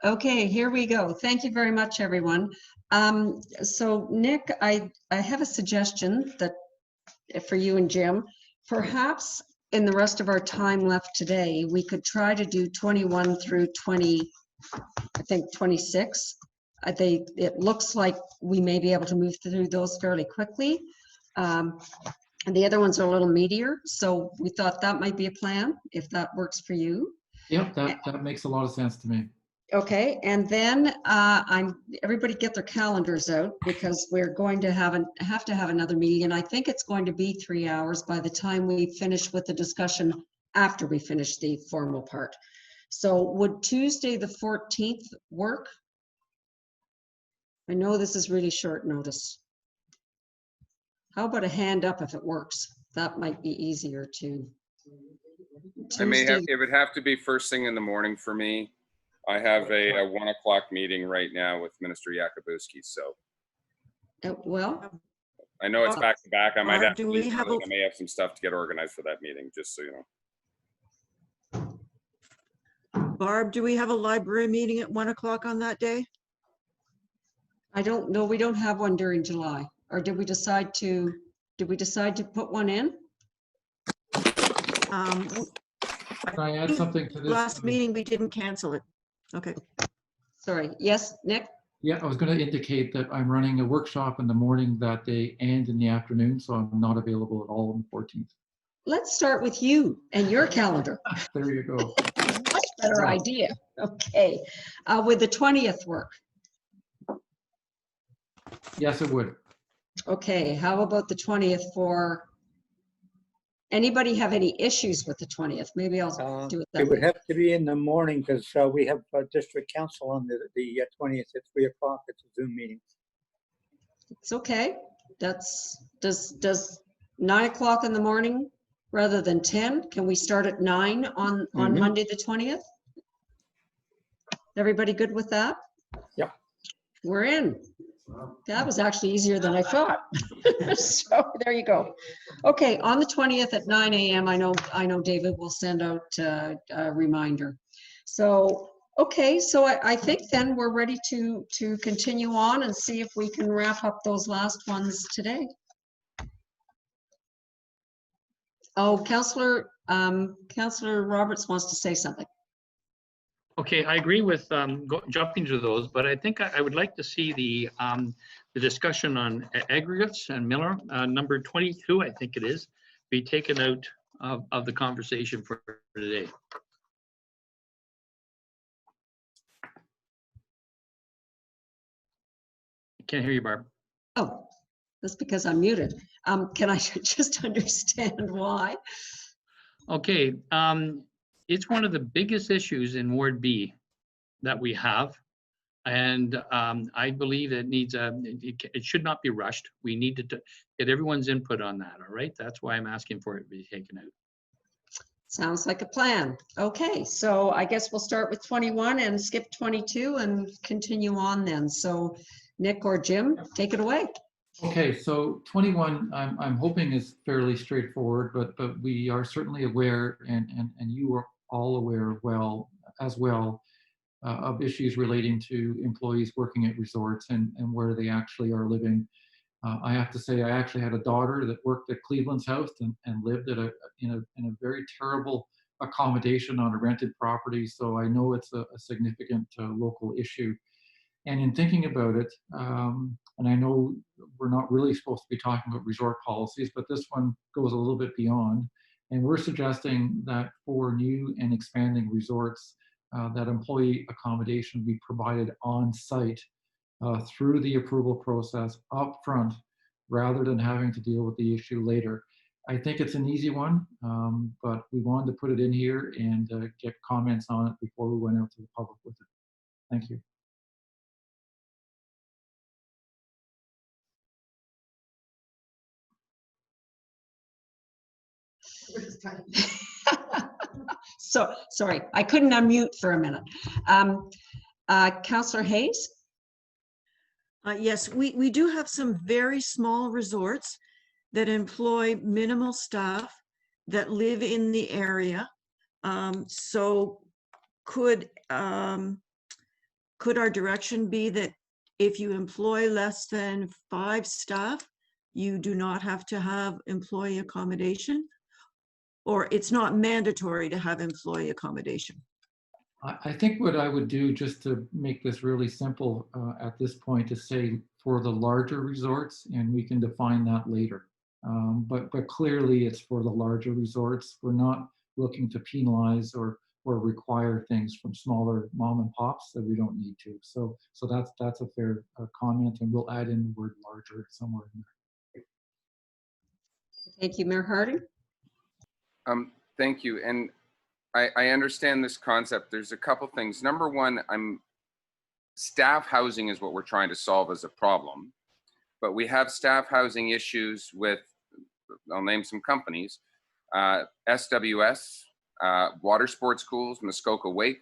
Okay, here we go. Thank you very much, everyone. So Nick, I have a suggestion that for you and Jim. Perhaps in the rest of our time left today, we could try to do 21 through 20, I think 26. It looks like we may be able to move through those fairly quickly. And the other ones are a little meatier. So we thought that might be a plan, if that works for you. Yep, that makes a lot of sense to me. Okay, and then everybody get their calendars out because we're going to have to have another meeting, and I think it's going to be 3 hours by the time we finish with the discussion after we finish the formal part. So would Tuesday the 14th work? I know this is really short notice. How about a hand up if it works? That might be easier to. I may have, it would have to be first thing in the morning for me. I have a 1 o'clock meeting right now with Minister Yakubuski, so. Well. I know it's back to back. I might have to do we leave have early. I may have some stuff to get organized for that meeting, just so you know. Barb, do we have a library meeting at 1 o'clock on that day? I don't know. We don't have one during July. Or did we decide to put one in? Can I add something to this? Last meeting, we didn't cancel it. Okay. Sorry. Yes, Nick? Yeah, I was going to indicate that I'm running a workshop in the morning that day and in the afternoon, so I'm not available at all on the 14th. Let's start with you and your calendar. There you go. Much better idea. Okay. Would the 20th work? Yes, it would. Okay. How about the 20th for anybody have any issues with the 20th? Maybe I'll do it that It would way. have to be in the morning because we have district council on the 20th at 3 o'clock. It's a Zoom meeting. It's okay. Does 9 o'clock in the morning rather than 10? Can we start at 9 on Monday the 20th? Everybody good with that? Yeah. We're in. That was actually easier than I thought. So there you go. Okay, on the 20th at 9 a.m. I know David will send out a reminder. So okay, so I think then we're ready to continue on and see if we can wrap up those last ones today. Oh, Councillor Roberts wants to say something. Okay, I agree with jumping to those, but I think I would like to see the discussion on aggregates and Miller, number 22, I think it is, be taken out of the conversation for today. Can't hear you, Barb. Oh, that's because I'm muted. Can I just understand why? Okay, it's one of the biggest issues in Ward B that we have. And I believe it needs it should not be rushed. We need to get everyone's input on that, all right? That's why I'm asking for it to be taken out. Sounds like a plan. Okay, so I guess we'll start with 21 and skip 22 and continue on then. So Nick or Jim, take it away. Okay, so 21, I'm hoping is fairly straightforward, but we are certainly aware, and you are all aware as well of issues relating to employees working at resorts and where they actually are living. I have to say, I actually had a daughter that worked at Cleveland's House and lived at in a very terrible accommodation on a rented property. So I know it's a significant local issue. And in thinking about it, and I know we're not really supposed to be talking about resort policies, but this one goes a little bit beyond. And we're suggesting that for new and expanding resorts, that employee accommodation be provided on site through the approval process up front, rather than having to deal with the issue later. I think it's an easy one, but we wanted to put it in here and get comments on it before we went out to the public with it. Thank you. So sorry, I couldn't unmute for a minute. Councillor Hayes? Yes, we do have some very small resorts that employ minimal staff that live in the area. So could our direction be that if you employ less than 5 staff, you do not have to have employee accommodation? Or it's not mandatory to have employee accommodation? I think what I would do, just to make this really simple at this point, is say for the larger resorts, and we can define that later. But clearly it's for the larger resorts. We're not looking to penalize or require things from smaller mom and pops that we don't need to. So that's a fair comment, and we'll add in the word larger somewhere in there. Thank you, Mayor Harding. Thank you. And I understand this concept. There's a couple things. Number one, staff housing is what we're trying to solve as a problem, but we have staff housing issues with, I'll name some companies, SWS, Water Sports Schools, Muskoka Wake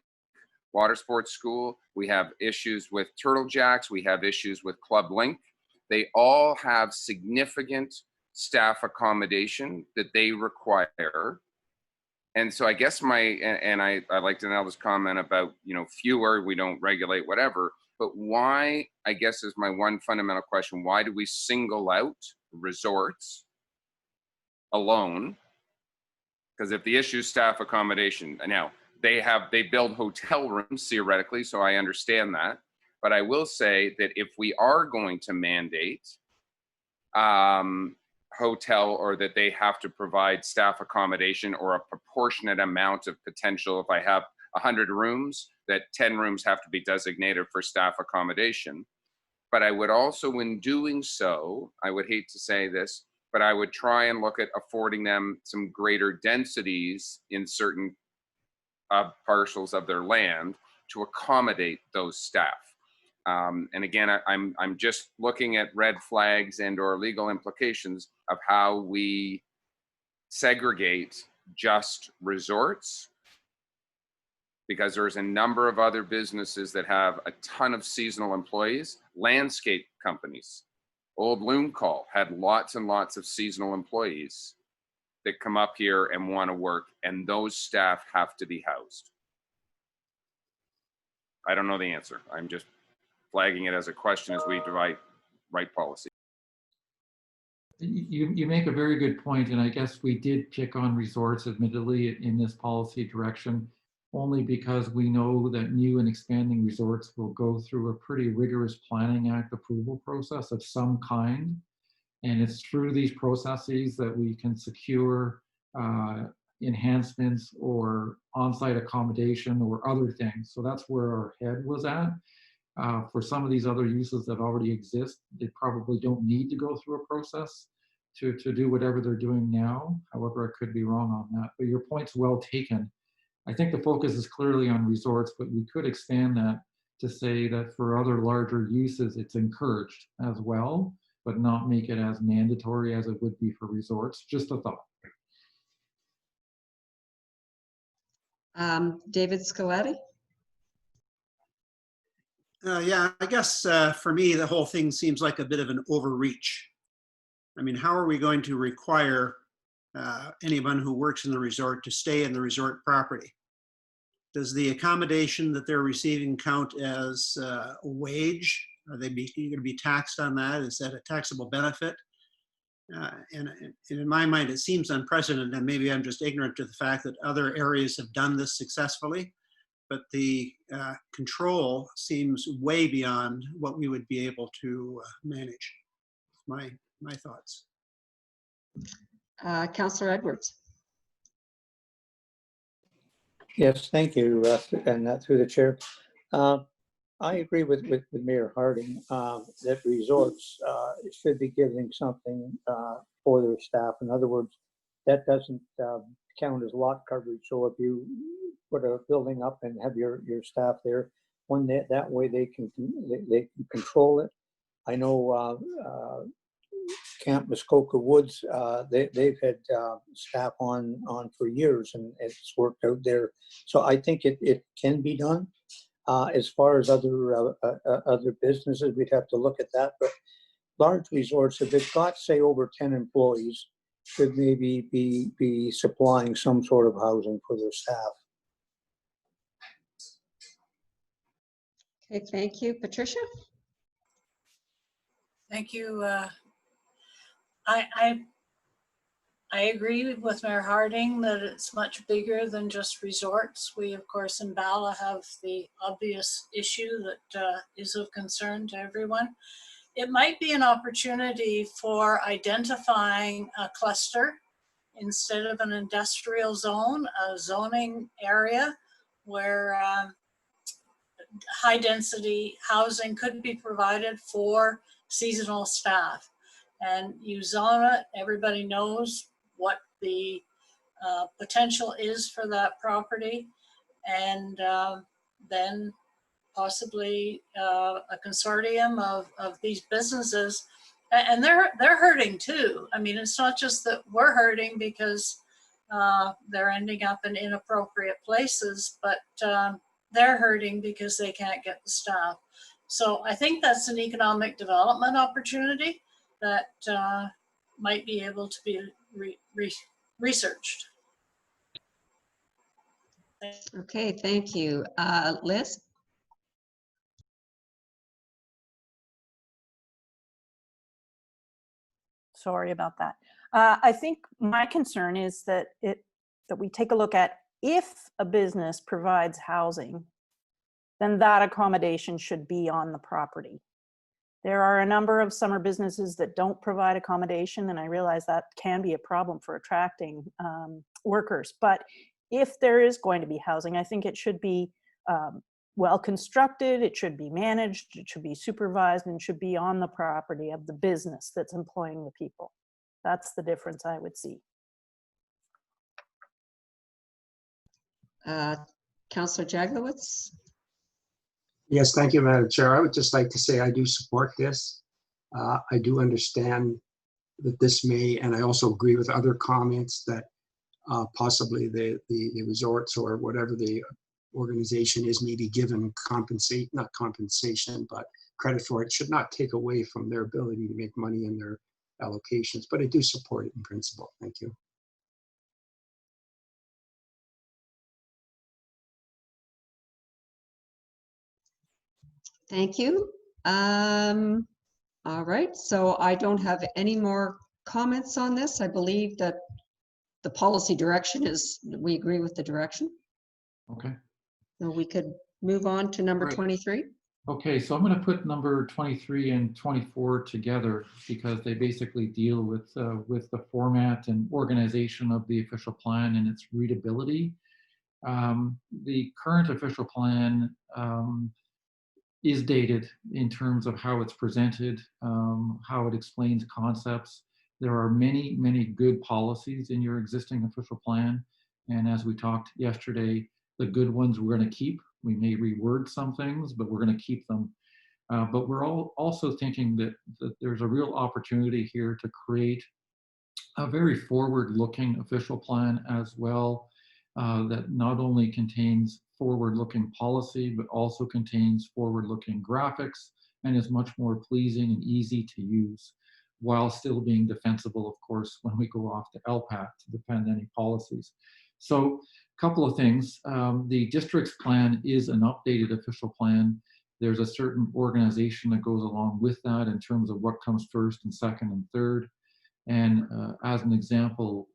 Water Sports School. We have issues with Turtle Jacks. We have issues with Club Link. They all have significant staff accommodation that they require. And so I guess I like Danelle's comment about, fewer, we don't regulate, whatever, but why, I guess is my one fundamental question, why do we single out resorts alone? Because if the issue is staff accommodation, now they build hotel rooms theoretically, so I understand that. But I will say that if we are going to mandate hotel, or that they have to provide staff accommodation or a proportionate amount of potential, if I have 100 rooms, that 10 rooms have to be designated for staff accommodation. But I would also, in doing so, I would hate to say this, but I would try and look at affording them some greater densities in certain parcels of their land to accommodate those staff. And again, I'm just looking at red flags and or legal implications of how we segregate just resorts, because there's a number of other businesses that have a ton of seasonal employees. Landscape companies, Old Loom Call had lots and lots of seasonal employees that come up here and want to work, and those staff have to be housed. I don't know the answer. I'm just flagging it as a question as we write policy. You make a very good point, and I guess we did pick on resorts, admittedly, in this policy direction, only because we know that new and expanding resorts will go through a pretty rigorous Planning Act approval process of some kind. And it's through these processes that we can secure enhancements or on-site accommodation or other things. So that's where our head was at. For some of these other uses that already exist, they probably don't need to go through a process to do whatever they're doing now. However, I could be wrong on that, but your point's well taken. I think the focus is clearly on resorts, but we could expand that to say that for other larger uses, it's encouraged as well, but not make it as mandatory as it would be for resorts. Just a thought. David Scalati. Yeah, I guess for me, the whole thing seems like a bit of an overreach. I mean, how are we going to require anyone who works in the resort to stay in the resort property? Does the accommodation that they're receiving count as a wage? Are they going to be taxed on that? Is that a taxable benefit? And in my mind, it seems unprecedented, and maybe I'm just ignorant to the fact that other areas have done this successfully. But the control seems way beyond what we would be able to manage. My thoughts. Councillor Edwards. Yes, thank you, and through the chair. I agree with Mayor Harding that resorts should be giving something for their staff. In other words, that doesn't count as lot coverage. So if you put a building up and have your staff there, that way they can control it. I know Camp Muskoka Woods, they've had staff on for years, and it's worked out there. So I think it can be done. As far as other businesses, we'd have to look at that. But large resorts, if they've got, say, over 10 employees, should maybe be supplying some sort of housing for their staff. Okay, thank you. Patricia? Thank you. I agree with Mayor Harding that it's much bigger than just resorts. We, of course, in Bala have the obvious issue that is of concern to everyone. It might be an opportunity for identifying a cluster instead of an industrial zone, a zoning area where high density housing could be provided for seasonal staff. And you zone it, everybody knows what the potential is for that property. And then possibly a consortium of these businesses. And they're hurting too. I mean, it's not just that we're hurting because they're ending up in inappropriate places, but they're hurting because they can't get the staff. So I think that's an economic development opportunity that might be able to be researched. Okay, thank you. Liz? Sorry about that. I think my concern is that we take a look at, if a business provides housing, then that accommodation should be on the property. There are a number of summer businesses that don't provide accommodation, and I realize that can be a problem for attracting workers. But if there is going to be housing, I think it should be well constructed, it should be managed, it should be supervised, and should be on the property of the business that's employing the people. That's the difference I would see. Councillor Jaglowitz? Yes, thank you, Madam Chair. I would just like to say I do support this. I do understand that this may, and I also agree with other comments that possibly the resorts or whatever the organization is may be given not compensation, but credit for it. Should not take away from their ability to make money in their allocations, but I do support it in principle. Thank you. Thank you. All right, so I don't have any more comments on this. I believe that the policy direction is, we agree with the direction. Okay. So we could move on to number 23. Okay, so I'm going to put number 23 and 24 together because they basically deal with the format and organization of the official plan and its readability. The current official plan is dated in terms of how it's presented, how it explains concepts. There are many, many good policies in your existing official plan. And as we talked yesterday, the good ones we're going to keep. We may reword some things, but we're going to keep them. But we're also thinking that there's a real opportunity here to create a very forward-looking official plan as well, that not only contains forward-looking policy, but also contains forward-looking graphics and is much more pleasing and easy to use, while still being defensible, of course, when we go off to LPAT to defend any policies. So a couple of things. The district's plan is an updated official plan. There's a certain organization that goes along with that in terms of what comes first and second and third. And as an example,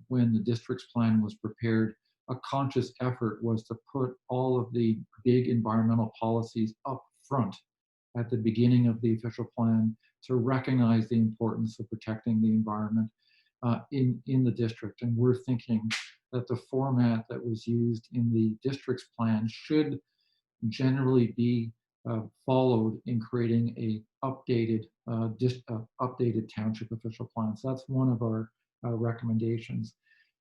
when the district's plan was prepared, a conscious effort was to put all of the big environmental policies up front at the beginning of the official plan to recognize the importance of protecting the environment in the district. And we're thinking that the format that was used in the district's plan should generally be followed in creating a updated township official plan. So that's one of our recommendations.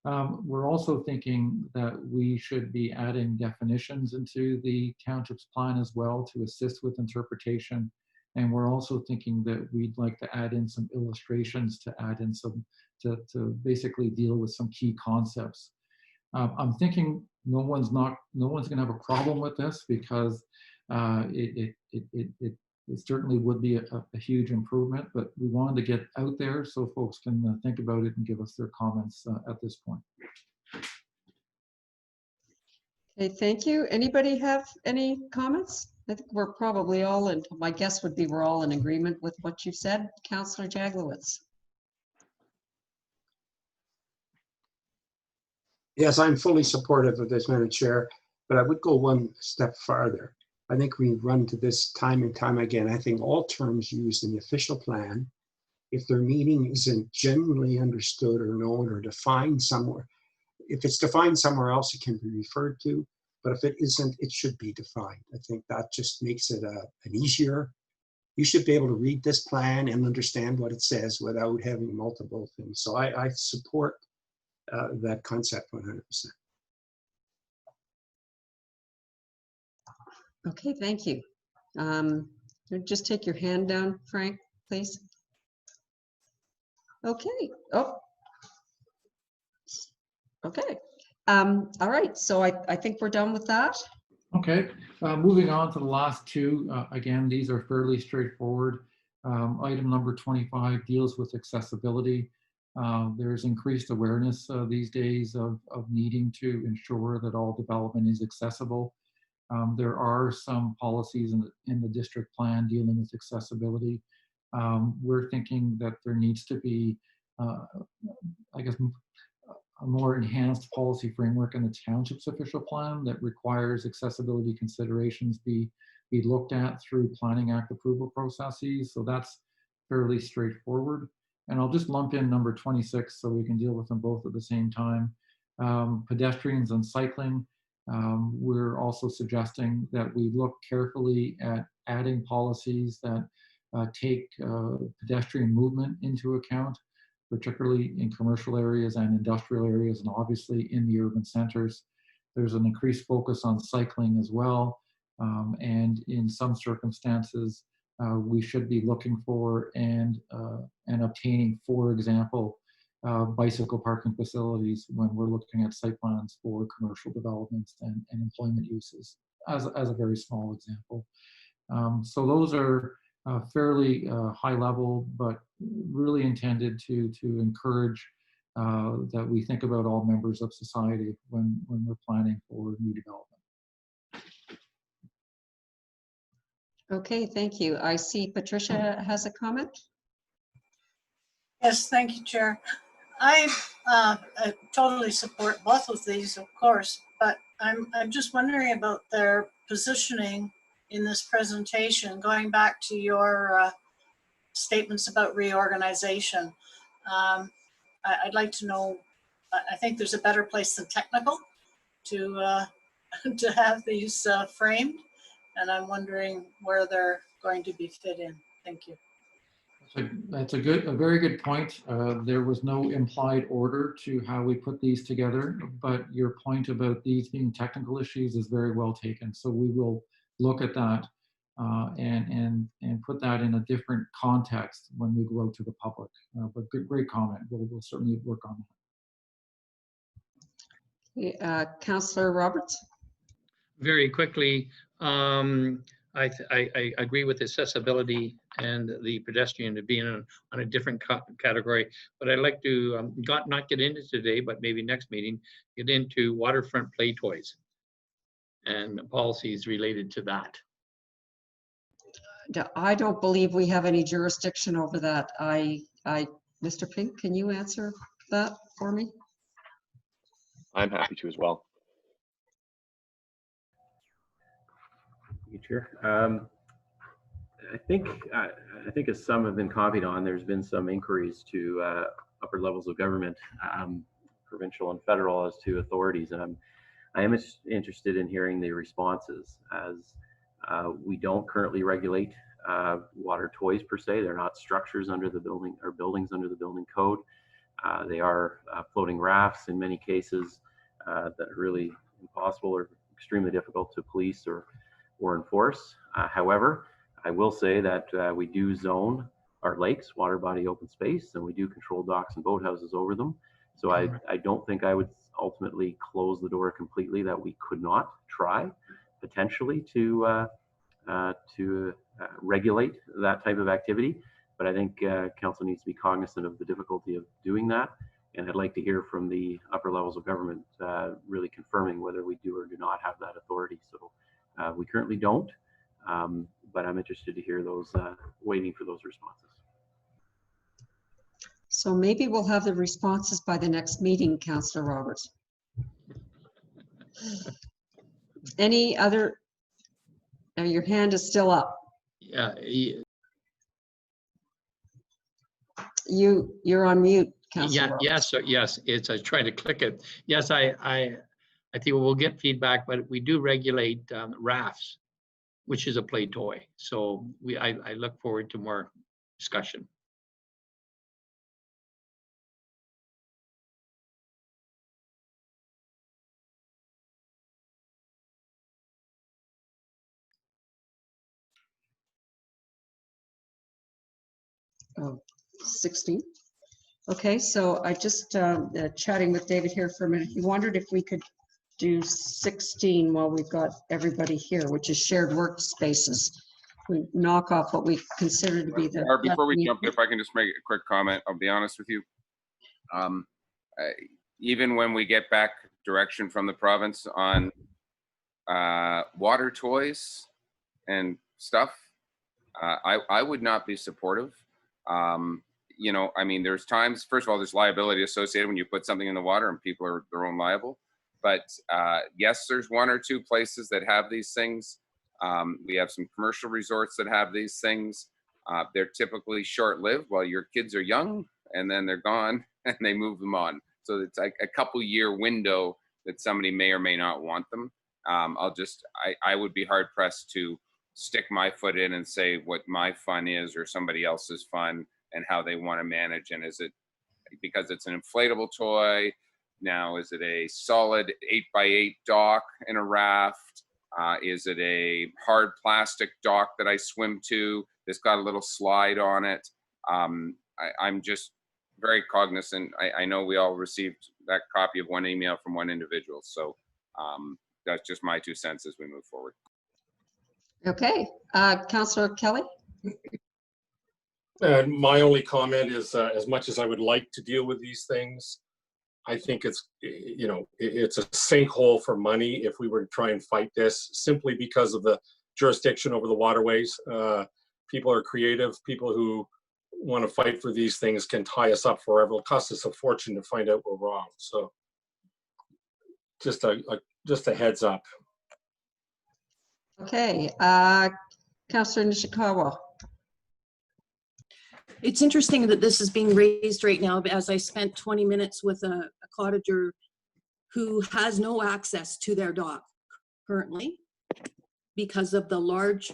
We're also thinking that we should be adding definitions into the township's plan as well to assist with interpretation. And we're also thinking that we'd like to add in some illustrations to add in some, to basically deal with some key concepts. I'm thinking no one's gonna have a problem with this because it certainly would be a huge improvement, but we wanted to get out there so folks can think about it and give us their comments at this point. Okay, thank you. Anybody have any comments? I think we're probably all in, my guess would be we're all in agreement with what you've said, Councillor Jaglowitz. Yes, I'm fully supportive of this, Madam Chair, but I would go one step farther. I think we run to this time and time again. I think all terms used in the official plan, if their meaning isn't genuinely understood or known or defined somewhere, if it's defined somewhere else, it can be referred to, but if it isn't, it should be defined. I think that just makes it an easier. You should be able to read this plan and understand what it says without having multiple things. So I support that concept 100%. Okay, thank you. Just take your hand down, Frank, please. Okay. Oh. Okay. All right. So I think we're done with that. Okay. Moving on to the last two. Again, these are fairly straightforward. Item number 25 deals with accessibility. There's increased awareness these days of needing to ensure that all development is accessible. There are some policies in the district plan dealing with accessibility. We're thinking that there needs to be, I guess, a more enhanced policy framework in the township's official plan that requires accessibility considerations be looked at through Planning Act approval processes. So that's fairly straightforward. And I'll just lump in number 26 so we can deal with them both at the same time. Pedestrians and cycling. We're also suggesting that we look carefully at adding policies that take pedestrian movement into account, particularly in commercial areas and industrial areas, and obviously in the urban centers. There's an increased focus on cycling as well. And in some circumstances, we should be looking for and obtaining, for example, bicycle parking facilities when we're looking at site plans for commercial developments and employment uses, as a very small example. So those are fairly high level, but really intended to encourage that we think about all members of society when we're planning for new development. Okay, thank you. I see Patricia has a comment. Yes, thank you, Chair. I totally support both of these, of course, but I'm just wondering about their positioning in this presentation, going back to your statements about reorganization. I'd like to know, I think there's a better place than technical to have these framed, and I'm wondering where they're going to be fit in. Thank you. That's a very good point. There was no implied order to how we put these together, but your point about these being technical issues is very well taken. So we will look at that and put that in a different context when we go out to the public. But great comment. We'll certainly work on that. Councillor Roberts. Very quickly, I agree with accessibility and the pedestrian to being on a different category, but I'd like to not get into today, but maybe next meeting, get into waterfront play toys and policies related to that. I don't believe we have any jurisdiction over that. Mr. Pink, can you answer that for me? I'm happy to as well. Chair. I think as some have been copied on, there's been some inquiries to upper levels of government, provincial and federal, as to authorities, and I am interested in hearing the responses, as we don't currently regulate water toys per se. They're not structures under the building or buildings under the building code. They are floating rafts in many cases that are really impossible or extremely difficult to police or enforce. However, I will say that we do zone our lakes, water body open space, and we do control docks and boathouses over them. So I don't think I would ultimately close the door completely, that we could not try potentially to regulate that type of activity. But I think council needs to be cognizant of the difficulty of doing that. And I'd like to hear from the upper levels of government really confirming whether we do or do not have that authority. So we currently don't. But I'm interested to hear those, waiting for those responses. So maybe we'll have the responses by the next meeting, Councillor Roberts. Any other, your hand is still up. Yeah, You're on mute, Councillor Roberts. yes, yes, I tried to click it. Yes, I think we'll get feedback, but we do regulate rafts, which is a play toy. So I look forward to more discussion. Oh, 16. Okay, so I just chatting with David here for a minute. He wondered if we could do 16 while we've got everybody here, which is shared workspaces. We knock off what we consider to be the. Or before we jump, if I can just make a quick comment, I'll be honest with you. Even when we get back direction from the province on water toys and stuff, I would not be supportive. You know, I mean, there's times, first of all, there's liability associated when you put something in the water and people are their own liable. But yes, there's one or two places that have these things. We have some commercial resorts that have these things. They're typically short-lived while your kids are young, and then they're gone and they move them on. So it's like a couple-year window that somebody may or may not want them. I would be hard-pressed to stick my foot in and say what my fun is or somebody else's fun and how they want to manage. And is it because it's an inflatable toy? Now, is it a solid 8x8 dock in a raft? Is it a hard plastic dock that I swim to that's got a little slide on it? I'm just very cognizant. I know we all received that copy of one email from one individual. So that's just my 2 cents as we move forward. Okay, Councillor Kelly? My only comment is, as much as I would like to deal with these things, I think it's, you know, it's a sinkhole for money if we were to try and fight this, simply because of the jurisdiction over the waterways. People are creative. People who want to fight for these things can tie us up forever. It'll cost us a fortune to find out we're wrong. So just a heads up. Okay, Councillor Nishikawa. It's interesting that this is being raised right now, as I spent 20 minutes with a cottager who has no access to their dock currently because of the large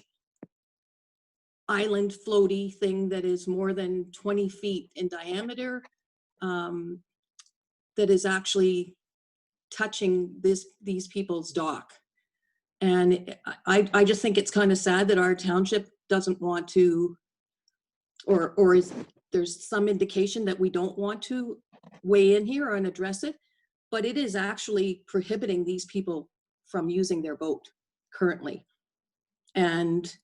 island floaty thing that is more than 20 feet in diameter, that is actually touching these people's dock. And I just think it's kind of sad that our township doesn't want to, or is there's some indication that we don't want to weigh in here and address it, but it is actually prohibiting these people from using their boat currently. And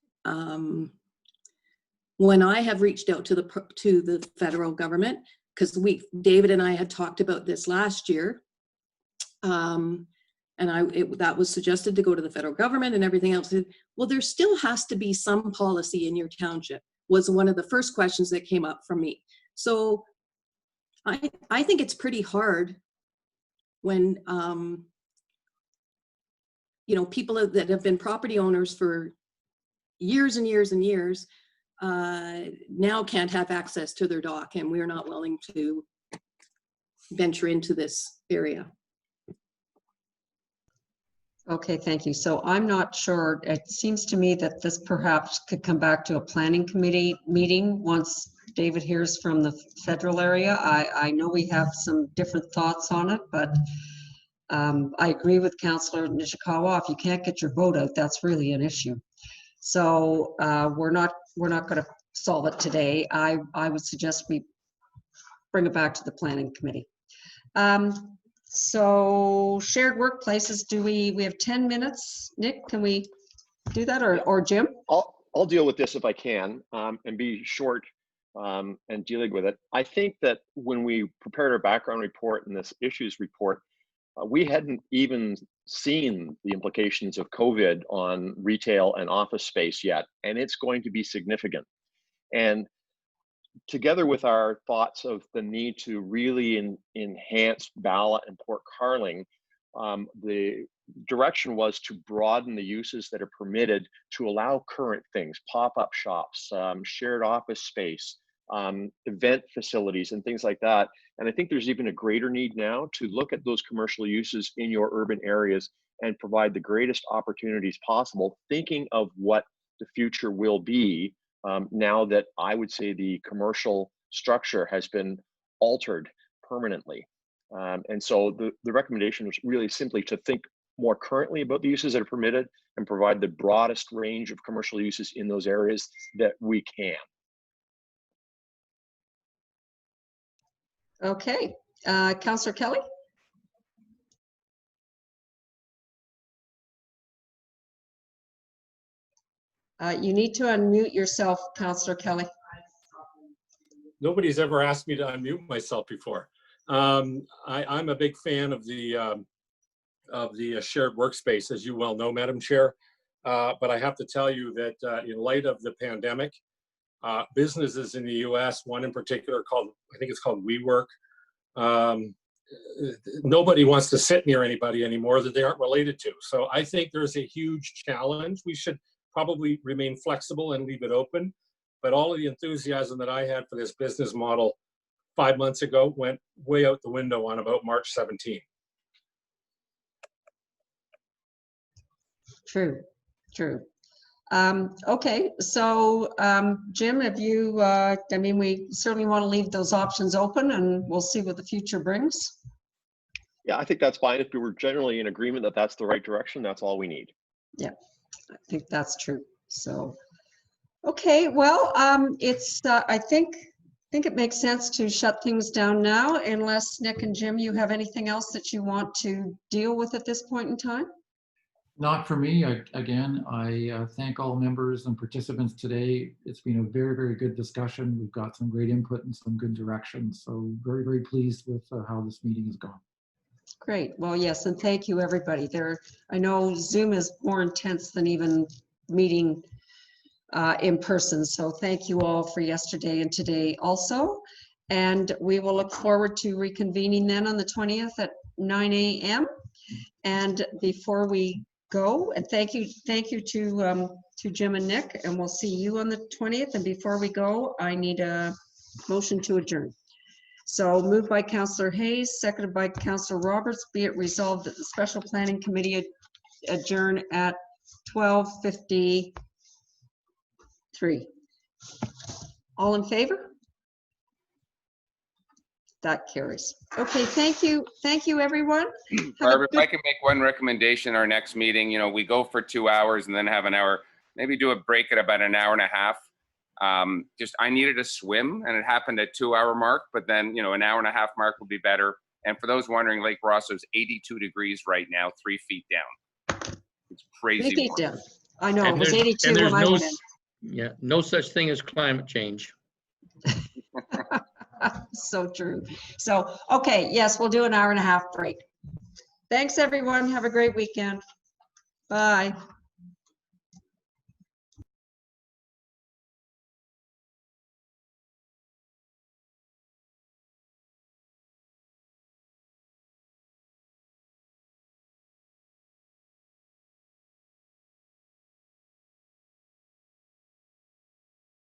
when I have reached out to the federal government, because David and I had talked about this last year, and that was suggested to go to the federal government and everything else. Well, there still has to be some policy in your township, was one of the first questions that came up from me. So I think it's pretty hard when, you know, people that have been property owners for years and years and years now can't have access to their dock, and we're not willing to venture into this area. Okay, thank you. So I'm not sure. It seems to me that this perhaps could come back to a planning committee meeting once David hears from the federal area. I know we have some different thoughts on it, but I agree with Councillor Nishikawa. If you can't get your vote out, that's really an issue. So we're not going to solve it today. I would suggest we bring it back to the planning committee. So shared workplaces, we have 10 minutes. Nick, can we do that, or Jim? I'll deal with this if I can, and be short and dealing with it. I think that when we prepared our background report and this issues report, we hadn't even seen the implications of COVID on retail and office space yet, and it's going to be significant. And together with our thoughts of the need to really enhance Bala and Port Carling, the direction was to broaden the uses that are permitted to allow current things, pop-up shops, shared office space, event facilities and things like that. And I think there's even a greater need now to look at those commercial uses in your urban areas and provide the greatest opportunities possible, thinking of what the future will be now that I would say the commercial structure has been altered permanently. And so the recommendation is really simply to think more currently about the uses that are permitted and provide the broadest range of commercial uses in those areas that we can. Okay, Councillor Kelly? You need to unmute yourself, Councillor Kelly. Nobody's ever asked me to unmute myself before. I'm a big fan of the shared workspace, as you well know, Madam Chair. But I have to tell you that in light of the pandemic, businesses in the US, one in particular called, I think it's called WeWork, nobody wants to sit near anybody anymore that they aren't related to. So I think there's a huge challenge. We should probably remain flexible and leave it open. But all of the enthusiasm that I had for this business model 5 months ago went way out the window on about March 17. True, true. Okay, so Jim, have you, I mean, we certainly want to leave those options open and we'll see what the future brings. Yeah, I think that's fine. If we were generally in agreement that that's the right direction, that's all we need. Yeah, I think that's true. So, okay, well, I think it makes sense to shut things down now, unless Nick and Jim, you have anything else that you want to deal with at this point in time? Not for me. I thank all members and participants today. It's been a very, very good discussion. We've got some great input and some good direction. So very, very pleased with how this meeting has gone. Great. Well, yes, and thank you, everybody. I know Zoom is more intense than even meeting in person. So thank you all for yesterday and today also. And we will look forward to reconvening then on the 20th at 9 a.m. And before we go, and thank you to Jim and Nick, and we'll see you on the 20th. And before we go, I need a motion to adjourn. So moved by Councillor Hayes, seconded by Councillor Roberts. Be it resolved that the Special Planning Committee adjourn at 12:53. All in favor? That carries. Okay, thank you. Thank you, everyone. Barbara, if I can make one recommendation, our next meeting, you know, we go for 2 hours and then have an hour, maybe do a break at about an hour and a half. I needed a swim and it happened at 2 hour mark, but then, you know, an hour and a half mark would be better. And for those wondering, Lake Rosseau is 82 degrees right now, 3 feet down. It's crazy. 3 feet down. I know, And it was there's- 82 and there's when I no went in. Yeah, no such thing as climate change. So true. So, okay, yes, we'll do an hour and a half break. Thanks, everyone. Have a great weekend. Bye.